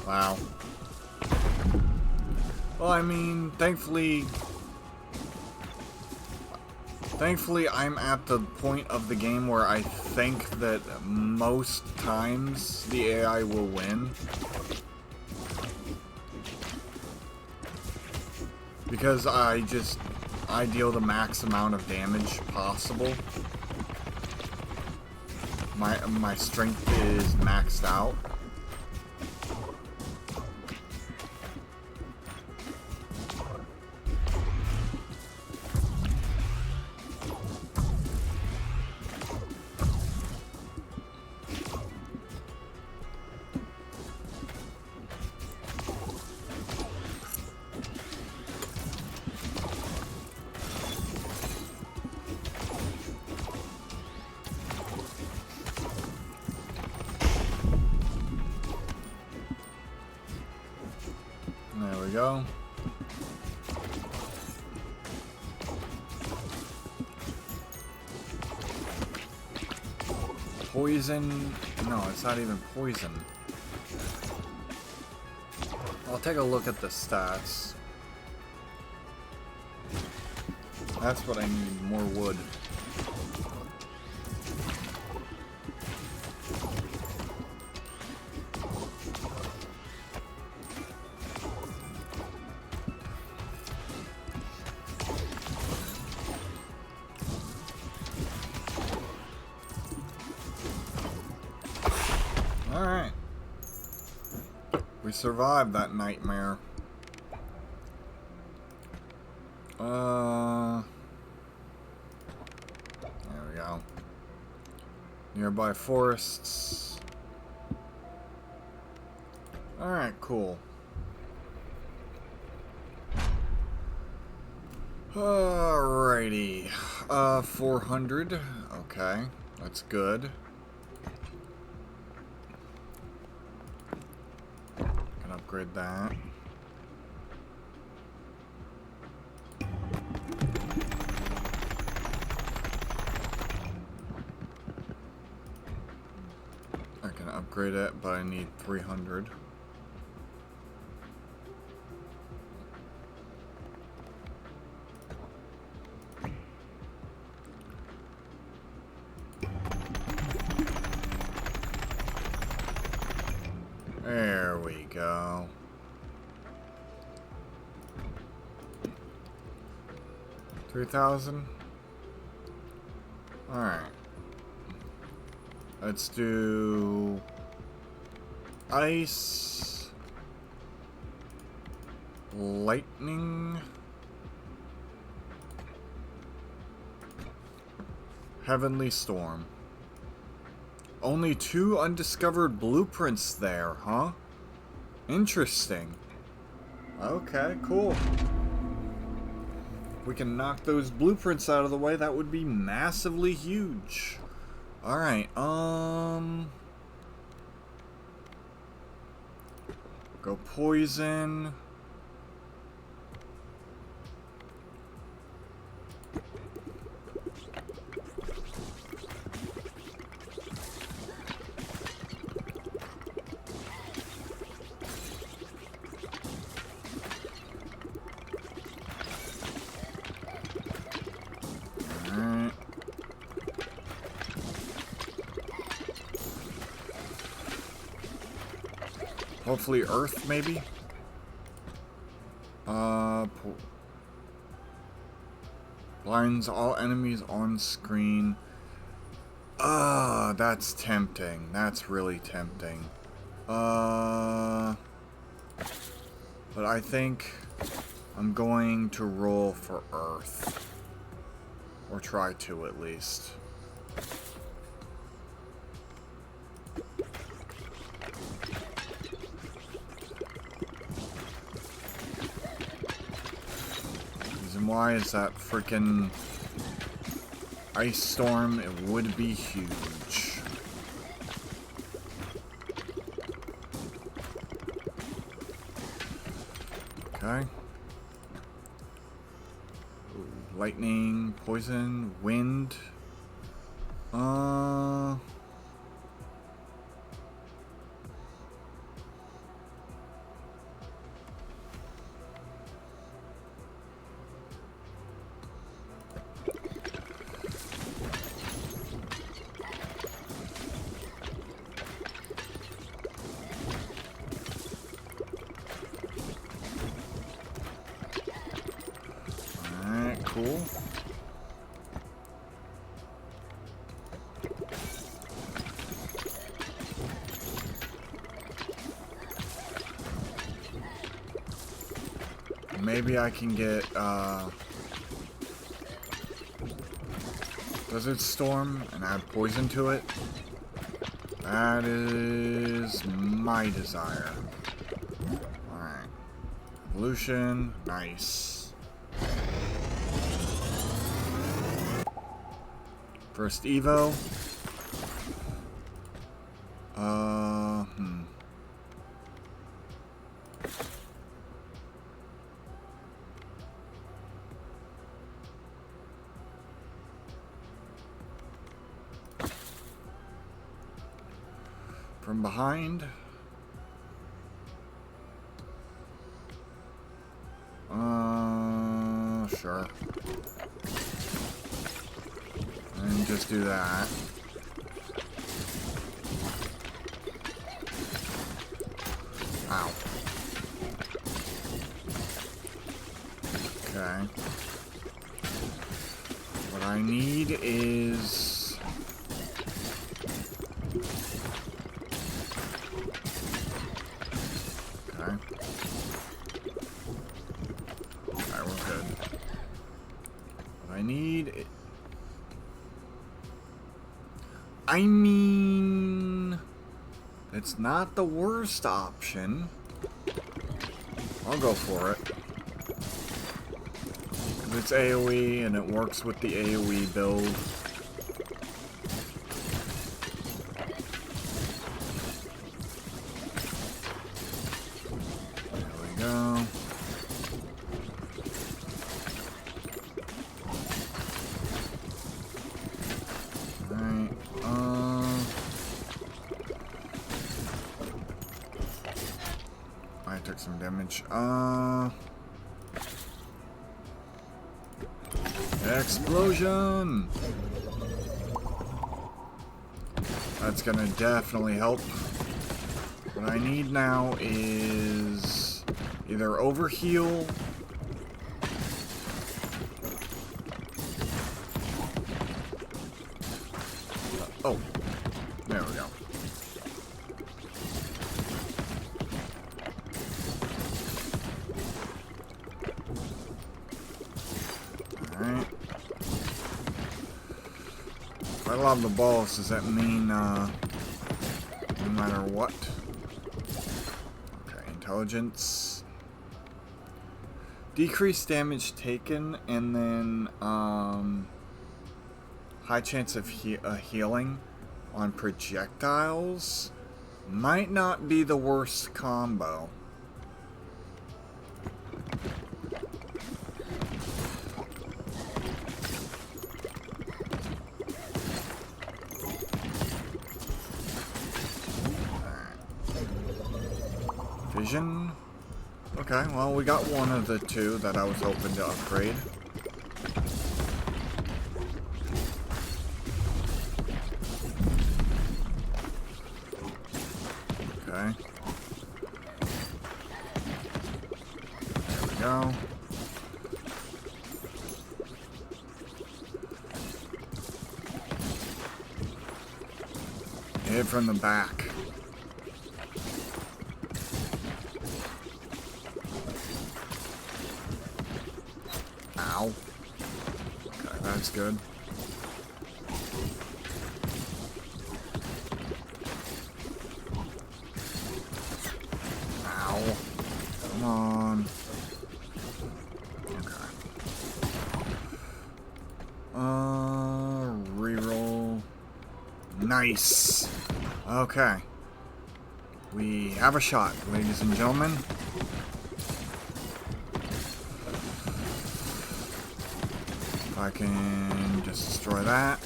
Wow. Well, I mean, thankfully I'm at the point of the game where I think that most times the AI will win. Because I deal the max amount of damage possible. My strength is maxed out. There we go. Poison? No, it's not even poison. I'll take a look at the stats. That's what I need, more wood. Alright. We survived that nightmare. There we go. Nearby forests. Alright, cool. Alrighty. 400. Okay, that's good. Can upgrade that. I can upgrade it, but I need 300. There we go. $3,000. All right. Let's do ice, lightning, heavenly storm. Only 2 undiscovered blueprints there, huh? Interesting. Okay, cool. If we can knock those blueprints out of the way, that would be massively huge. Alright, go poison. Alright. Hopefully Earth, maybe? Blinds all enemies on screen. That's tempting. That's really tempting. But I think I'm going to roll for Earth. Or try to, at least. Reason why is that freaking ice storm, it would be huge. Okay. Ooh, lightning, poison, wind. Alright, cool. Maybe I can get, Desert Storm and add poison to it. That is my desire. Alright. Evolution. Nice. First Evo. From behind. Sure. And just do that. Ow. Okay. What I need is... Okay. Alright, we're good. What I need... I mean... It's not the worst option. I'll go for it. Because it's AoE and it works with the AoE build. There we go. Alright, I took some damage. Explosion! That's gonna definitely help. What I need now is either overheal oh, there we go. Alright. If I love the balls, does that mean, no matter what? Okay, intelligence. Decreased damage taken, and then high chance of healing on projectiles. Might not be the worst combo. Vision. Okay, well, we got one of the two that I was hoping to upgrade. Okay. There we go. Hit from the back. Ow. Okay, that's good. Ow. Come on. Okay. Reroll. Nice. Okay. We have a shot, ladies and gentlemen. I can just destroy that.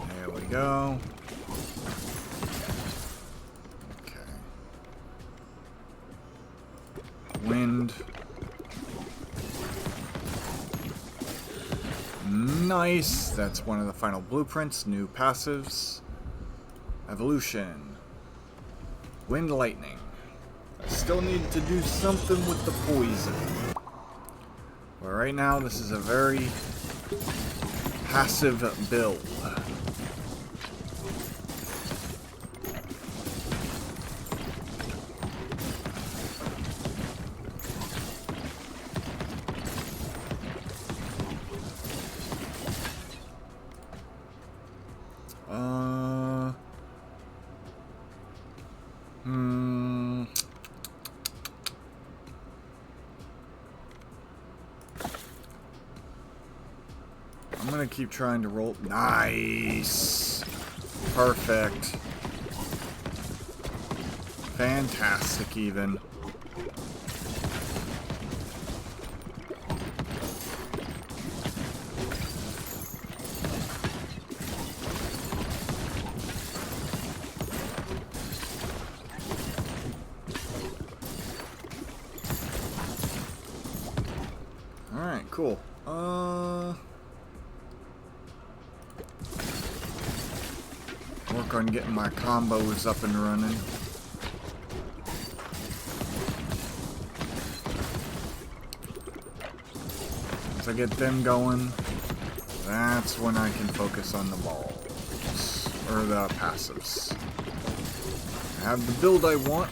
There we go. Okay. Wind. Nice. That's one of the final blueprints. New passives. Evolution. Wind lightning. I still need to do something with the poison. But right now, this is a very passive build. I'm gonna keep trying to roll. Nice. Perfect. Fantastic, even. Alright, cool. Work on getting my combos up and running. Once I get them going, that's when I can focus on the balls. Or the passives. I have the build I want.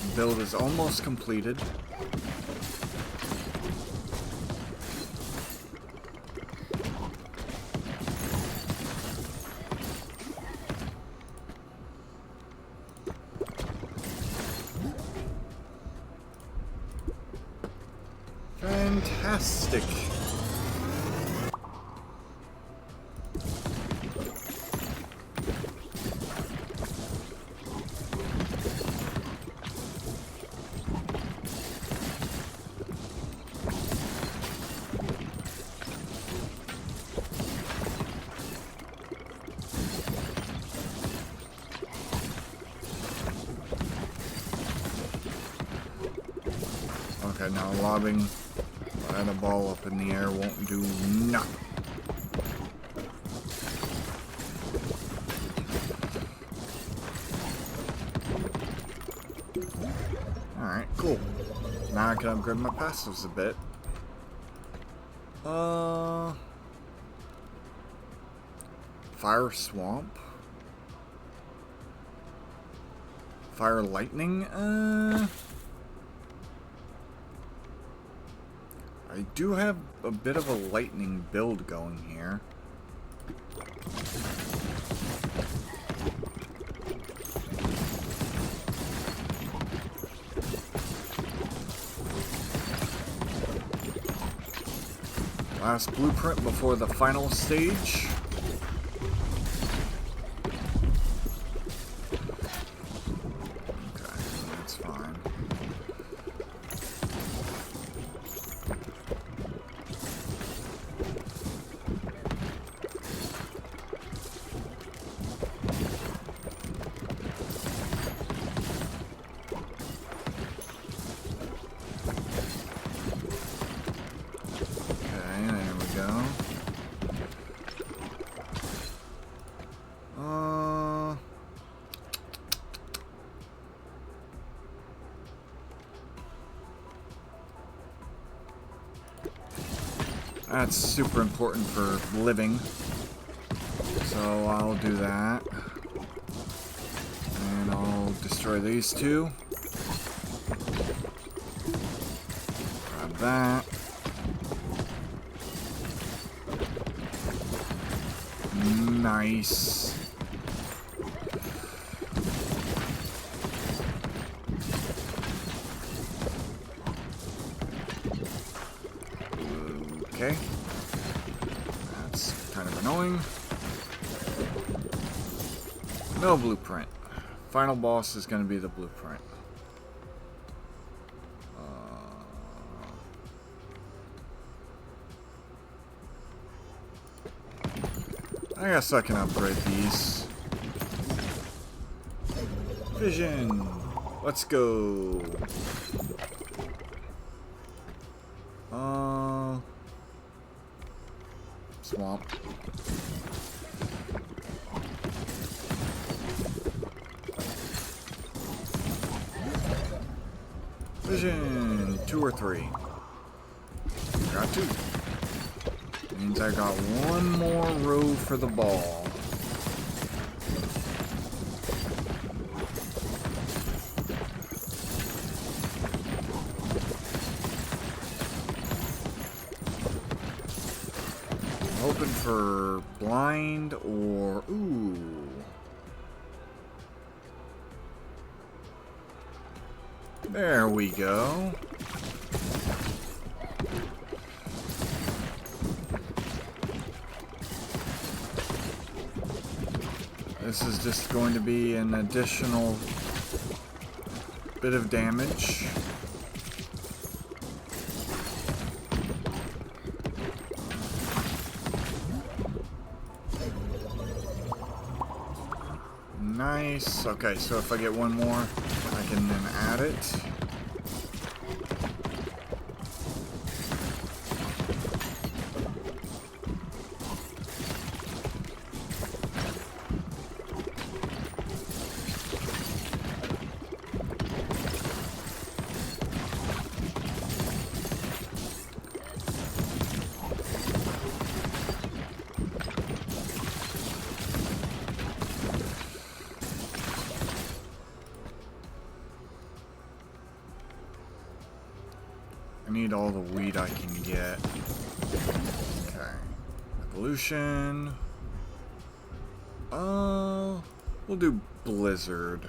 The build is almost completed. Fantastic. Okay, now lobbing a ball up in the air won't do nothing. Alright, cool. Now I can upgrade my passives a bit. Fire Swamp. Fire Lightning. I do have a bit of a lightning build going here. Last blueprint before the final stage. Okay, that's fine. That's super important for living, so I'll do that. And I'll destroy these two. Grab that. Nice. Okay. That's kind of annoying. No blueprint. Final boss is going to be the blueprint. I guess I can upgrade these. Vision! Let's go! Swamp. Vision! 2 or 3. Got 2. Means I got one more row for the ball. Hoping for blind or ooh. There we go. This is just going to be an additional bit of damage. Nice. Okay, so if I get one more, I can then add it. I need all the weed I can get. Okay. Evolution. We'll do Blizzard.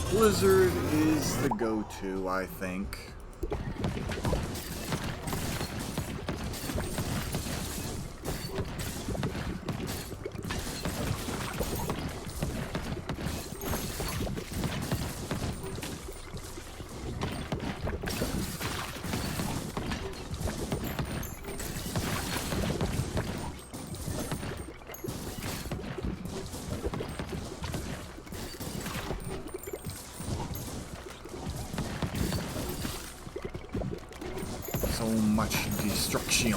Blizzard is the go-to, I think. So much destruction.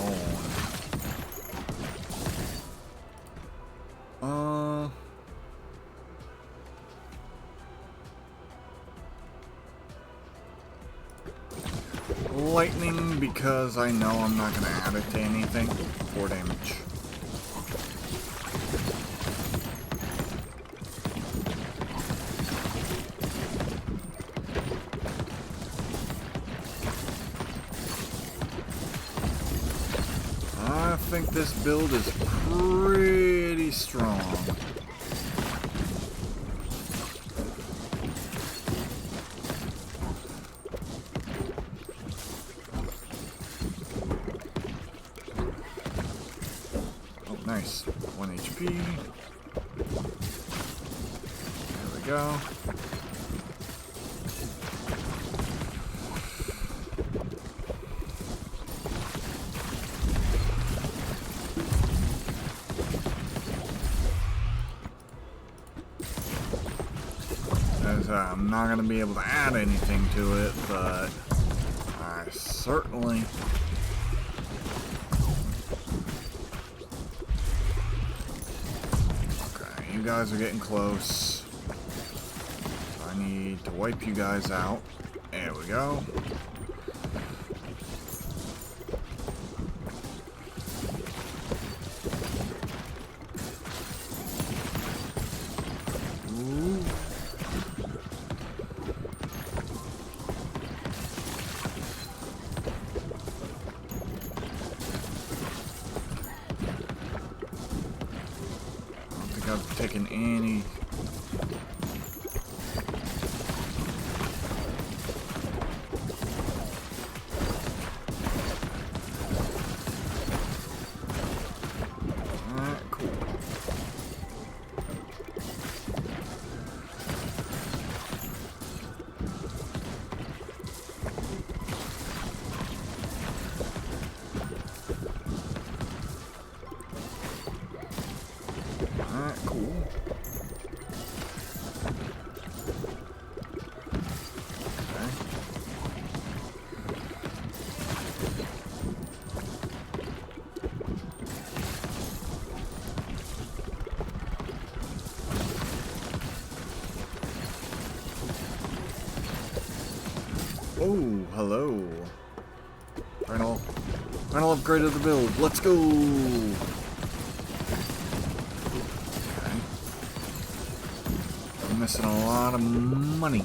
Lightning, because I know I'm not going to add it to anything. 4 damage. I think this build is pretty strong. Nice. 1 HP. There we go. I'm not going to be able to add anything to it, but I certainly... Okay, you guys are getting close. I need to wipe you guys out. There we go. I've taken any. Alright, cool. Alright, cool. Oh, hello. Final upgrade of the build. Let's go. Okay. I'm missing a lot of money.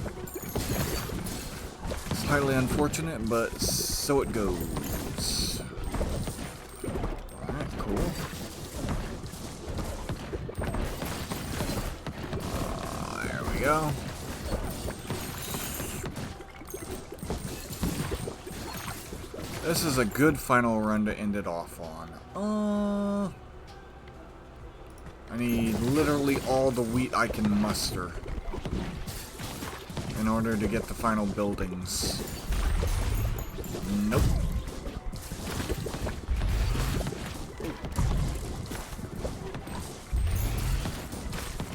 It's highly unfortunate, but so it goes. Alright, cool. There we go. This is a good final run to end it off on. I need literally all the wheat I can muster in order to get the final buildings. Nope.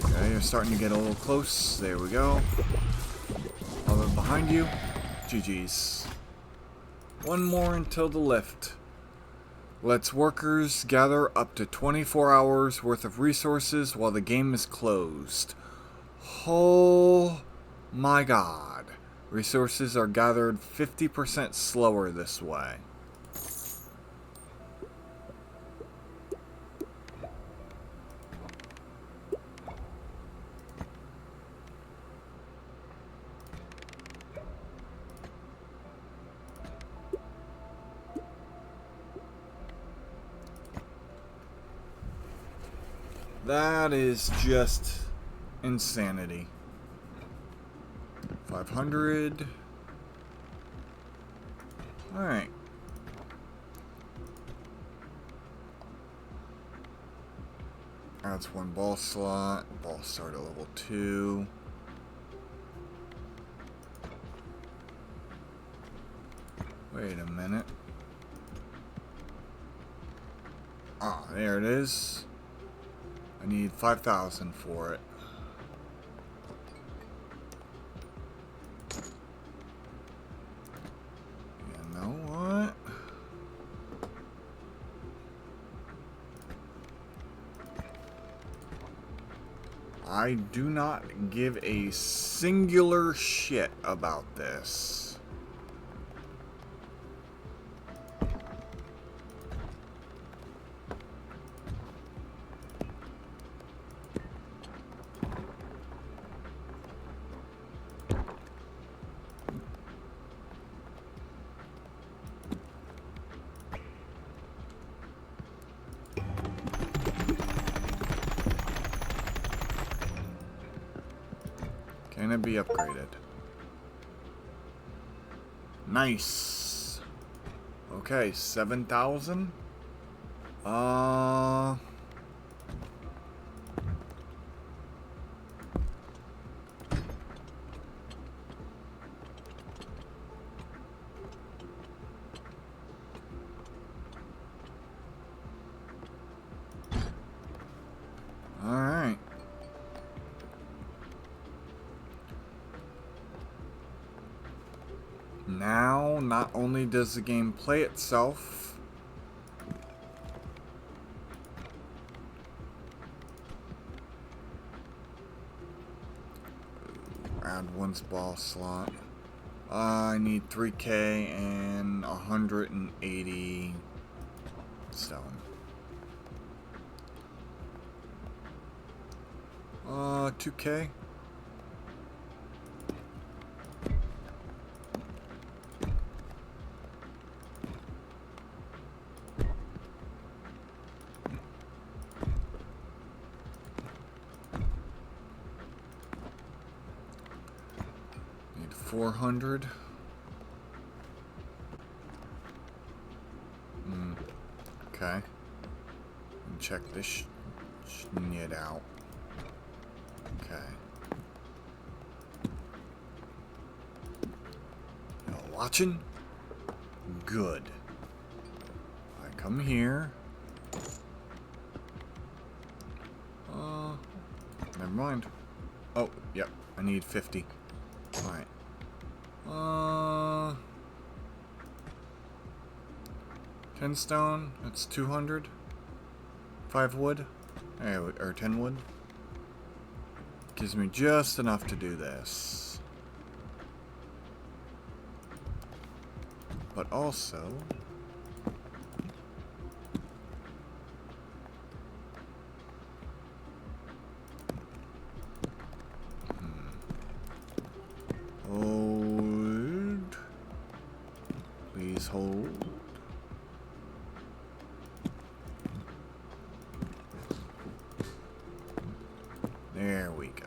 Okay, you're starting to get a little close. There we go. Other behind you. GG's. One more until the lift. Lets workers gather up to 24 hours worth of resources while the game is closed. Oh my god. Resources are gathered 50% slower this way. That is just insanity. 500. Alright. That's one ball slot. Ball start at level 2. Wait a minute. Ah, there it is. I need 5,000 for it. You know what? I do not give a singular shit about this. Can it be upgraded? Nice. Okay, 7,000. now, not only does the game play itself, add one ball slot. I need 3K and 180 stone. 2K. Need 400. Okay. And check this shit out. Okay. Y'all watching? Good. I come here. Never mind. Oh, yep. I need 50. Alright. 10 stone. That's 200. 5 wood. Or 10 wood. Gives me just enough to do this. But also... Hold. Please hold. There we go.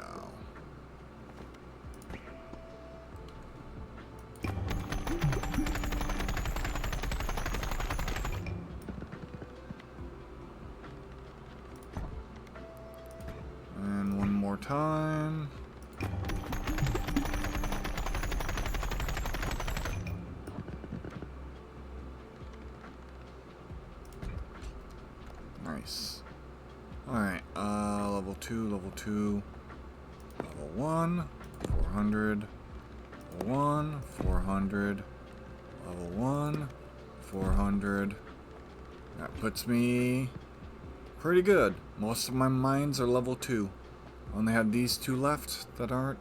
And one more time. Nice. Alright, level 2, level 2, level 1, 400, level 1, 400, level 1, 400. That puts me pretty good. Most of my mines are level 2. I only have these 2 left that aren't.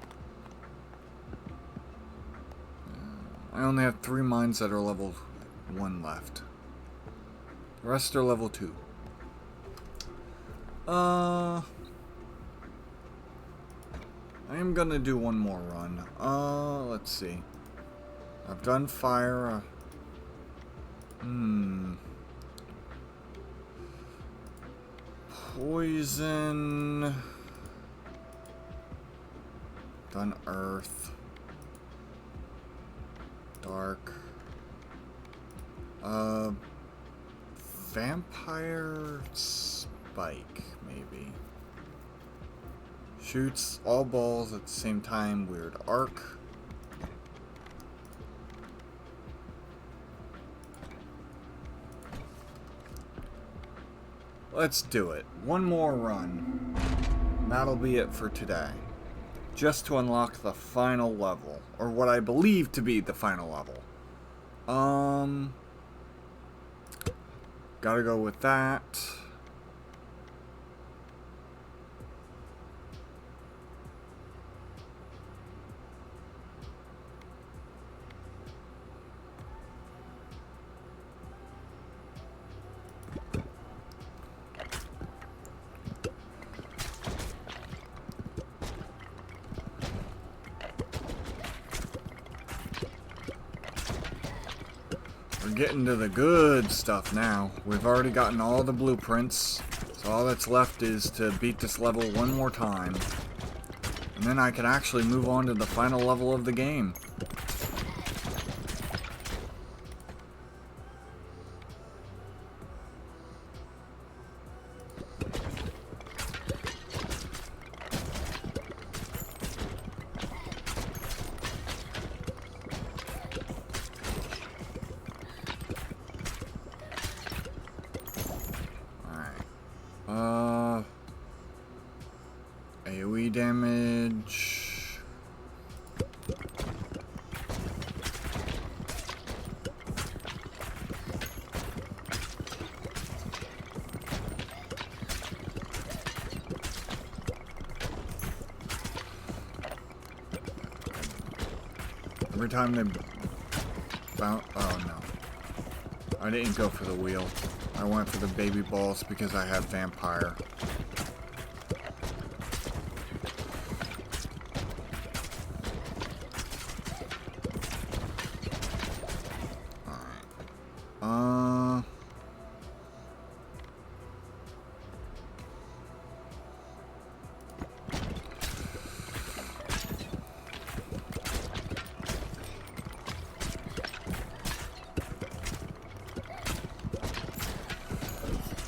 I only have 3 mines that are level 1 left. The rest are level 2. I am gonna do one more run. Let's see. I've done fire. Poison. Done earth. Dark. Vampire spike, maybe. Shoots all balls at the same time. Weird arc. Let's do it. One more run. That'll be it for today. Just to unlock the final level. Or what I believe to be the final level. Gotta go with that. We're getting to the good stuff now. We've already gotten all the blueprints, so all that's left is to beat this level one more time. And then I can actually move on to the final level of the game. AoE damage. Every time they bounce... Oh, no. I didn't go for the wheel. I went for the baby balls because I had vampire.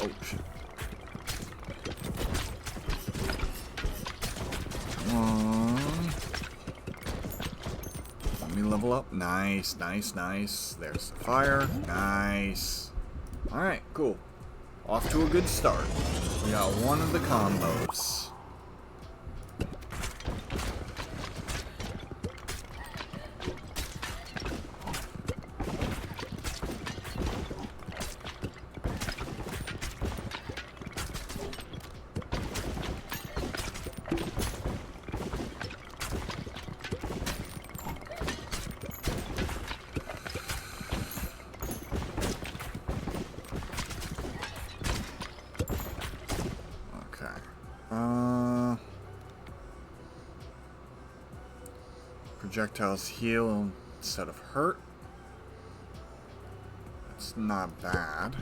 Oh, shit. Come on. Let me level up. Nice, nice, nice. There's the fire. Nice. Alright, cool. Off to a good start. We got one of the combos. Projectiles heal instead of hurt. It's not bad.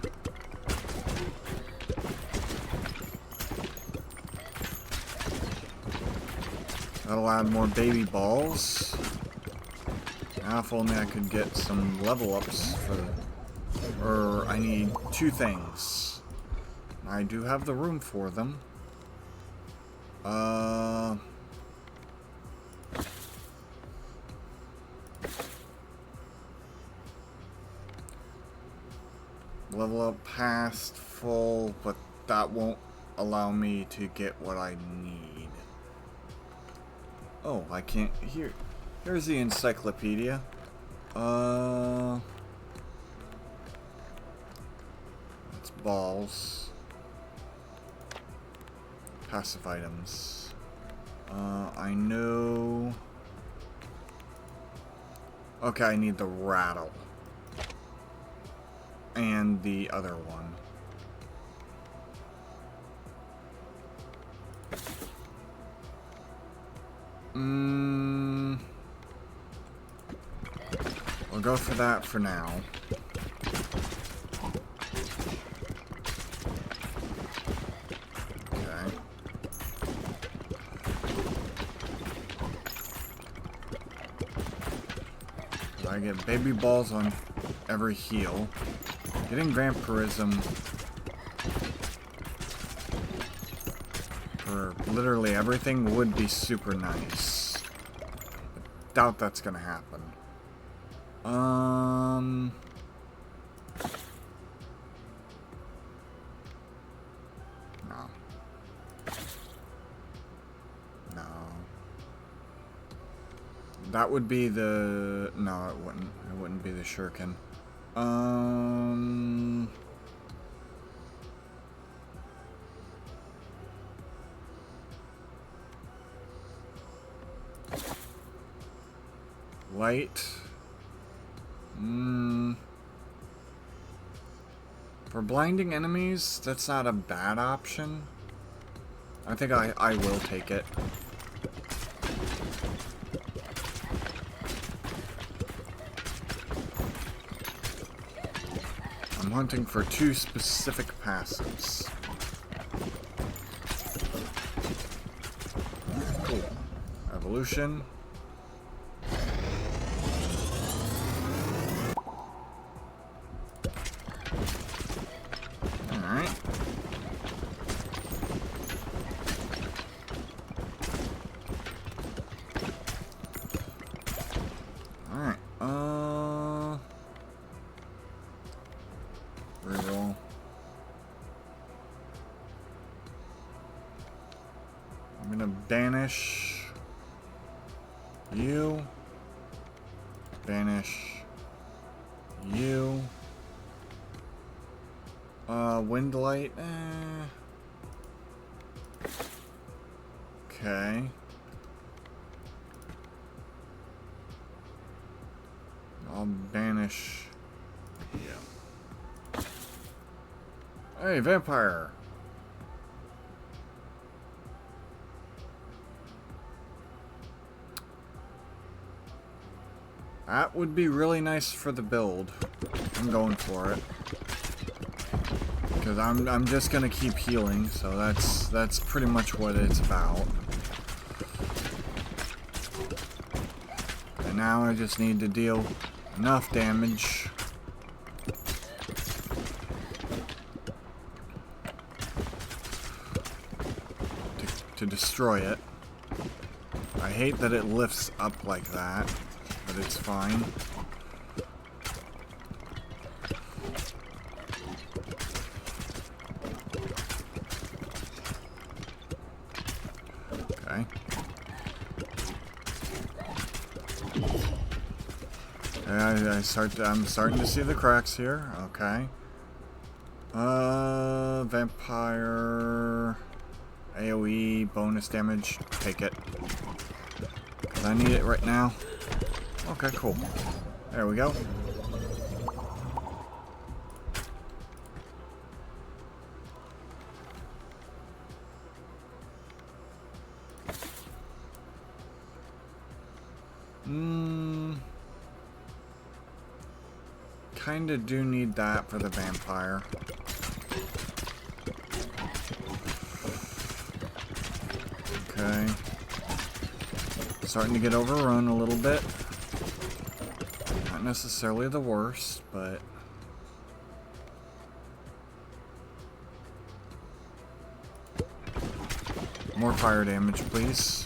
That'll add more baby balls. Now if only I could get some level ups for... Or I need 2 things. I do have the room for them. Level up past full, but that won't allow me to get what I need. Oh, I can't... Here's the encyclopedia. That's balls. Passive items. I know... Okay, I need the rattle. And the other one. We'll go for that for now. Okay. I get baby balls on every heal. Getting vampirism for literally everything would be super nice. But doubt that's gonna happen. No. No. That would be the... No, it wouldn't. It wouldn't be the shuriken. Light. For blinding enemies, that's not a bad option. I think I will take it. I'm hunting for 2 specific passives. Cool. Evolution. Alright. Alright. Reroll. I'm gonna banish you. Banish you. Wind light. Okay. finish. Yeah. Hey, vampire. That would be really nice for the build. I'm going for it. Because I'm just gonna keep healing, so that's pretty much what it's about. And now I just need to deal enough damage to destroy it. I hate that it lifts up like that, but it's fine. Okay. I'm starting to see the cracks here. Okay. Vampire AoE bonus damage. Take it. 'Cause I need it right now. Okay, cool. There we go. Kinda do need that for the vampire. Okay. Starting to get overrun a little bit. Not necessarily the worst, but... More fire damage, please.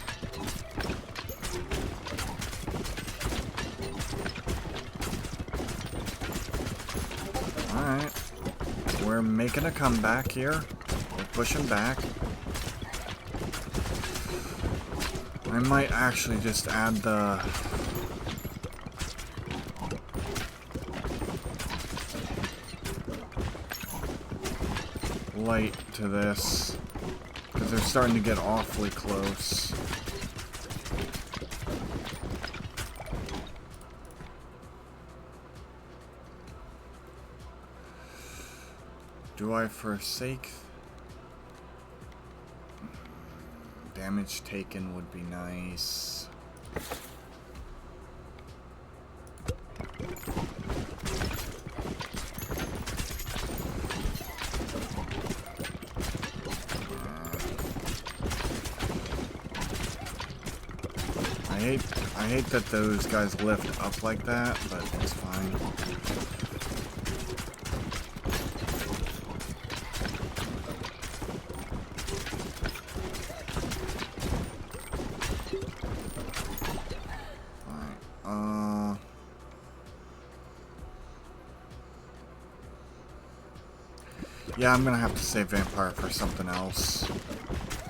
Alright. We're making a comeback here. We're pushing back. I might actually just add the... light to this. Because they're starting to get awfully close. Do I forsake? Damage taken would be nice. I hate that those guys lift up like that, but it's fine. Yeah, I'm gonna have to save Vampire for something else.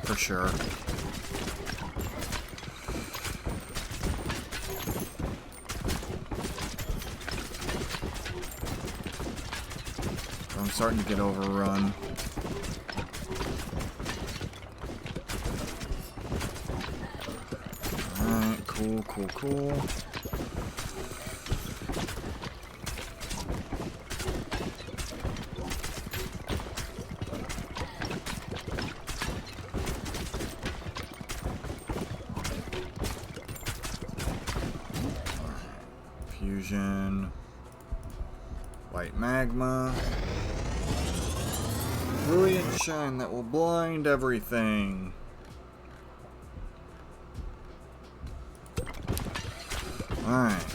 For sure. I'm starting to get overrun. Alright, cool, cool, cool. Fusion. White magma. Brilliant shine that will blind everything. Alright.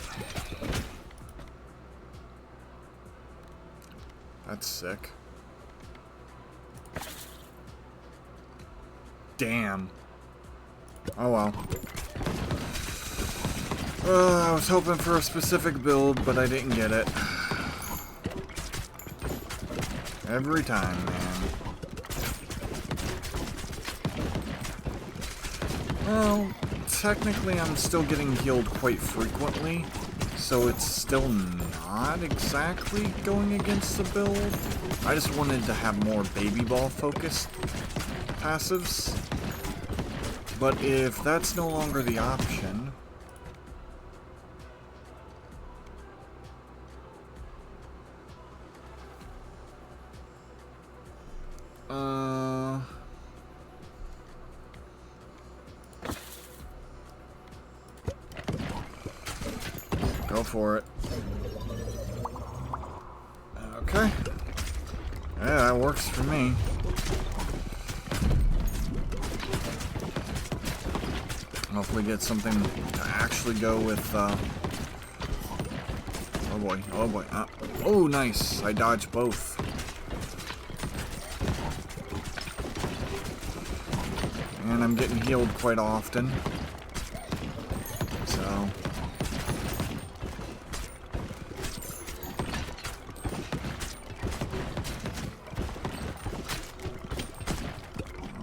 That's sick. Damn. Oh well. I was hoping for a specific build, but I didn't get it. Every time, man. Well, technically I'm still getting healed quite frequently, so it's still not exactly going against the build. I just wanted to have more baby ball focused passives. But if that's no longer the option... Go for it. Okay. Yeah, that works for me. Hopefully get something to actually go with, oh boy, oh boy. Oh, nice. I dodged both. And I'm getting healed quite often. So.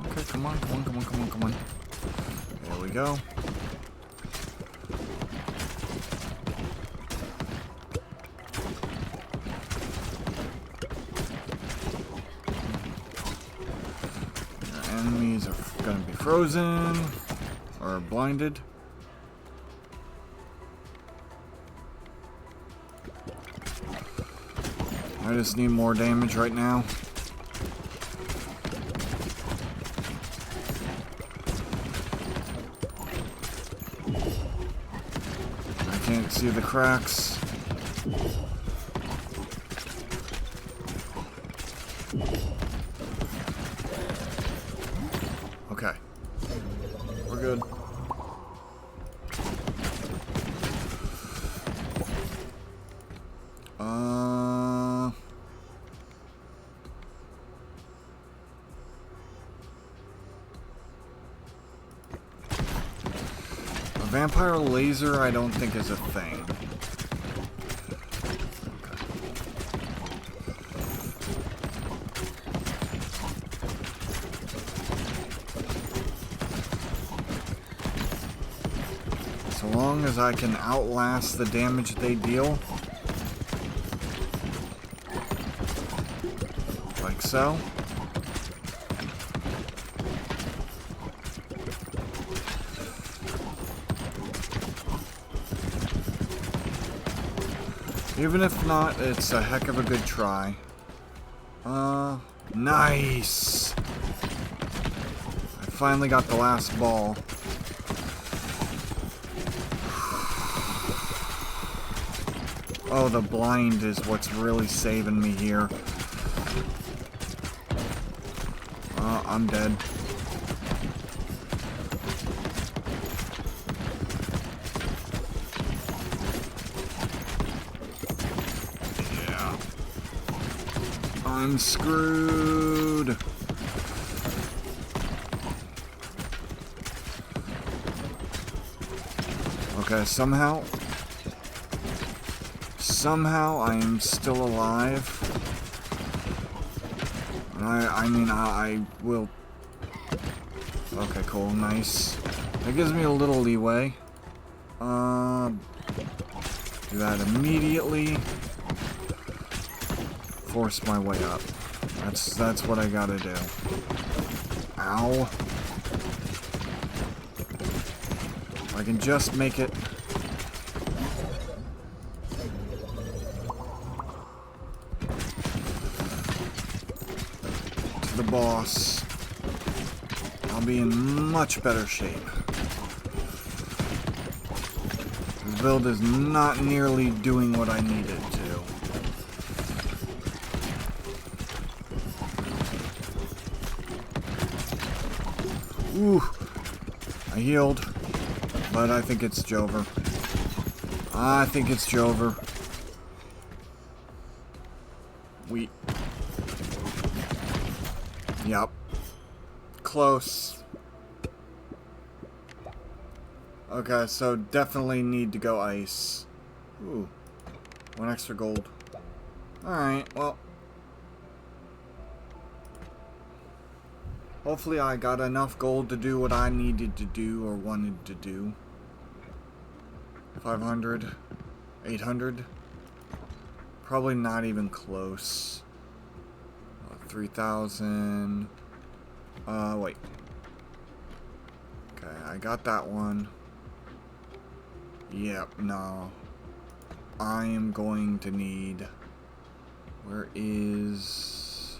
Okay, come on, come on, come on, come on, come on. There we go. Enemies are gonna be frozen or blinded. I just need more damage right now. I can't see the cracks. Okay. We're good. A vampire laser I don't think is a thing. So long as I can outlast the damage they deal. Like so. Even if not, it's a heck of a good try. Nice! I finally got the last ball. Oh, the blind is what's really saving me here. I'm dead. Yeah. I'm screwed. Okay, somehow I am still alive. I mean, I will... Okay, cool, nice. That gives me a little leeway. Do that immediately. Force my way up. That's what I gotta do. Ow. I can just make it... the boss, I'll be in much better shape. This build is not nearly doing what I need it to. Ooh, I healed, but I think it's Jover. I think it's Jover. Yep. Close. Okay, so definitely need to go ice. Ooh. 1 extra gold. Alright, well. Hopefully I got enough gold to do what I needed to do or wanted to do. 500. 800. Probably not even close. 3,000. Wait. Okay, I got that one. Yep, no. I am going to need... Where is...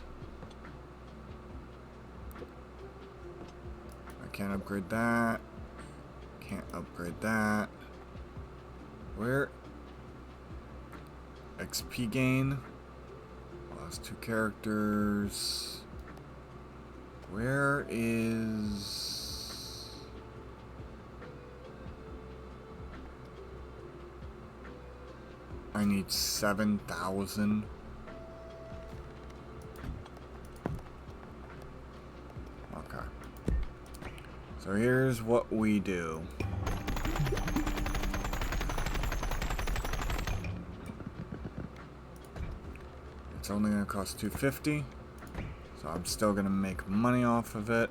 can't upgrade that. Can't upgrade that. Where? XP gain. Lost 2 characters. Where is... I need 7,000. Okay. So here's what we do. It's only going to cost $250, so I'm still going to make money off of it.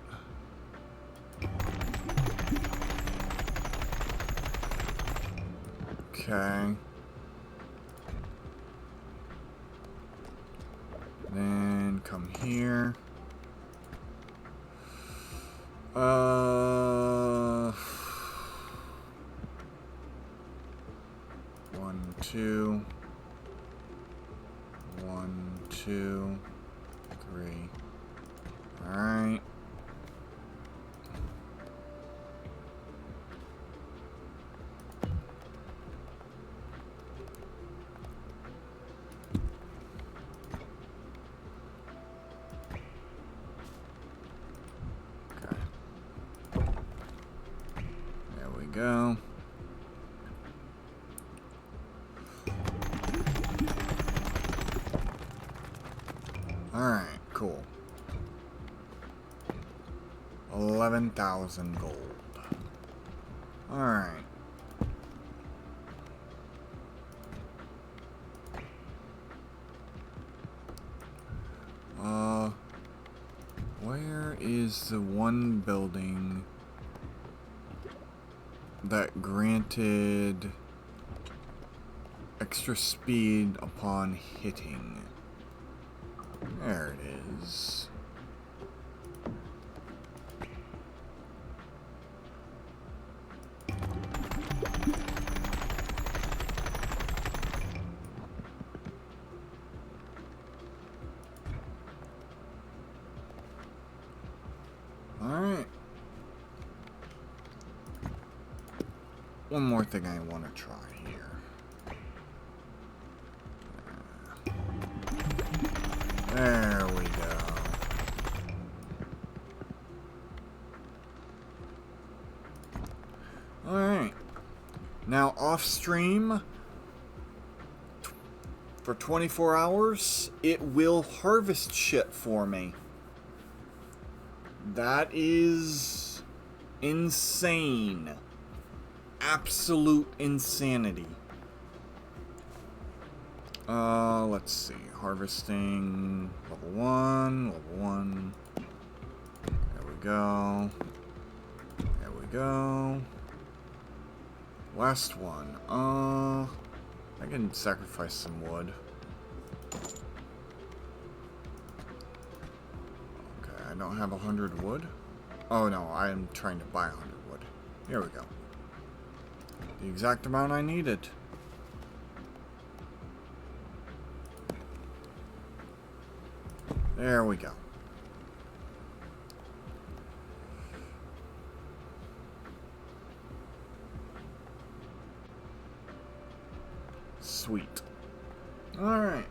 Okay. Then come here. 1, 2. 1, 2, 3. Alright. Okay. There we go. Alright, cool. 11,000 gold. Alright. Where is the one building that granted extra speed upon hitting? There it is. Alright. One more thing I want to try here. There we go. Alright. Now off stream for 24 hours, it will harvest shit for me. That is insane. Absolute insanity. Let's see. Harvesting level 1, level 1. There we go. There we go. Last one. I can sacrifice some wood. Okay, I don't have 100 wood. Oh no, I am trying to buy 100 wood. Here we go. The exact amount I needed. There we go. Sweet. Alright.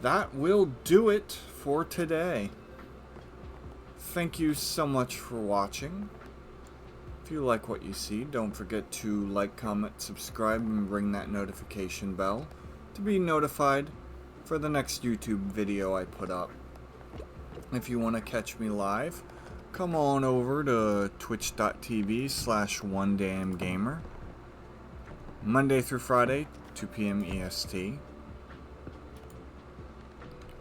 That will do it for today. Thank you so much for watching. If you like what you see, don't forget to like, comment, subscribe, and ring that notification bell to be notified for the next YouTube video I put up. If you want to catch me live, come on over to twitch.tv/onedamngamer. Monday through Friday, 2 p.m. EST.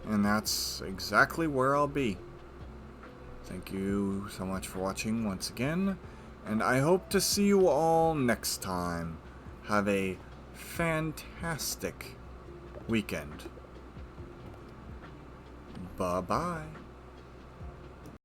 And that's exactly where I'll be. Thank you so much for watching once again, and I hope to see you all next time. Have a fantastic weekend. Bye-bye.